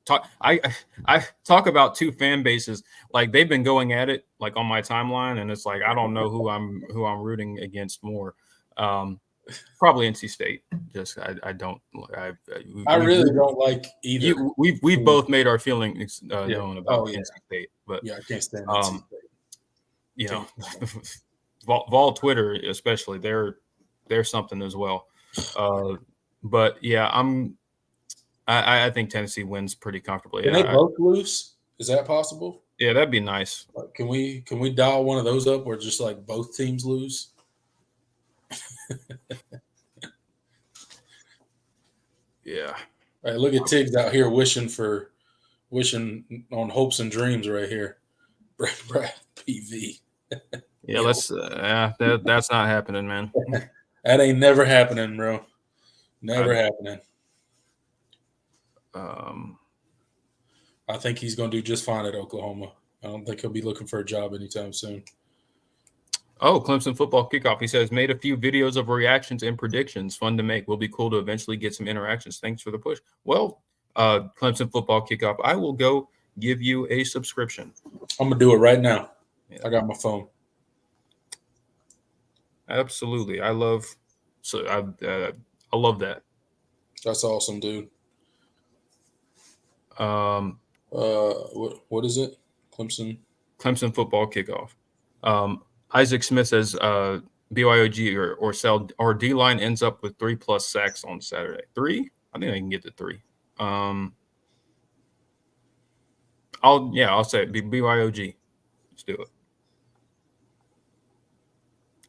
B: talk. I talk about 2 fan bases, like they've been going at it like on my timeline, and it's like I don't know who I'm rooting against more. Probably NC State. Just I don't.
A: I really don't like either.
B: We've both made our feelings known about NC State, but
A: I can't stand NC State.
B: Vol Twitter especially, they're something as well. But yeah, I think Tennessee wins pretty comfortably.
A: Can they both lose? Is that possible?
B: Yeah, that'd be nice.
A: Like, can we dial one of those up where just like both teams lose?
B: Yeah.
A: All right, look at Tiggs out here wishing on hopes and dreams right here. Brad PV.
B: Yeah, that's not happening, man.
A: That ain't never happening, bro. Never happening. I think he's going to do just fine at Oklahoma. I don't think he'll be looking for a job anytime soon.
B: Oh, Clemson football kickoff. He says, made a few videos of reactions and predictions. Fun to make. Will be cool to eventually get some interactions. Thanks for the push. Well, Clemson football kickoff, I will go give you a subscription.
A: I'm going to do it right now. Yeah. I got my phone.
B: Absolutely. I love that.
A: That's awesome, dude. What is it? Clemson
B: football kickoff. Isaac Smith says BYOG or sell or D line ends up with 3+ sacks on Saturday. 3? I think I can get to 3. I'll say it. BYOG. Let's do it.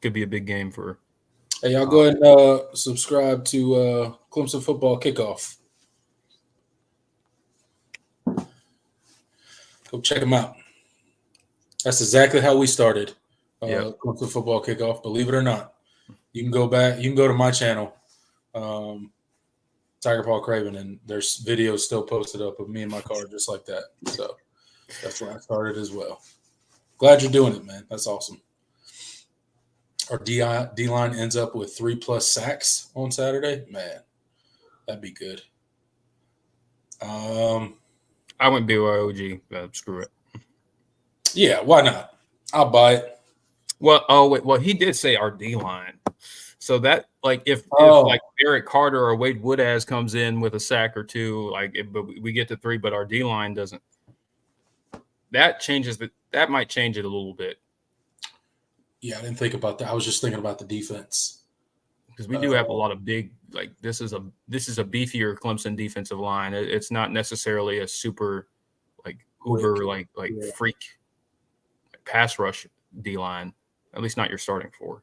B: Could be a big game for.
A: Hey, y'all go ahead and subscribe to Clemson football kickoff. Go check them out. That's exactly how we started Clemson football kickoff. Believe it or not, you can go back. You can go to my channel, Tiger Paul Craven, and there's videos still posted up of me and my car just like that. So that's when I started as well. Glad you're doing it, man. That's awesome. Our D-line ends up with 3+ sacks on Saturday. Man, that'd be good.
B: I went BYOG. Screw it.
A: Yeah, why not? I'll buy it.
B: Well, he did say our D-line. So that, like, if like Eric Carter or Wade Woodaz comes in with a sack or two, but we get to 3, but our D-line doesn't. That might change it a little bit.
A: Yeah, I didn't think about that. I was just thinking about the defense.
B: Because we do have a lot of big, like, this is a beefier Clemson defensive line. It's not necessarily a super, like, uber, like freak pass rush D line. At least not your starting 4.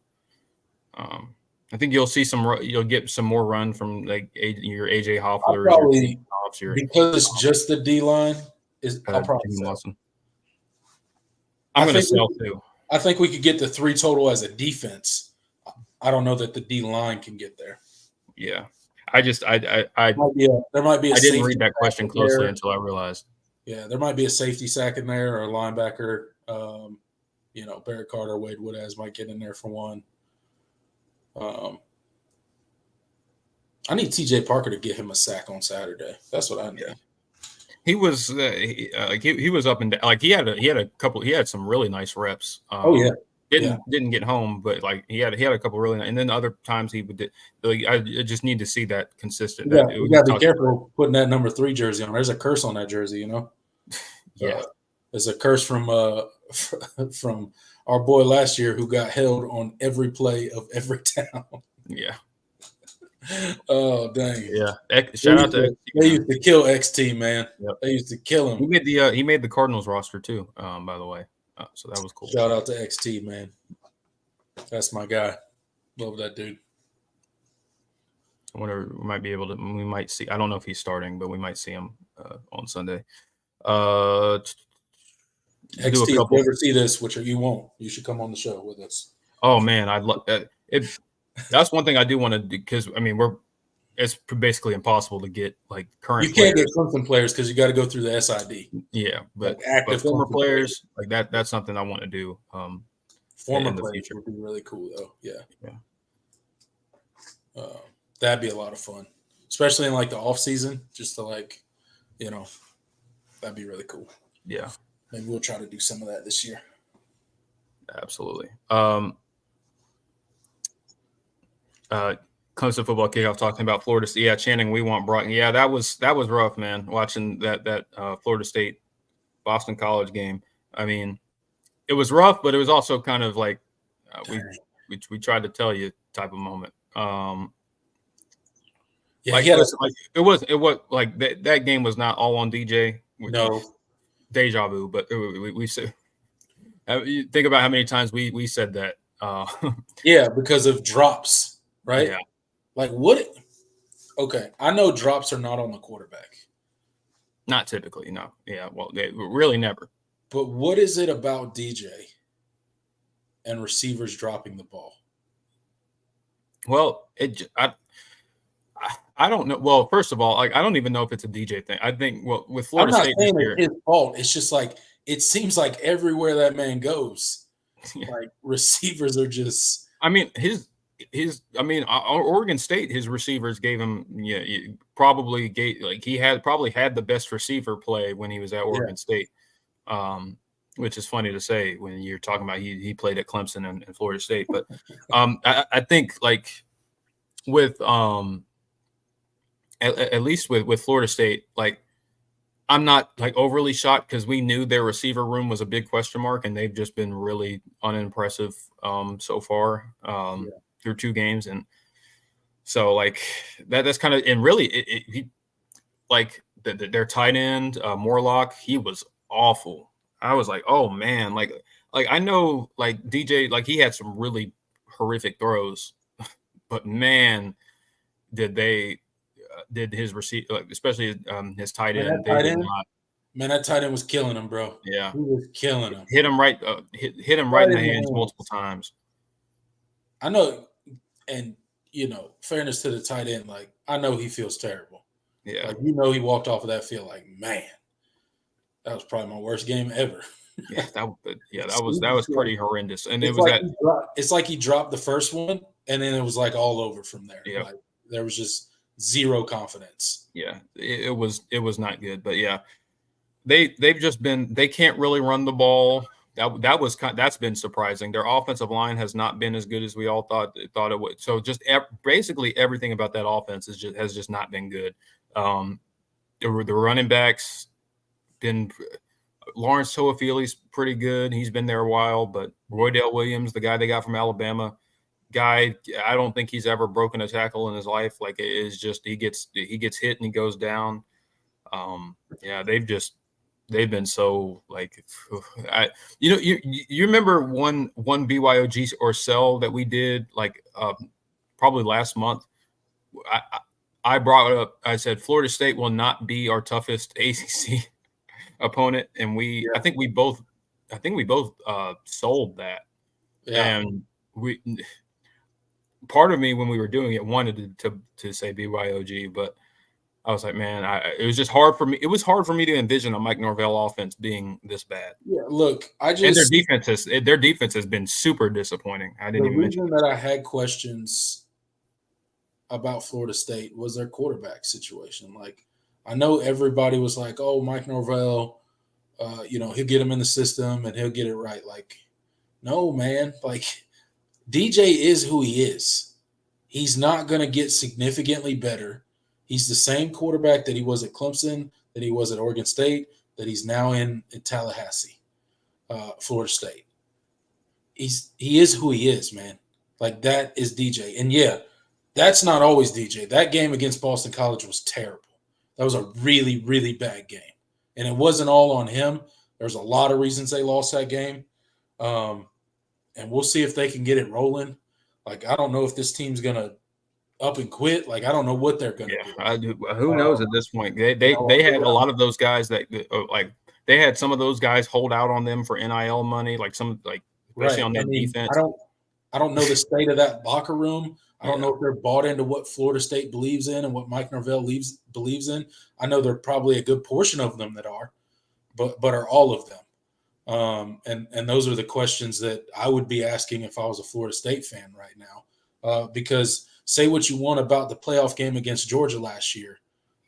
B: I think you'll get some more run from like your AJ Hoffler.
A: Because it's just the D line. I'll probably sell.
B: I'm going to sell too.
A: I think we could get the 3 total as a defense. I don't know that the D line can get there.
B: Yeah, there might be.
A: I
B: didn't read that question closely until I realized.
A: Yeah, there might be a safety sack in there or a linebacker. Barrett Carter, Wade Woodaz might get in there for one. I need TJ Parker to get him a sack on Saturday. That's what I need.
B: Yeah. He was he was up and down. Like he had some really nice reps. Didn't get home, but like he had a couple really nice, and then other times he would. I just need to see that consistent.
A: Yeah, you got to be careful putting that number 3 jersey on. There's a curse on that jersey, you know.
B: Yeah,
A: there's a curse from our boy last year who got held on every play of every down.
B: Yeah.
A: Oh dang!
B: Yeah, shout out to
A: they used to kill XT, man.
B: Yep.
A: They used to kill him.
B: He made the Cardinals roster too. By the way, so that was cool.
A: Shout out to XT, man. That's my guy. Love that dude.
B: I wonder we might see. I don't know if he's starting, but we might see him on Sunday.
A: XT, if you ever see this, which you won't, you should come on the show with us.
B: Oh man, I'd love it. That's one thing I do want to do because it's basically impossible to get like current.
A: You can't get Clemson players because you got to go through the SID.
B: Yeah, but
A: active
B: former players like that. That's something I want to do.
A: Former players would be really cool though. Yeah. That'd be a lot of fun, especially in like the off season, just to that'd be really cool.
B: Yeah.
A: Maybe we'll try to do some of that this year.
B: Absolutely. Clemson football kickoff talking about Florida State. Yeah, chanting "We want Broughton." Yeah, that was rough, man. Watching that Florida State Boston College game. I mean, it was rough, but it was also kind of like We tried to tell you type of moment.
A: Yeah,
B: listen, it was like that game was not all on DJ.
A: No.
B: Deja vu, but we said, you think about how many times we said that.
A: Yeah, because of drops, right?
B: Yeah.
A: Like what? Okay, I know drops are not on the quarterback.
B: Not typically, no. Yeah, well, they really never.
A: But what is it about DJ and receivers dropping the ball?
B: Well, I don't know. Well, first of all, I don't even know if it's a DJ thing. I think with Florida State
A: I'm not saying
B: this year,
A: it's his fault. It's just like it seems like everywhere that man goes, like receivers are just.
B: I mean, Oregon State, his receivers gave him probably had the best receiver play when he was at Oregon State, which is funny to say when you're talking about he played at Clemson and Florida State. But I think like with at least with Florida State, like I'm not like overly shocked because we knew their receiver room was a big question mark, and they've just been really unimpressive so far through 2 games, and so like that's kind of and really their tight end Morlock, he was awful. I was like, oh man, like I know like DJ, like he had some really horrific throws, but man, did his receiver, especially his tight end, they did not.
A: Man, that tight end was killing him, bro.
B: Yeah,
A: he was killing him.
B: Hit him right in the hands multiple times.
A: I know, and fairness to the tight end, like I know he feels terrible.
B: Yeah,
A: like he walked off of that field like, man, that was probably my worst game ever.
B: that was pretty horrendous, and
A: it's like he dropped the first one, and then it was like all over from there.
B: Yeah,
A: like there was just zero confidence.
B: Yeah, it was not good, but yeah, they've just been, they can't really run the ball. That's been surprising. Their offensive line has not been as good as we all thought it would. So just basically everything about that offense has just not been good. The running backs been Lawrence Toafili's pretty good. He's been there a while, but Roydell Williams, the guy they got from Alabama. I don't think he's ever broken a tackle in his life. Like it is just he gets hit and he goes down. They've been so like you remember one BYOG or sell that we did like probably last month. I brought it up. I said Florida State will not be our toughest ACC opponent, and I think we both sold that.
A: Yeah.
B: And part of me when we were doing it wanted to say BYOG, but I was like, man, it was just hard for me. It was hard for me to envision a Mike Norvell offense being this bad.
A: Yeah, look, and
B: their defense has been super disappointing. I didn't even mention
A: that. I had questions about Florida State was their quarterback situation. Like, I know everybody was like, oh, Mike Norvell, he'll get him in the system and he'll get it right. Like, no, man, like DJ is who he is. He's not going to get significantly better. He's the same quarterback that he was at Clemson, that he was at Oregon State, that he's now in Tallahassee, Florida State. He is who he is, man. Like, that is DJ. And, yeah, that's not always DJ. That game against Boston College was terrible. That was a really, really bad game. And it wasn't all on him. There's a lot of reasons they lost that game. And we'll see if they can get it rolling. Like, I don't know if this team's going to up and quit. Like, I don't know what they're going to do.
B: Who knows at this point? They had a lot of those guys that like they had some of those guys hold out on them for NIL money, like especially on that defense.
A: I don't know the state of that locker room. I don't know if they're bought into what Florida State believes in and what Mike Norvell believes in. I know there are probably a good portion of them that are, but are all of them? And those are the questions that I would be asking if I was a Florida State fan right now. Because say what you want about the playoff game against Georgia last year,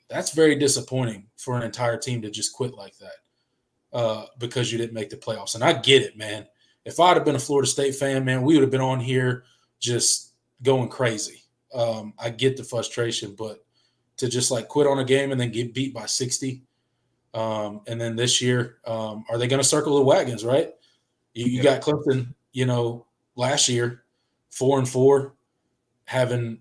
A: that's very disappointing for an entire team to just quit like that because you didn't make the playoffs. And I get it, man. If I'd have been a Florida State fan, man, we would have been on here just going crazy. I get the frustration, but to just like quit on a game and then get beat by 60. And then this year, are they going to circle the wagons, right? You got Clemson, last year, 4-4, having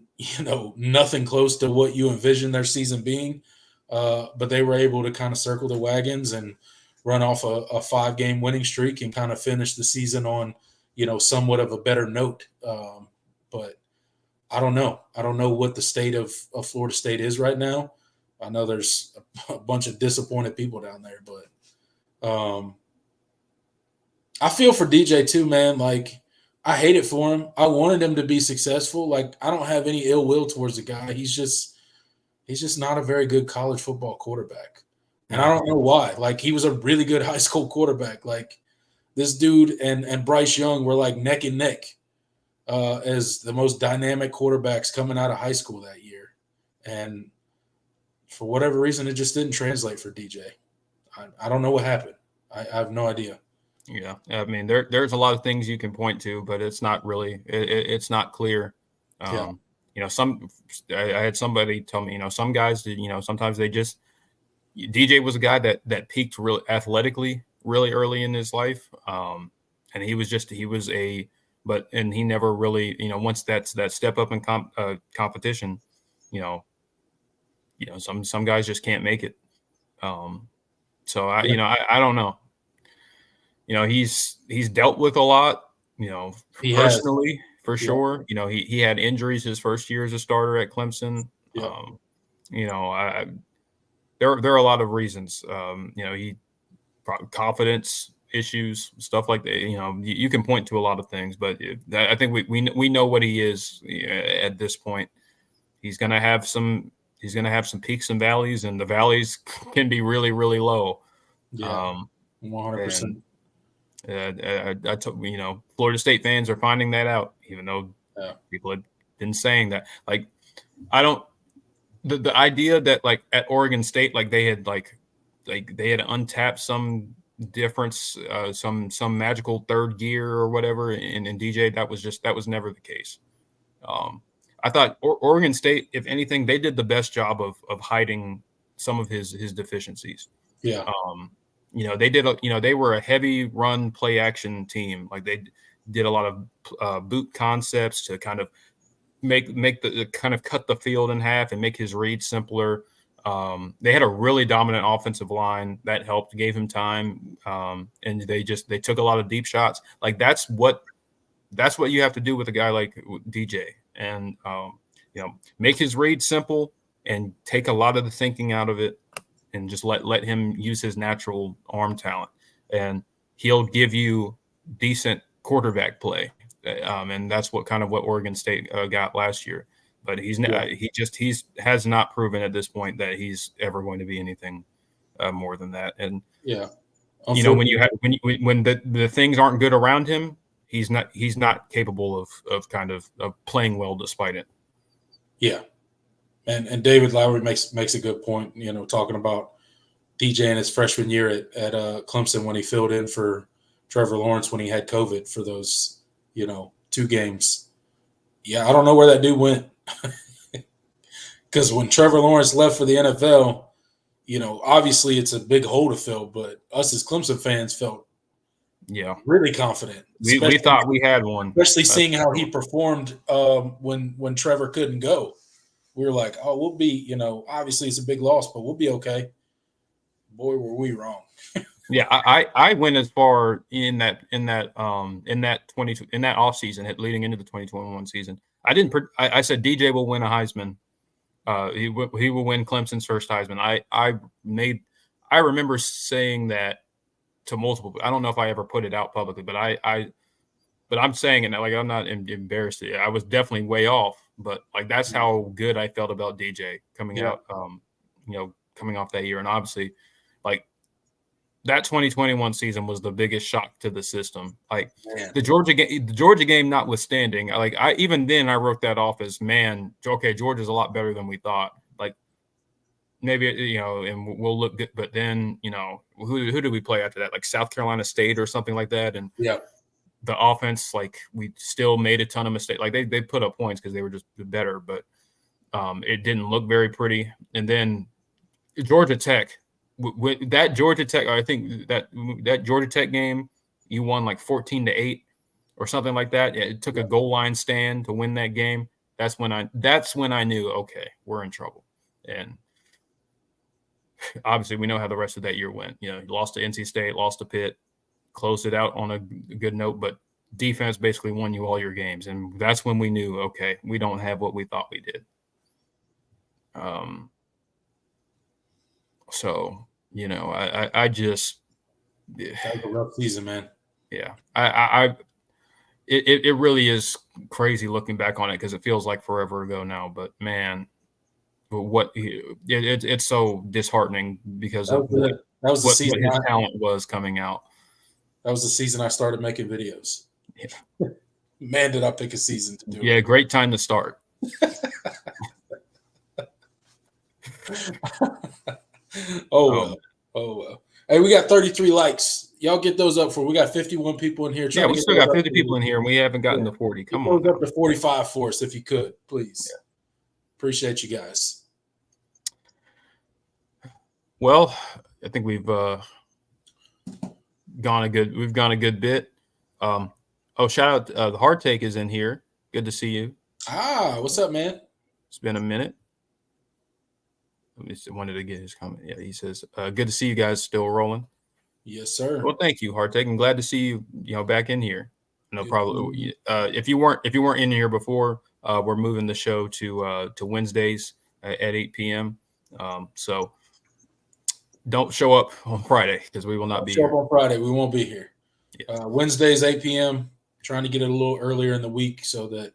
A: nothing close to what you envisioned their season being, but they were able to kind of circle the wagons and run off a 5-game winning streak and kind of finish the season on somewhat of a better note. But I don't know. I don't know what the state of Florida State is right now. I know there's a bunch of disappointed people down there, but I feel for DJ too, man. Like, I hate it for him. I wanted him to be successful. Like, I don't have any ill will towards the guy. He's just not a very good college football quarterback. And I don't know why. Like, he was a really good high school quarterback. Like, this dude and Bryce Young were like neck and neck as the most dynamic quarterbacks coming out of high school that year. And for whatever reason, it just didn't translate for DJ. I don't know what happened. I have no idea.
B: Yeah, I mean, there's a lot of things you can point to, but it's not really it's not clear. I had somebody tell me, some guys, sometimes they just DJ was a guy that peaked really athletically really early in his life, and he never really once that step up in competition, some guys just can't make it. So I don't know. He's dealt with a lot, personally, for sure. He had injuries his first year as a starter at Clemson.
A: Yeah.
B: There are a lot of reasons. He confidence issues, stuff like that. You can point to a lot of things, but I think we know what he is at this point. He's gonna have some peaks and valleys, and the valleys can be really, really low.
A: Yeah, 100%.
B: Florida State fans are finding that out, even though people had been saying that. Like, I don't. The idea that like at Oregon State, like they had untapped some difference, some magical third gear or whatever, and DJ, that was never the case. I thought Oregon State, if anything, they did the best job of hiding some of his deficiencies.
A: Yeah.
B: They were a heavy run play action team. Like, they did a lot of boot concepts to kind of make the kind of cut the field in half and make his read simpler. They had a really dominant offensive line that helped, gave him time. And they took a lot of deep shots. Like, that's what you have to do with a guy like DJ, and make his read simple and take a lot of the thinking out of it, and just let him use his natural arm talent, and he'll give you decent quarterback play. And that's what Oregon State got last year. But he has not proven at this point that he's ever going to be anything more than that. And when the things aren't good around him, he's not capable of playing well despite it.
A: Yeah. And David Lowry makes a good point, talking about DJ in his freshman year at Clemson when he filled in for Trevor Lawrence when he had COVID for those, 2 games. Yeah, I don't know where that dude went. Because when Trevor Lawrence left for the NFL, obviously it's a big hole to fill, but us as Clemson fans felt really confident.
B: We thought we had one.
A: Especially seeing how he performed when Trevor couldn't go. We were like, oh, we'll be, obviously it's a big loss, but we'll be okay. Boy, were we wrong.
B: Yeah, I went as far in that offseason, leading into the 2021 season. I said DJ will win a Heisman. He will win Clemson's first Heisman. I remember saying that to multiple. I don't know if I ever put it out publicly, but I'm saying it now, like, I'm not embarrassed. I was definitely way off, but like, that's how good I felt about DJ coming out, coming off that year. And obviously, like, that 2021 season was the biggest shock to the system. Like, the Georgia game notwithstanding, like, even then I wrote that off as, man, okay, Georgia's a lot better than we thought. Like, maybe, and we'll look good, but then, who did we play after that? Like South Carolina State or something like that. And the offense, like, we still made a ton of mistakes. Like, they put up points because they were just better, but it didn't look very pretty. And then Georgia Tech, that Georgia Tech, I think that Georgia Tech game, you won like 14-8. or something like that. Yeah, it took a goal line stand to win that game. That's when I knew, okay, we're in trouble. And obviously, we know how the rest of that year went. You lost to NC State, lost to Pitt, closed it out on a good note, but defense basically won you all your games. And that's when we knew, okay, we don't have what we thought we did. So, I just –
A: that was a rough season, man.
B: Yeah. It really is crazy looking back on it because it feels like forever ago now. But, man, it's so disheartening because of what his talent was coming out.
A: That was the season I started making videos.
B: Yeah.
A: Man, did I pick a season to do it.
B: Yeah, great time to start.
A: Oh, well. Hey, we got 33 likes. Y'all get those up we got 51 people in here.
B: Yeah, we still got 50 people in here, and we haven't gotten to 40. Come on.
A: Those up to 45 for us if you could, please. Yeah. Appreciate you guys.
B: Well, I think we've gone a good bit. Shout out the Hard Take is in here. Good to see you.
A: What's up, man?
B: It's been a minute. I wanted to get his comment. Yeah, he says, good to see you guys still rolling.
A: Yes, sir.
B: Well, thank you, Hard Take. I'm glad to see you, back in here. No problem. If you weren't in here before, we're moving the show to Wednesdays at 8 p.m. So don't show up on Friday because we will not be here.
A: Show up on Friday. We won't be here. Yeah. Wednesdays, 8 p.m. Trying to get it a little earlier in the week so that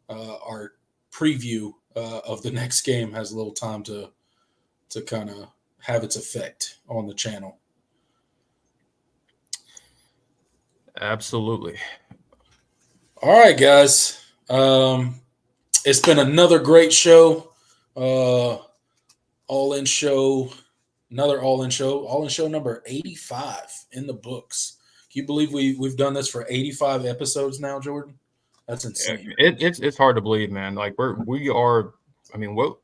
A: our preview of the next game has a little time to kind of have its effect on the channel.
B: Absolutely.
A: All right, guys. It's been another great show. All-in show. Another all-in show. All-in show number 85 in the books. Can you believe we've done this for 85 episodes now, Jordan? That's insane.
B: It's hard to believe, man. Like we are. I mean, we'll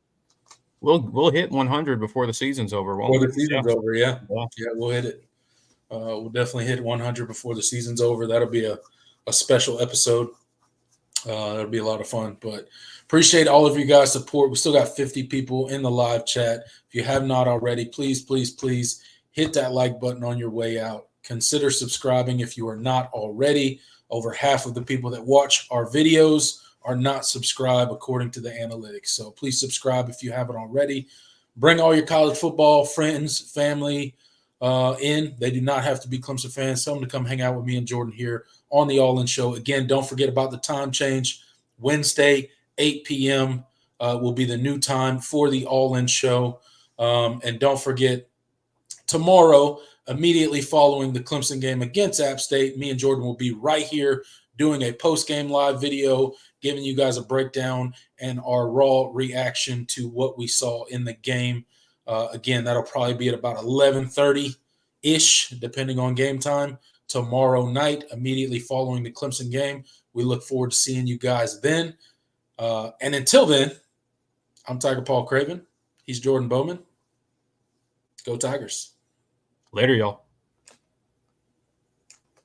B: hit 100 before the season's over.
A: Before the season's over, yeah, we'll hit it. We'll definitely hit 100 before the season's over. That'll be a special episode. That'll be a lot of fun. But appreciate all of you guys' support. We still got 50 people in the live chat. If you have not already, please, please, please hit that like button on your way out. Consider subscribing if you are not already. Over half of the people that watch our videos are not subscribed according to the analytics. So please subscribe if you haven't already. Bring all your college football friends, family in. They do not have to be Clemson fans. Tell them to come hang out with me and Jordan here on the All-In Show. Again, don't forget about the time change. Wednesday, 8 p.m. Will be the new time for the All-In Show. And don't forget, tomorrow, immediately following the Clemson game against App State, me and Jordan will be right here doing a post-game live video, giving you guys a breakdown and our raw reaction to what we saw in the game. Again, that'll probably be at about 11:30-ish, depending on game time, tomorrow night, immediately following the Clemson game. We look forward to seeing you guys then. And until then, I'm Tiger Paul Craven. He's Jordan Bowman. Go Tigers.
B: Later, y'all.